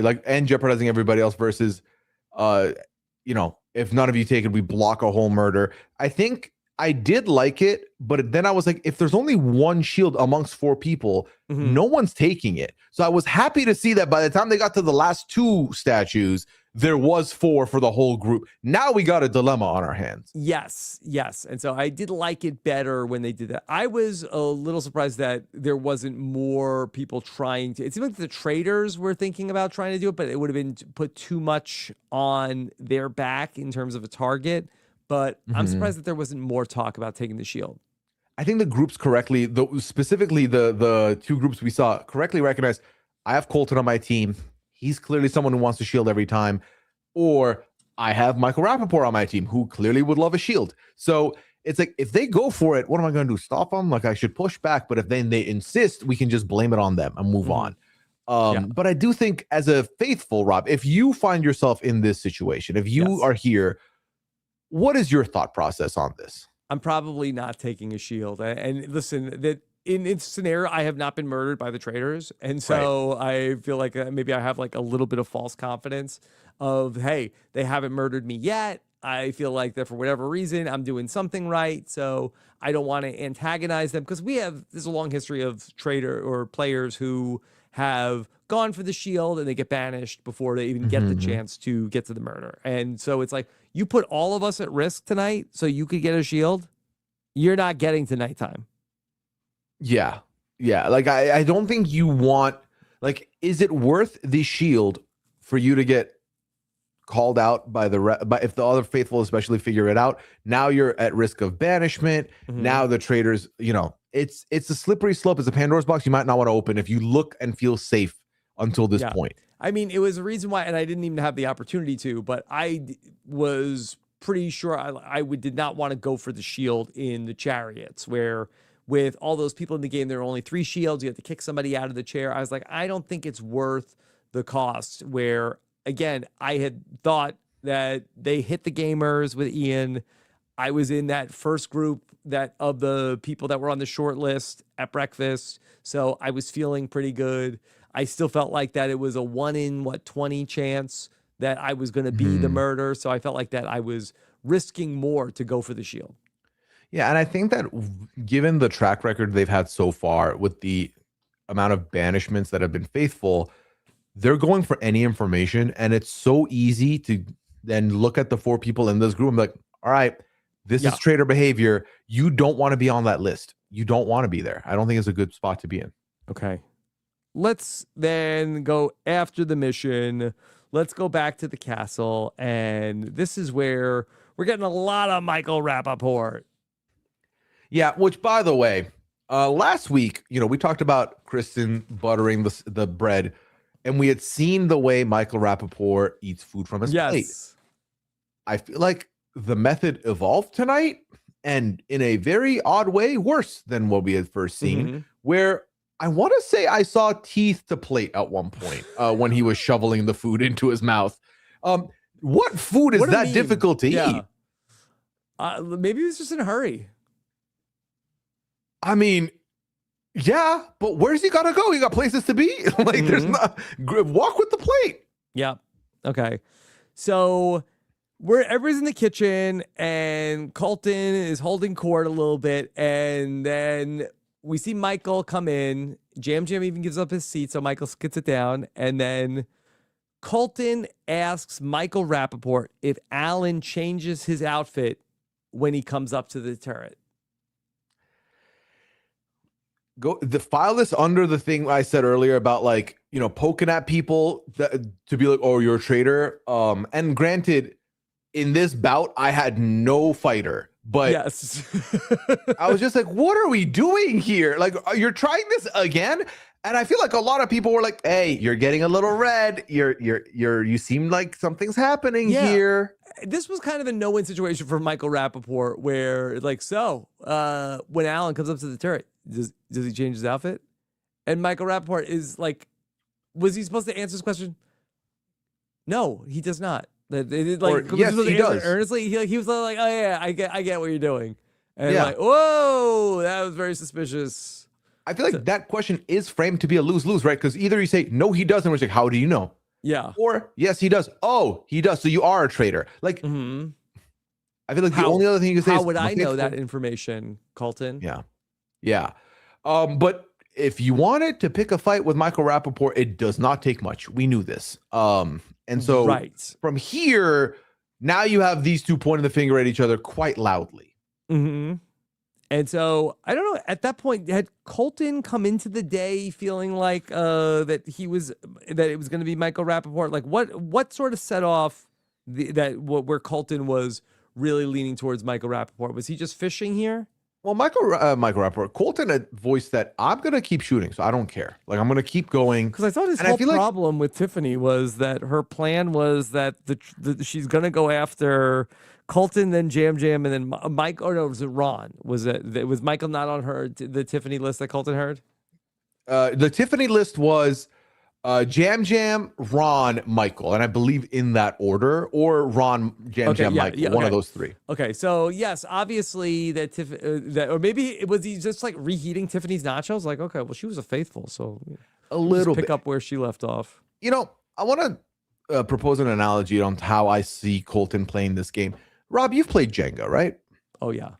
Speaker 2: else versus, if none of you take it, we block a whole murder. I think I did like it, but then I was like, if there's only one shield amongst 4 people, no one's taking it. So I was happy to see that by the time they got to the last 2 statues, there was 4 for the whole group. Now we got a dilemma on our hands.
Speaker 1: Yes. And so I did like it better when they did that. I was a little surprised that there wasn't more people trying to. It seemed like the Traitors were thinking about trying to do it, but it would have been put too much on their back in terms of a target. But I'm surprised that there wasn't more talk about taking the shield.
Speaker 2: I think the groups correctly, specifically the 2 groups we saw, correctly recognized, I have Colton on my team. He's clearly someone who wants to shield every time. Or I have Michael Rappaport on my team, who clearly would love a shield. So it's like, if they go for it, what am I going to do? Stop them? Like, I should push back. But if then they insist, we can just blame it on them and move on. But I do think, as a faithful, Rob, if you find yourself in this situation, if you are here, what is your thought process on this?
Speaker 1: I'm probably not taking a shield. And listen, that in this scenario, I have not been murdered by the Traitors. And so I feel like maybe I have like a little bit of false confidence of, hey, they haven't murdered me yet. I feel like that for whatever reason, I'm doing something right. So I don't want to antagonize them, because there's a long history of traitor or players who have gone for the shield and they get banished before they even get the chance to get to the murder. And so it's like, you put all of us at risk tonight so you could get a shield? you're not getting to nighttime.
Speaker 2: Yeah. Yeah. Like, I don't think you want, like, is it worth the shield for you to get called out by but if the other faithful especially figure it out? Now you're at risk of banishment. Now the traitors, it's a slippery slope. It's a Pandora's box you might not want to open if you look and feel safe until this point.
Speaker 1: I mean, it was a reason why, and I didn't even have the opportunity to, but I was pretty sure I did not want to go for the shield in the chariots, where with all those people in the game, there are only 3 shields. You have to kick somebody out of the chair. I was like, I don't think it's worth the cost, where again, I had thought that they hit the gamers with Ian. I was in that first group of the people that were on the short list at breakfast. So I was feeling pretty good. I still felt like that it was a 1 in 20 chance that I was going to be the murder. So I felt like that I was risking more to go for the shield.
Speaker 2: Yeah. And I think that given the track record they've had so far with the amount of banishments that have been faithful, they're going for any information, and it's so easy to then look at the 4 people in this group and be like, all right, this is traitor behavior. You don't want to be on that list. You don't want to be there. I don't think it's a good spot to be in.
Speaker 1: Okay. Let's then go after the mission. Let's go back to the castle, and this is where we're getting a lot of Michael Rappaport.
Speaker 2: Yeah, which, by the way, last week, we talked about Kristen buttering the bread, and we had seen the way Michael Rappaport eats food from his plate. I feel like the method evolved tonight, and in a very odd way, worse than what we had first seen, where I want to say I saw teeth to plate at one point when he was shoveling the food into his mouth. What food is that difficult to eat?
Speaker 1: Maybe he was just in a hurry.
Speaker 2: I mean, yeah, but where's he gotta go? He got places to be. Like, there's not walk with the plate.
Speaker 1: Yeah. Okay. So everybody's in the kitchen, and Colton is holding court a little bit, and then we see Michael come in. Jam even gives up his seat, so Michael gets it down, and then Colton asks Michael Rappaport if Alan changes his outfit when he comes up to the turret.
Speaker 2: File this under the thing I said earlier about, like, poking at people to be like, oh, you're a traitor. And granted, in this bout, I had no fighter, but
Speaker 1: yes.
Speaker 2: I was just like, what are we doing here? Like, you're trying this again? And I feel like a lot of people were like, hey, you're getting a little red. You seem like something's happening here.
Speaker 1: This was kind of a no-win situation for Michael Rappaport, where like, when Alan comes up to the turret, does he change his outfit? And Michael Rappaport is like, was he supposed to answer this question? No, he does not. Yes,
Speaker 2: he does.
Speaker 1: Earnestly, he was like, oh yeah, I get what you're doing. And like, whoa, that was very suspicious.
Speaker 2: I feel like that question is framed to be a lose-lose, right? Because either you say, no, he doesn't, which, like, how do you know?
Speaker 1: Yeah.
Speaker 2: Or, yes, he does. Oh, he does. So you are a traitor. Like, I feel like the only other thing you can say is,
Speaker 1: how would I know that information, Colton?
Speaker 2: Yeah. Yeah. But if you wanted to pick a fight with Michael Rappaport, it does not take much. We knew this. And so from here, now you have these two pointing the finger at each other quite loudly.
Speaker 1: And so, I don't know, at that point, had Colton come into the day feeling like that it was going to be Michael Rappaport? Like, what sort of set off where Colton was really leaning towards Michael Rappaport? Was he just fishing here?
Speaker 2: Well, Michael Rappaport, Colton had voiced that I'm going to keep shooting, so I don't care. Like, I'm going to keep going.
Speaker 1: Because I thought his whole problem with Tiffany was that her plan was that she's going to go after Colton, then Jam, and then Mike. Or no, was it Ron? Was Michael not on the Tiffany list that Colton heard?
Speaker 2: The Tiffany list was Jam, Ron, Michael, and I believe in that order, or Ron, Jam, Michael, one of those three.
Speaker 1: Okay, so yes, obviously or maybe was he just like reheating Tiffany's nachos? Like, okay, well, she was a faithful, so
Speaker 2: a little
Speaker 1: pick up where she left off.
Speaker 2: I want to propose an analogy on how I see Colton playing this game. Rob, you've played Jenga, right?
Speaker 1: Oh yeah.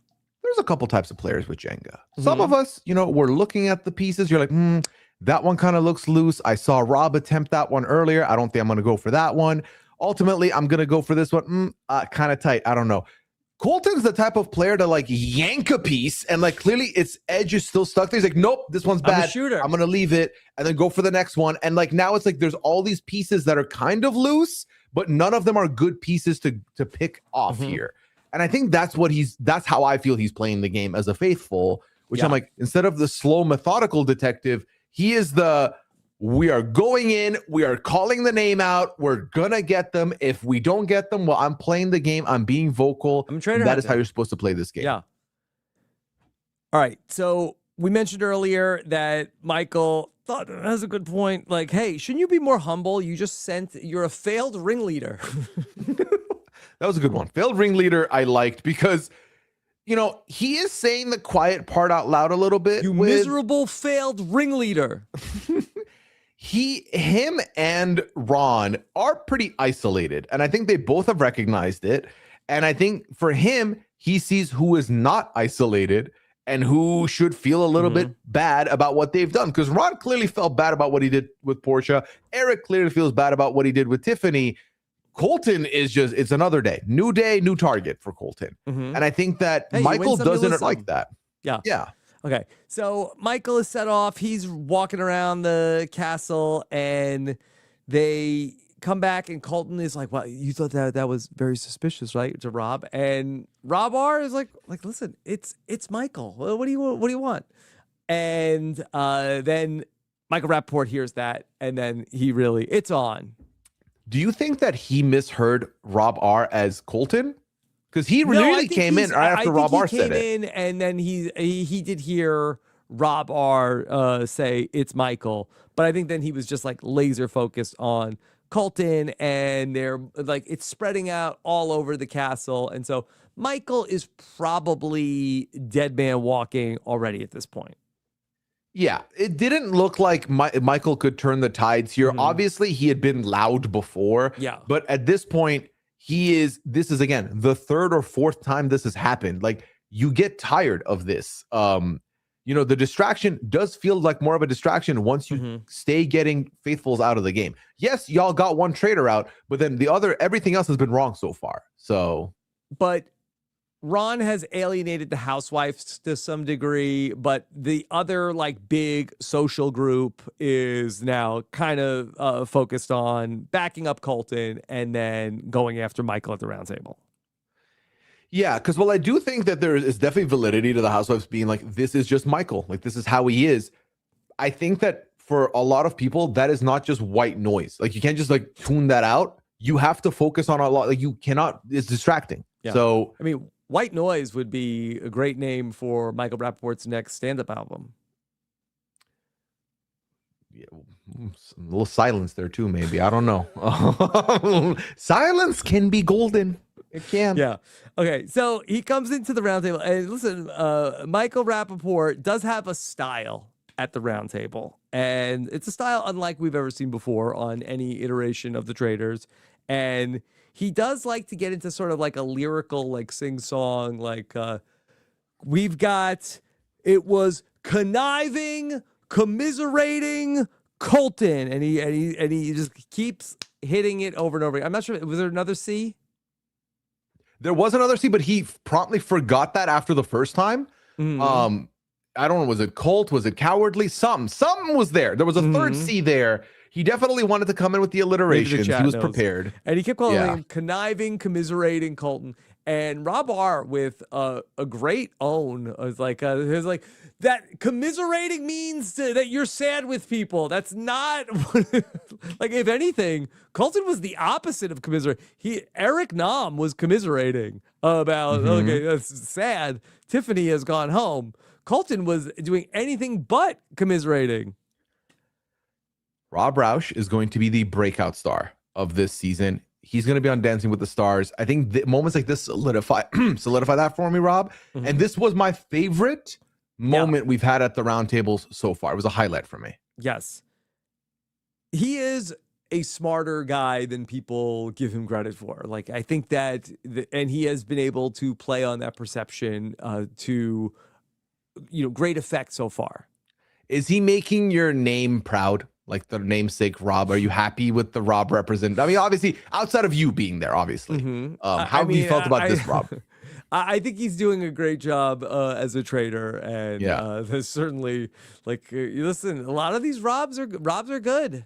Speaker 2: There's a couple types of players with Jenga. Some of us, we're looking at the pieces. You're like, that one kind of looks loose. I saw Rob attempt that one earlier. I don't think I'm going to go for that one. Ultimately, I'm going to go for this one. Kind of tight. I don't know. Colton's the type of player to like yank a piece and like clearly its edge is still stuck there. He's like, nope, this one's bad.
Speaker 1: I'm a shooter.
Speaker 2: I'm gonna leave it and then go for the next one. And like now it's like there's all these pieces that are kind of loose, but none of them are good pieces to pick off here. And I think that's how I feel he's playing the game as a faithful, which I'm like, instead of the slow, methodical detective, he is we are going in, we are calling the name out, we're gonna get them. If we don't get them, well, I'm playing the game, I'm being vocal. That is how you're supposed to play this game.
Speaker 1: Yeah. All right. So we mentioned earlier that Michael thought that's a good point. Like, hey, shouldn't you be more humble? You're a failed ringleader.
Speaker 2: That was a good one. Failed ringleader I liked because, you know, he is saying the quiet part out loud a little bit.
Speaker 1: You miserable failed ringleader.
Speaker 2: Him and Ron are pretty isolated, and I think they both have recognized it. And I think for him, he sees who is not isolated and who should feel a little bit bad about what they've done. Because Ron clearly felt bad about what he did with Portia. Eric clearly feels bad about what he did with Tiffany. Colton is it's another day, new target for Colton. And I think that Michael doesn't like that. Yeah.
Speaker 1: Okay, so Michael is set off. He's walking around the castle, and they come back, and Colton is like, "Well, you thought that was very suspicious, right?" To Rob, and Rob R is like, "Listen, it's Michael. What do you want?" And then Michael Rappaport hears that, and then it's on.
Speaker 2: Do you think that he misheard Rob R as Colton? Because he really came in right after Rob R said it.
Speaker 1: He came in, and then he did hear Rob R say it's Michael, but I think then he was just like laser focused on Colton, and they're like it's spreading out all over the castle, and so Michael is probably dead man walking already at this point.
Speaker 2: Yeah, it didn't look like Michael could turn the tides here. Obviously, he had been loud before.
Speaker 1: Yeah,
Speaker 2: but at this point, this is again the third or fourth time this has happened. Like, you get tired of this. You know, the distraction does feel like more of a distraction once you stay getting faithfuls out of the game. Yes, y'all got one traitor out, but then everything else has been wrong so far. So,
Speaker 1: but Ron has alienated the housewives to some degree, but the other like big social group is now kind of focused on backing up Colton and then going after Michael at the round table.
Speaker 2: Yeah, because I do think that there is definitely validity to the housewives being like, this is just Michael. Like, this is how he is. I think that for a lot of people, that is not just white noise. Like, you can't just like tune that out. You have to focus on a lot. Like, you cannot, it's distracting. Yeah. So,
Speaker 1: I mean, White Noise would be a great name for Michael Rappaport's next stand-up album.
Speaker 2: Yeah, a little silence there too, maybe. I don't know. Silence can be golden. It can.
Speaker 1: Yeah. Okay. So he comes into the round table, and listen, Michael Rappaport does have a style at the round table, and it's a style unlike we've ever seen before on any iteration of the Traitors. And he does like to get into sort of like a lyrical, like sing-song, like it was conniving, commiserating Colton, and he just keeps hitting it over and over. I'm not sure. Was there another C?
Speaker 2: There was another C, but he promptly forgot that after the first time. I don't know. Was it Colt? Was it cowardly? Something was there. There was a third C there. He definitely wanted to come in with the alliterations. He was prepared.
Speaker 1: And he kept calling him conniving, commiserating Colton. And Rob R with a great own was like, that commiserating means that you're sad with people. That's not like, if anything, Colton was the opposite of commiserate. Eric Nam was commiserating about, okay, that's sad. Tiffany has gone home. Colton was doing anything but commiserating.
Speaker 2: Rob Roush is going to be the breakout star of this season. He's going to be on Dancing with the Stars. I think moments like this solidify that for me, Rob. And this was my favorite moment we've had at the roundtables so far. It was a highlight for me.
Speaker 1: Yes. He is a smarter guy than people give him credit for. Like, I think that, and he has been able to play on that perception to, great effect so far.
Speaker 2: Is he making your name proud? Like the namesake Rob, are you happy with the Rob represent? I mean, obviously, outside of you being there, obviously. How have you felt about this, Rob?
Speaker 1: I think he's doing a great job as a trader, and there's certainly listen. A lot of these Robs are good.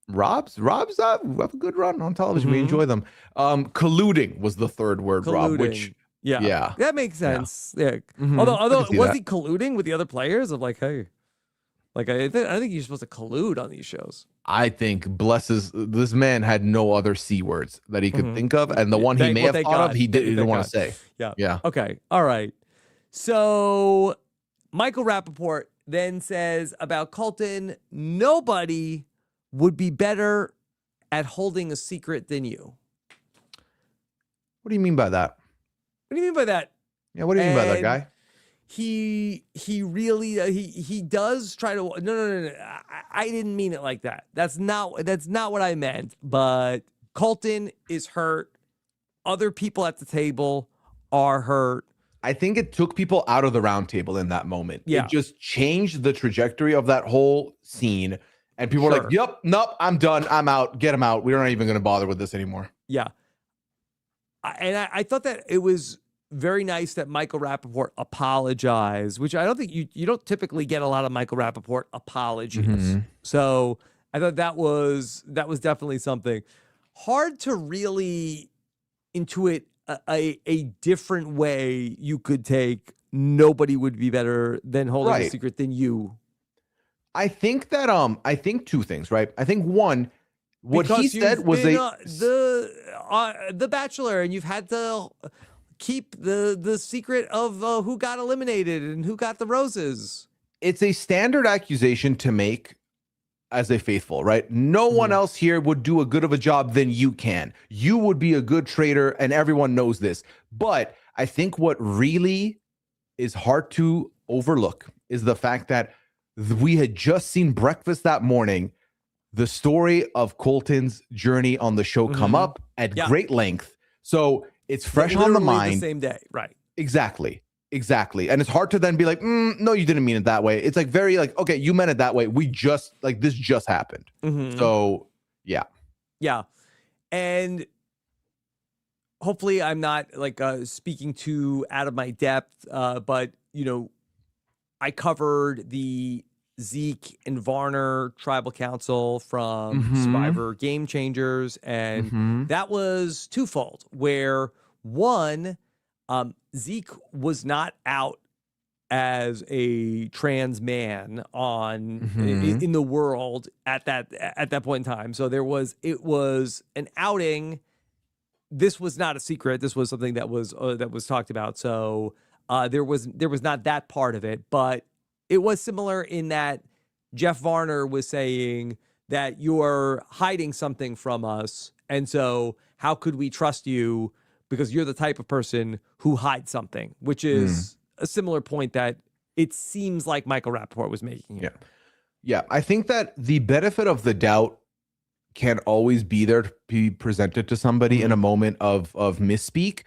Speaker 2: Robs have a good run on television. We enjoy them. Colluding was the third word, Rob, which
Speaker 1: that makes sense. Yeah.
Speaker 2: Mm-hmm.
Speaker 1: Although was he colluding with the other players of like, hey, like I think you're supposed to collude on these shows.
Speaker 2: I think this man had no other C words that he could think of, and the one he may have thought of, he didn't want to say.
Speaker 1: Yeah. Okay. All right. So Michael Rappaport then says about Colton, nobody would be better at holding a secret than you.
Speaker 2: What do you mean by that?
Speaker 1: What do you mean by that?
Speaker 2: Yeah, what do you mean by that, guy?
Speaker 1: He really he does try to no. I didn't mean it like that. That's not what I meant. But Colton is hurt. Other people at the table are hurt.
Speaker 2: I think it took people out of the round table in that moment.
Speaker 1: Yeah.
Speaker 2: It just changed the trajectory of that whole scene. And people were like, yep, nope, I'm done. I'm out. Get him out. We're not even going to bother with this anymore.
Speaker 1: Yeah. I thought that it was very nice that Michael Rappaport apologized, which I don't think you don't typically get a lot of Michael Rappaport apologies. Mm-hmm. So I thought that was definitely something. Hard to really intuit a different way you could take nobody would be better than holding a secret than you.
Speaker 2: I think that I think two things, right? I think one, what he said was
Speaker 1: the Bachelor, and you've had to keep the secret of who got eliminated and who got the roses.
Speaker 2: It's a standard accusation to make as a faithful, right? No one else here would do a good of a job than you can. You would be a good trader, and everyone knows this. But I think what really is hard to overlook is the fact that we had just seen breakfast that morning, the story of Colton's journey on the show come up at great length. So it's fresh on the mind.
Speaker 1: The same day, right?
Speaker 2: Exactly. And it's hard to then be like, no, you didn't mean it that way. It's like very like, okay, you meant it that way. We just like this just happened. So yeah. And
Speaker 1: hopefully I'm not like speaking too out of my depth, but I covered the Zeke and Varner Tribal Council from Survivor Game Changers, and that was twofold. Where one, Zeke was not out as a trans man in the world at that point in time. So it was an outing. This was not a secret. This was something that was talked about. So there was not that part of it, but it was similar in that Jeff Varner was saying that you're hiding something from us, and so how could we trust you because you're the type of person who hides something, which is a similar point that it seems like Michael Rappaport was making here.
Speaker 2: Yeah. I think that the benefit of the doubt can always be there to be presented to somebody in a moment of misspeak.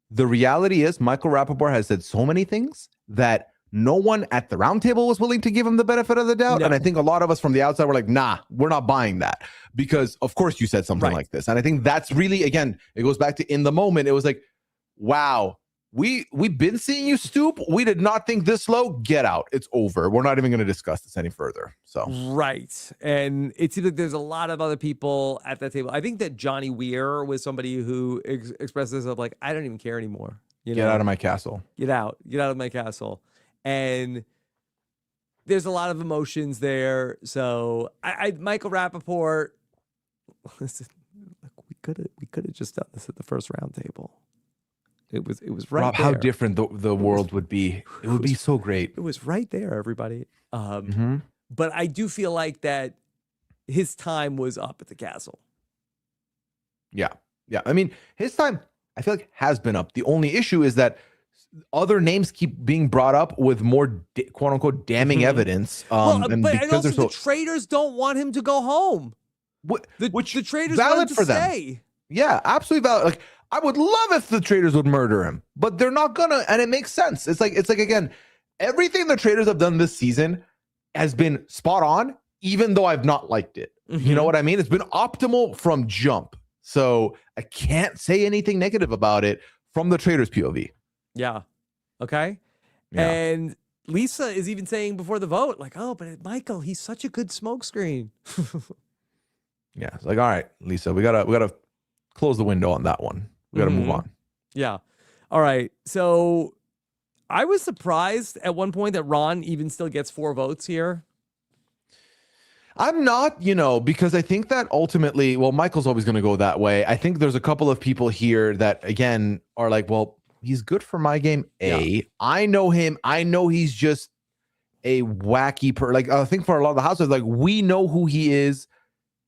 Speaker 2: The reality is Michael Rappaport has said so many things that no one at the round table was willing to give him the benefit of the doubt. No. And I think a lot of us from the outside were like, nah, we're not buying that because of course you said something like this. And I think that's really, again, it goes back to in the moment. It was like, wow, we've been seeing you stoop. We did not think this low. Get out. It's over. We're not even going to discuss this any further. So
Speaker 1: right. And it seems like there's a lot of other people at that table. I think that Johnny Weir was somebody who expressed this of like, I don't even care anymore.
Speaker 2: Get out of my castle.
Speaker 1: Get out of my castle. And there's a lot of emotions there. So Michael Rappaport, listen, we could have just done this at the first round table. It was right
Speaker 2: Rob,
Speaker 1: there.
Speaker 2: how different the world would be. It would be so great.
Speaker 1: It was right there, everybody. But I do feel like that his time was up at the castle.
Speaker 2: Yeah. I mean, his time, I feel like, has been up. The only issue is that other names keep being brought up with more quote unquote damning evidence.
Speaker 1: And also the traders don't want him to go home.
Speaker 2: Which
Speaker 1: the traders
Speaker 2: valid
Speaker 1: want him to
Speaker 2: for them.
Speaker 1: stay.
Speaker 2: Yeah, absolutely valid. Like I would love if the traders would murder him, but they're not gonna, and it makes sense. It's like again, everything the traders have done this season has been spot on, even though I've not liked it. You know what I mean? It's been optimal from jump. So I can't say anything negative about it from the traders' POV.
Speaker 1: Yeah. Okay.
Speaker 2: Yeah.
Speaker 1: And Lisa is even saying before the vote, like, oh, but Michael, he's such a good smokescreen.
Speaker 2: Yeah. It's like, all right, Lisa, we gotta close the window on that one. We gotta move on.
Speaker 1: Yeah. All right. So I was surprised at one point that Ron even still gets 4 votes here.
Speaker 2: I'm not, because I think that ultimately, well, Michael's always going to go that way. I think there's a couple of people here that, again, are like, well, he's good for my game. I know him. I know he's just a wacky like, I think for a lot of the houses, like, we know who he is.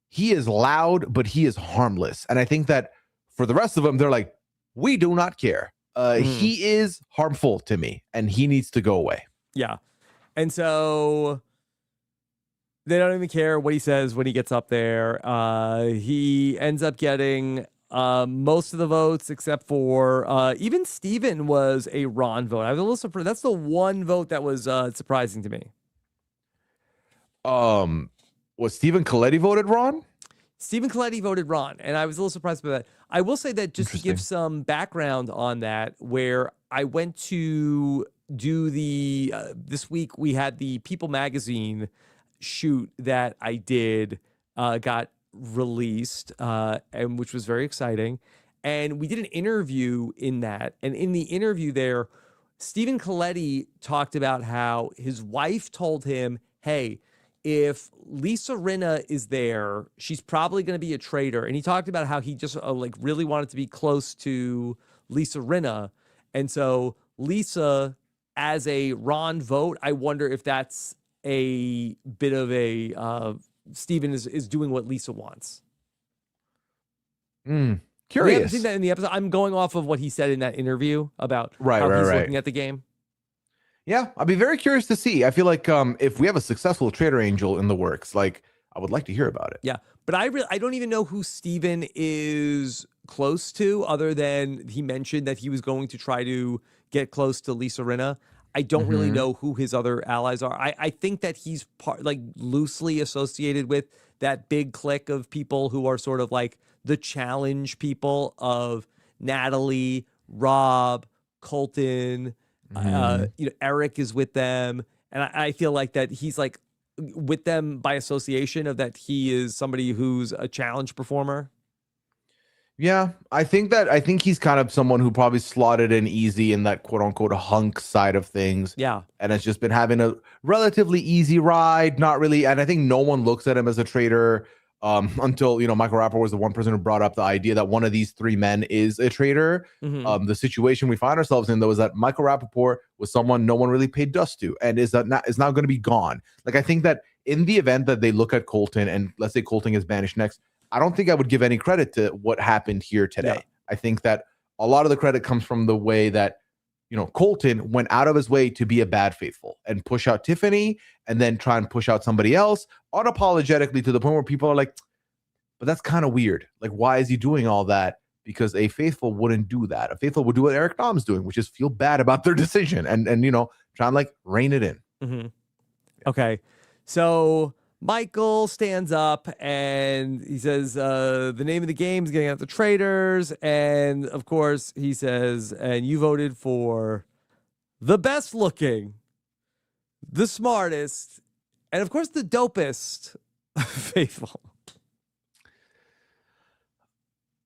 Speaker 2: He is loud, but he is harmless. And I think that for the rest of them, they're like, we do not care. He is harmful to me, and he needs to go away.
Speaker 1: Yeah. And so they don't even care what he says when he gets up there. He ends up getting most of the votes, except for even Steven was a Ron vote. I was a little surprised. That's the one vote that was surprising to me.
Speaker 2: Was Stephen Coletti voted Ron?
Speaker 1: Stephen Coletti voted Ron, and I was a little surprised by that. I will say that just to give some background on that, where I went to do the this week, we had the People magazine shoot that I did got released, and which was very exciting. And we did an interview in that, and in the interview there, Stephen Coletti talked about how his wife told him, "Hey, if Lisa Rinna is there, she's probably going to be a traitor." And he talked about how he just like really wanted to be close to Lisa Rinna. And so Lisa, as a Ron vote, I wonder if that's a bit of a Steven is doing what Lisa wants.
Speaker 2: Curious.
Speaker 1: We haven't seen that in the episode. I'm going off of what he said in that interview about how he's looking at the game.
Speaker 2: Yeah, I'd be very curious to see. I feel like if we have a successful Traitor Angel in the works, like, I would like to hear about it.
Speaker 1: Yeah, but I don't even know who Steven is close to, other than he mentioned that he was going to try to get close to Lisa Rinna. I don't really know who his other allies are. I think that he's loosely associated with that big clique of people who are sort of like the challenge people of Natalie, Rob, Colton. Eric is with them, and I feel like that he's like with them by association of that he is somebody who's a challenge performer.
Speaker 2: Yeah, I think he's kind of someone who probably slotted in easy in that quote unquote hunk side of things.
Speaker 1: Yeah.
Speaker 2: And has just been having a relatively easy ride, not really. And I think no one looks at him as a traitor until, Michael Rappaport was the one person who brought up the idea that one of these 3 men is a traitor. The situation we find ourselves in, though, is that Michael Rappaport was someone no one really paid dust to, and is now going to be gone. Like, I think that in the event that they look at Colton, and let's say Colton is banished next, I don't think I would give any credit to what happened here today. Yeah. I think that a lot of the credit comes from the way that, Colton went out of his way to be a bad faithful and push out Tiffany and then try and push out somebody else unapologetically, to the point where people are like, but that's kind of weird. Like, why is he doing all that? Because a faithful wouldn't do that. A faithful would do what Eric Dom's doing, which is feel bad about their decision and try and like rein it in.
Speaker 1: Okay. So Michael stands up and he says, the name of the game is getting out the traitors. And of course he says, and you voted for the best looking, the smartest, and of course the dopest faithful.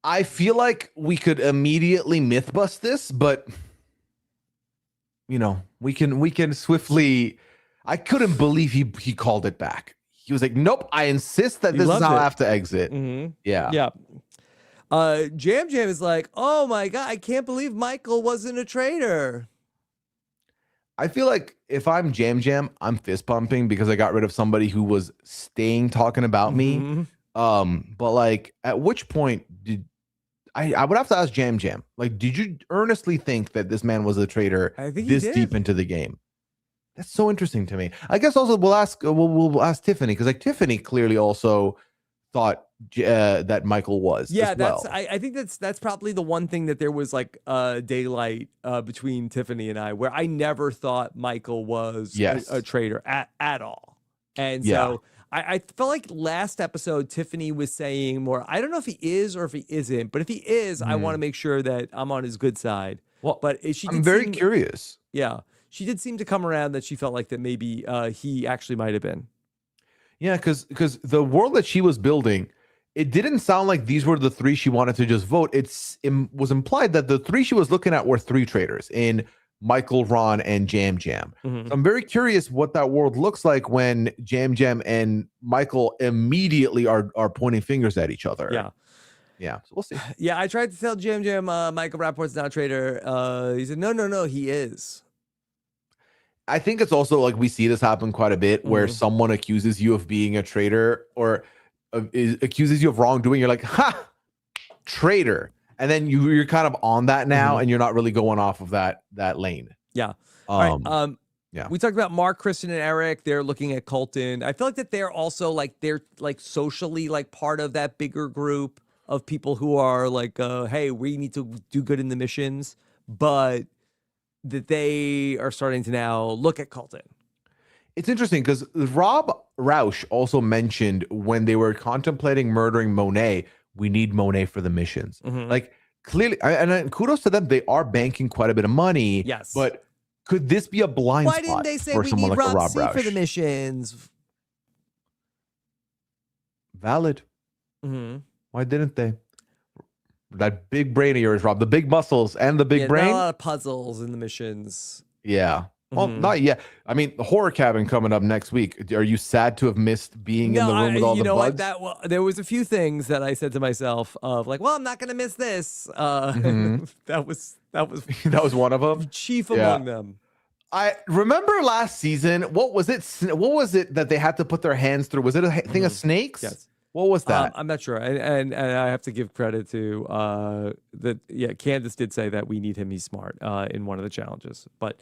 Speaker 2: I feel like we could immediately myth bust this, but we can swiftly. I couldn't believe he called it back. He was like, nope, I insist that this is how I have to exit. Yeah.
Speaker 1: Jam Jam is like, oh my God, I can't believe Michael wasn't a traitor.
Speaker 2: I feel like if I'm Jam Jam, I'm fist pumping because I got rid of somebody who was staying talking about me. But like, at which point did I would have to ask Jam Jam, like, did you earnestly think that this man was a traitor this deep into the game? That's so interesting to me. I guess also we'll ask Tiffany, because like Tiffany clearly also thought that Michael was.
Speaker 1: Yeah,
Speaker 2: as well.
Speaker 1: I think that's probably the one thing that there was like daylight between Tiffany and I, where I never thought Michael was a traitor at all. And so I felt like last episode Tiffany was saying more, I don't know if he is or if he isn't, but if he is, I want to make sure that I'm on his good side.
Speaker 2: Well,
Speaker 1: but
Speaker 2: I'm very curious.
Speaker 1: Yeah, she did seem to come around that she felt like that maybe he actually might have been.
Speaker 2: Yeah, because the world that she was building, it didn't sound like these were the three she wanted to just vote. It was implied that the three she was looking at were three traitors in Michael, Ron, and Jam Jam.
Speaker 1: Mm-hmm.
Speaker 2: So I'm very curious what that world looks like when Jam Jam and Michael immediately are pointing fingers at each other.
Speaker 1: Yeah.
Speaker 2: Yeah, so we'll see.
Speaker 1: Yeah, I tried to tell Jam Jam Michael Rappaport's not a traitor. He said, no, he is.
Speaker 2: I think it's also like we see this happen quite a bit where someone accuses you of being a traitor or accuses you of wrongdoing. You're like, ha, traitor. And then you're kind of on that now and you're not really going off of that lane.
Speaker 1: Yeah. All right. Yeah. We talked about Mark, Kristen, and Eric. They're looking at Colton. I feel like that they're also like, they're like socially like part of that bigger group of people who are like, hey, we need to do good in the missions, but that they are starting to now look at Colton.
Speaker 2: It's interesting because Rob Roush also mentioned when they were contemplating murdering Monet, we need Monet for the missions. Like clearly, and kudos to them, they are banking quite a bit of money.
Speaker 1: Yes.
Speaker 2: But could this be a blind spot?
Speaker 1: Why didn't they say
Speaker 2: for
Speaker 1: we
Speaker 2: someone
Speaker 1: need
Speaker 2: like
Speaker 1: Rob C
Speaker 2: Roush?
Speaker 1: for the missions?
Speaker 2: Valid. Why didn't they? That big brain of yours, Rob. The big muscles and the big brain.
Speaker 1: Not a lot of puzzles in the missions.
Speaker 2: Yeah. Well, not yet. I mean, the horror cabin coming up next week. Are you sad to have missed being in the room with all the bugs?
Speaker 1: There was a few things that I said to myself of like, well, I'm not going to miss this. That was
Speaker 2: that was one of them.
Speaker 1: Chief among them.
Speaker 2: I remember last season. What was it? What was it that they had to put their hands through? Was it a thing of snakes?
Speaker 1: Yes.
Speaker 2: What was that?
Speaker 1: I'm not sure, and I have to give credit to that. Yeah, Candace did say that we need him. He's smart in one of the challenges, but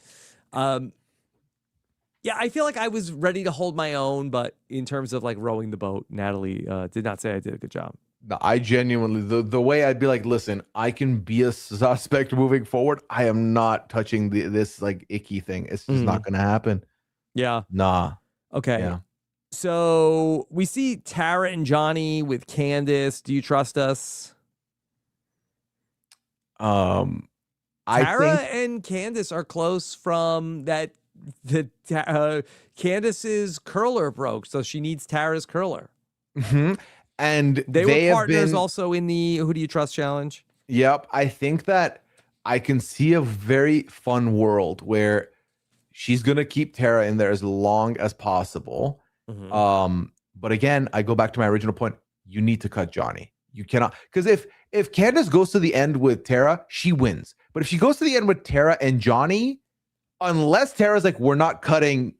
Speaker 1: yeah, I feel like I was ready to hold my own, but in terms of like rowing the boat, Natalie did not say I did a good job.
Speaker 2: No, I genuinely the way I'd be like, listen, I can be a suspect moving forward. I am not touching this like icky thing. It's just not going to happen.
Speaker 1: Yeah.
Speaker 2: Nah.
Speaker 1: Okay.
Speaker 2: Yeah.
Speaker 1: So we see Tara and Johnny with Candace. Do you trust us?
Speaker 2: Tara
Speaker 1: and Candace are close from that. Candace's curler broke, so she needs Tara's curler.
Speaker 2: And
Speaker 1: they were partners also in the Who Do You Trust challenge.
Speaker 2: Yep. I think that I can see a very fun world where she's going to keep Tara in there as long as possible. But again, I go back to my original point. You need to cut Johnny. You cannot, because if Candace goes to the end with Tara, she wins. But if she goes to the end with Tara and Johnny, unless Tara's like, we're not cutting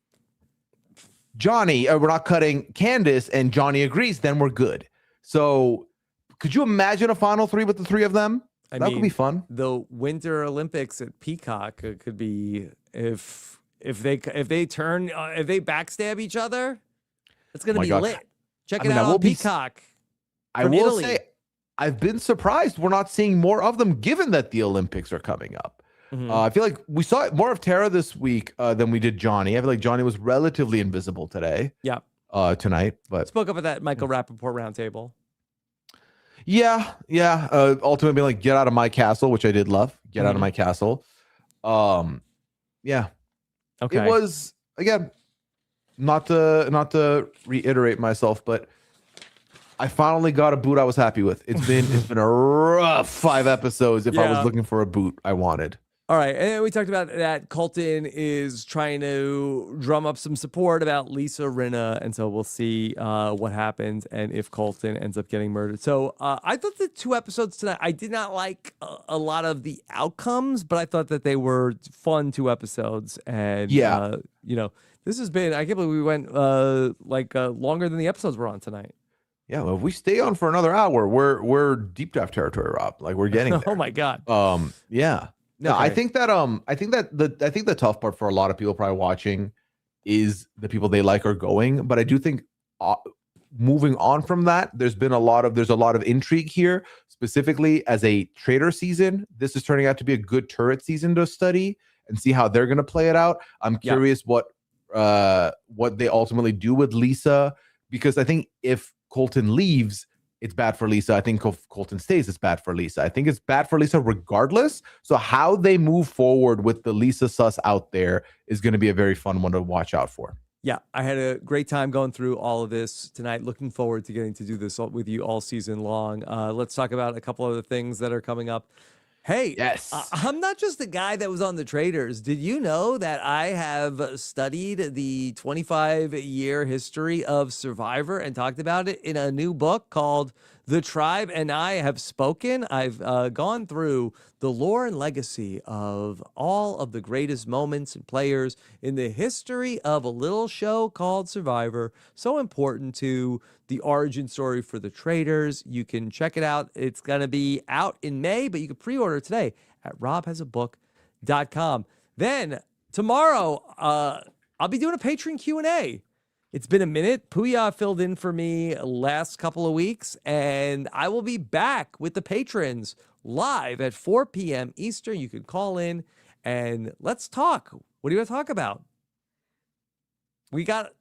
Speaker 2: Johnny, or we're not cutting Candace, and Johnny agrees, then we're good. So could you imagine a final three with the three of them? That could be fun.
Speaker 1: The Winter Olympics at Peacock could be if they backstab each other. It's going to be lit. Check it out on Peacock.
Speaker 2: I will say, I've been surprised we're not seeing more of them, given that the Olympics are coming up. I feel like we saw more of Tara this week than we did Johnny. I feel like Johnny was relatively invisible today.
Speaker 1: Yeah.
Speaker 2: Tonight, but
Speaker 1: spoke up at that Michael Rappaport roundtable.
Speaker 2: Yeah. Ultimately, being like, get out of my castle, which I did love. Get out of my castle. Yeah.
Speaker 1: Okay.
Speaker 2: It was, again, not to reiterate myself, but I finally got a boot I was happy with. It's been a rough 5 episodes. If I was looking for a boot I wanted.
Speaker 1: All right, and we talked about that Colton is trying to drum up some support about Lisa Rinna, and so we'll see what happens and if Colton ends up getting murdered. So I thought the 2 episodes tonight, I did not like a lot of the outcomes, but I thought that they were fun 2 episodes. And, this has been, I can't believe we went longer than the episodes we're on tonight.
Speaker 2: Yeah, well, if we stay on for another hour, we're deep dive territory, Rob. Like, we're getting there.
Speaker 1: Oh my God.
Speaker 2: Yeah. No, okay. I think the tough part for a lot of people probably watching is the people they like are going, but I do think moving on from that, there's a lot of intrigue here, specifically as a traitor season. This is turning out to be a good turret season to study and see how they're going to play it out. I'm curious what they ultimately do with Lisa, because I think if Colton leaves, it's bad for Lisa. I think if Colton stays, it's bad for Lisa. I think it's bad for Lisa regardless. So how they move forward with the Lisa sus out there is going to be a very fun one to watch out for.
Speaker 1: Yeah, I had a great time going through all of this tonight. Looking forward to getting to do this with you all season long. Let's talk about a couple other things that are coming up. Hey,
Speaker 2: yes,
Speaker 1: I'm not just the guy that was on the Traitors. Did you know that I have studied the 25-year history of Survivor and talked about it in a new book called The Tribe and I Have Spoken? I've gone through the lore and legacy of all of the greatest moments and players in the history of a little show called Survivor. So important to the origin story for the Traitors. You can check it out. It's going to be out in May, but you can pre-order today at robhasabook.com. Then tomorrow, I'll be doing a Patreon Q&A. It's been a minute. Pooya filled in for me last couple of weeks, and I will be back with the patrons live at 4 p.m. Eastern. You can call in and let's talk. What do you want to talk about? We got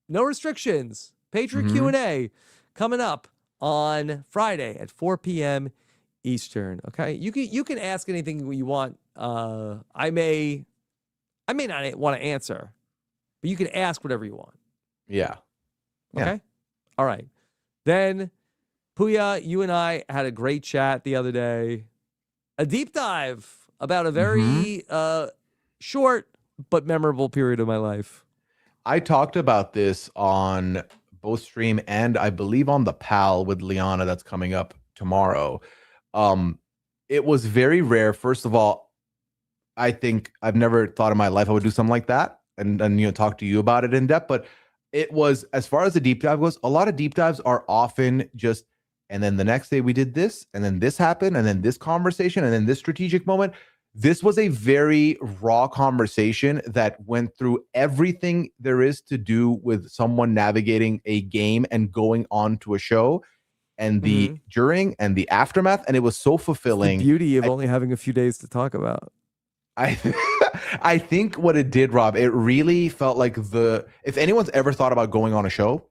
Speaker 1: no restrictions. Patreon Q&A coming up on Friday at 4 p.m. Eastern. Okay, you can ask anything you want. I may not want to answer, but you can ask whatever you want.
Speaker 2: Yeah.
Speaker 1: Okay. All right. Then Pooya, you and I had a great chat the other day. A deep dive about a very short but memorable period of my life.
Speaker 2: I talked about this on both stream and I believe on the PAL with Liana that's coming up tomorrow. It was very rare. First of all, I think I've never thought in my life I would do something like that and talk to you about it in depth. But it was, as far as the deep dive goes, a lot of deep dives are often just, and then the next day we did this, and then this happened, and then this conversation, and then this strategic moment. This was a very raw conversation that went through everything there is to do with someone navigating a game and going on to a show, and the during and the aftermath. And it was so fulfilling.
Speaker 1: It's the beauty of only having a few days to talk about.
Speaker 2: I think what it did, Rob, it really felt like if anyone's ever thought about going on a show,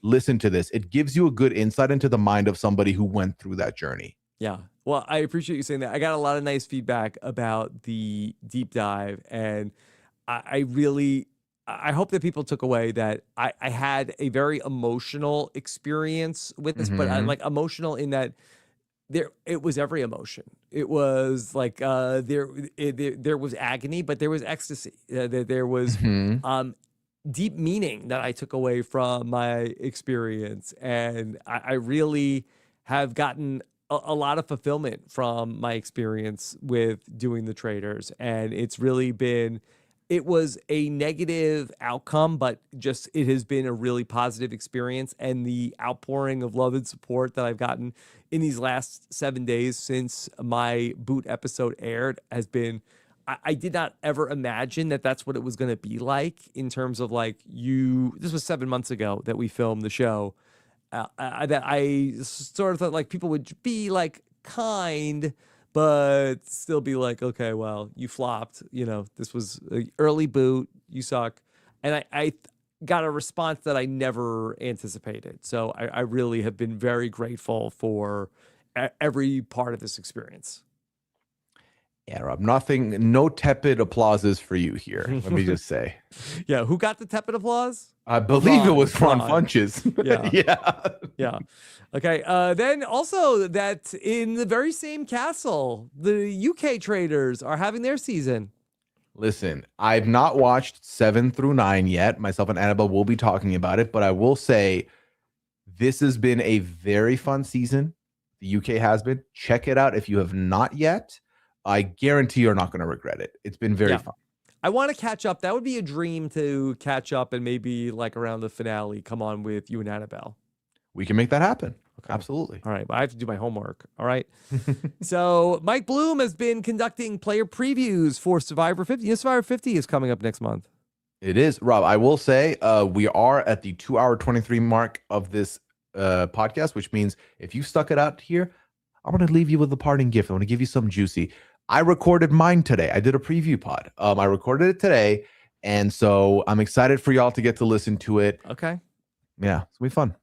Speaker 2: listen to this. It gives you a good insight into the mind of somebody who went through that journey.
Speaker 1: Yeah. Well, I appreciate you saying that. I got a lot of nice feedback about the deep dive, and I hope that people took away that I had a very emotional experience with this, but I like emotional in that it was every emotion. It was like there was agony, but there was ecstasy. There was deep meaning that I took away from my experience, and I really have gotten a lot of fulfillment from my experience with doing the Traitors. And it's really been, it was a negative outcome, but just it has been a really positive experience. And the outpouring of love and support that I've gotten in these last 7 days since my boot episode aired has been, I did not ever imagine that that's what it was going to be like in terms of like this was 7 months ago that we filmed the show. That I sort of thought like people would be like kind, but still be like, okay, well, you flopped. This was an early boot. You suck. And I got a response that I never anticipated. So I really have been very grateful for every part of this experience.
Speaker 2: Yeah, Rob, no tepid applauses for you here. Let me just say.
Speaker 1: Yeah, who got the tepid applause?
Speaker 2: I believe it was Ron Funches.
Speaker 1: Yeah. Yeah. Okay. Then also that in the very same castle, the UK Traitors are having their season.
Speaker 2: Listen, I've not watched 7 through 9 yet. Myself and Annabelle will be talking about it, but I will say this has been a very fun season. The UK has been. Check it out if you have not yet. I guarantee you're not going to regret it. It's been very fun.
Speaker 1: I want to catch up. That would be a dream to catch up and maybe like around the finale, come on with you and Annabelle.
Speaker 2: We can make that happen. Okay. Absolutely.
Speaker 1: All right. But I have to do my homework. All right. So Mike Bloom has been conducting player previews for Survivor 50. Survivor 50 is coming up next month.
Speaker 2: It is. Rob, I will say we are at the 2-hour 23 mark of this podcast, which means if you stuck it out here, I'm going to leave you with a parting gift. I want to give you something juicy. I recorded mine today. I did a preview pod. I recorded it today. And so I'm excited for y'all to get to listen to it.
Speaker 1: Okay.
Speaker 2: Yeah, it's going to be fun.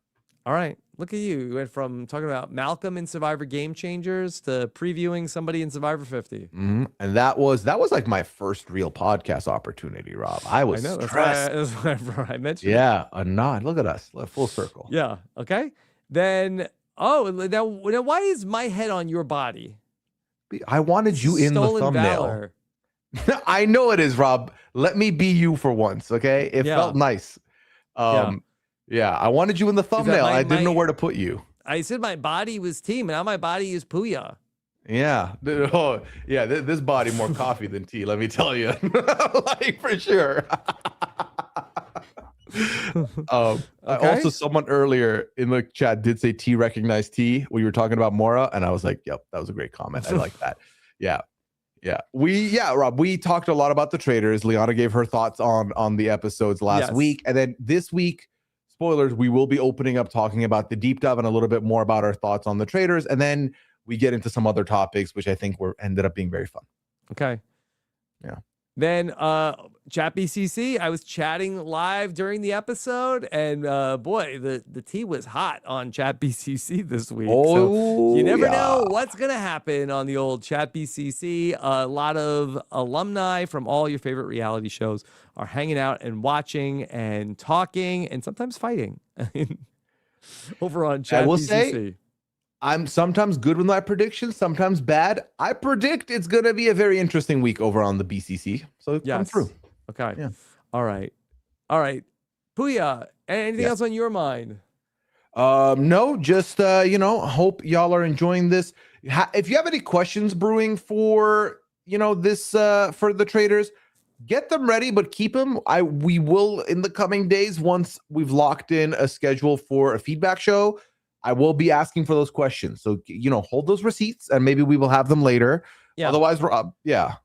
Speaker 1: All right. Look at you. You went from talking about Malcolm in Survivor Game Changers to previewing somebody in Survivor 50.
Speaker 2: And that was like my first real podcast opportunity, Rob. I was stressed.
Speaker 1: That's why I mentioned
Speaker 2: Yeah, a nod. Look at us. Full circle.
Speaker 1: Yeah. Okay. Then, now why is my head on your body?
Speaker 2: I wanted you in the thumbnail.
Speaker 1: Valor.
Speaker 2: I know it is, Rob. Let me be you for once, okay? It felt nice. Yeah, I wanted you in the thumbnail. I didn't know where to put you.
Speaker 1: I said my body was tea, and now my body is Pooya.
Speaker 2: Yeah. Oh, yeah. This body more coffee than tea, let me tell you. Like, for sure. Okay. Also, someone earlier in the chat did say tea recognized tea when you were talking about Mora, and I was like, yep, that was a great comment. I like that. Yeah. Rob, we talked a lot about the Traitors. Liana gave her thoughts on the episodes last week, and then this week, spoilers, we will be opening up talking about the deep dive and a little bit more about our thoughts on the Traitors, and then we get into some other topics which I think ended up being very fun.
Speaker 1: Okay.
Speaker 2: Yeah.
Speaker 1: Then chat BCC, I was chatting live during the episode, and boy, the tea was hot on chat BCC this week. So you never know what's gonna happen on the old chat BCC. A lot of alumni from all your favorite reality shows are hanging out and watching and talking and sometimes fighting over on chat BCC.
Speaker 2: Say, I'm sometimes good with my predictions, sometimes bad. I predict it's going to be a very interesting week over on the BCC. So come through.
Speaker 1: Okay. Yeah. All right. Pooya, anything else on your mind?
Speaker 2: No, just, hope y'all are enjoying this. If you have any questions brewing for, this, for the Traitors, get them ready, but keep them. We will, in the coming days, once we've locked in a schedule for a feedback show, I will be asking for those questions. So, hold those receipts and maybe we will have them later. Yeah. Otherwise, Rob, yeah.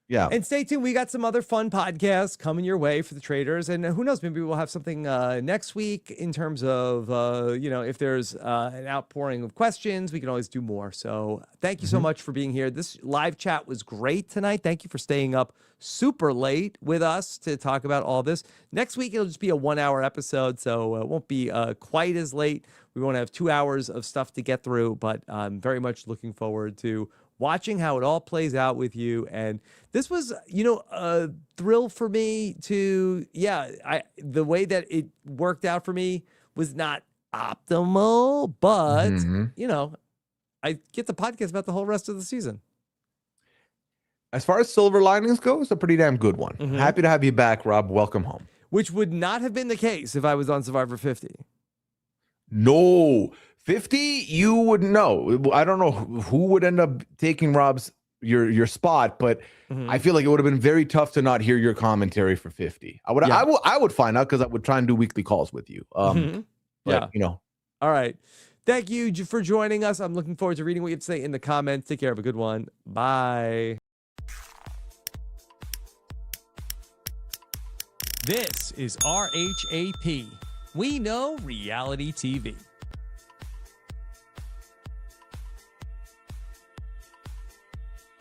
Speaker 1: And stay tuned. We got some other fun podcasts coming your way for the Traitors. And who knows, maybe we'll have something next week in terms of, if there's an outpouring of questions, we can always do more. So thank you so much for being here. This live chat was great tonight. Thank you for staying up super late with us to talk about all this. Next week, it'll just be a 1-hour episode, so it won't be quite as late. We won't have 2 hours of stuff to get through, but I'm very much looking forward to watching how it all plays out with you. And this was, a thrill for me to, the way that it worked out for me was not optimal, but, I get the podcast about the whole rest of the season.
Speaker 2: As far as silver linings go, it's a pretty damn good one. Happy to have you back, Rob. Welcome home.
Speaker 1: Which would not have been the case if I was on Survivor 50.
Speaker 2: No, 50, you would know. I don't know who would end up taking Rob's your spot, but I feel like it would have been very tough to not hear your commentary for 50. I would find out because I would try and do weekly calls with you. But,
Speaker 1: All right. Thank you for joining us. I'm looking forward to reading what you have to say in the comments. Take care. Have a good one. Bye. This is RHAP. We know reality TV.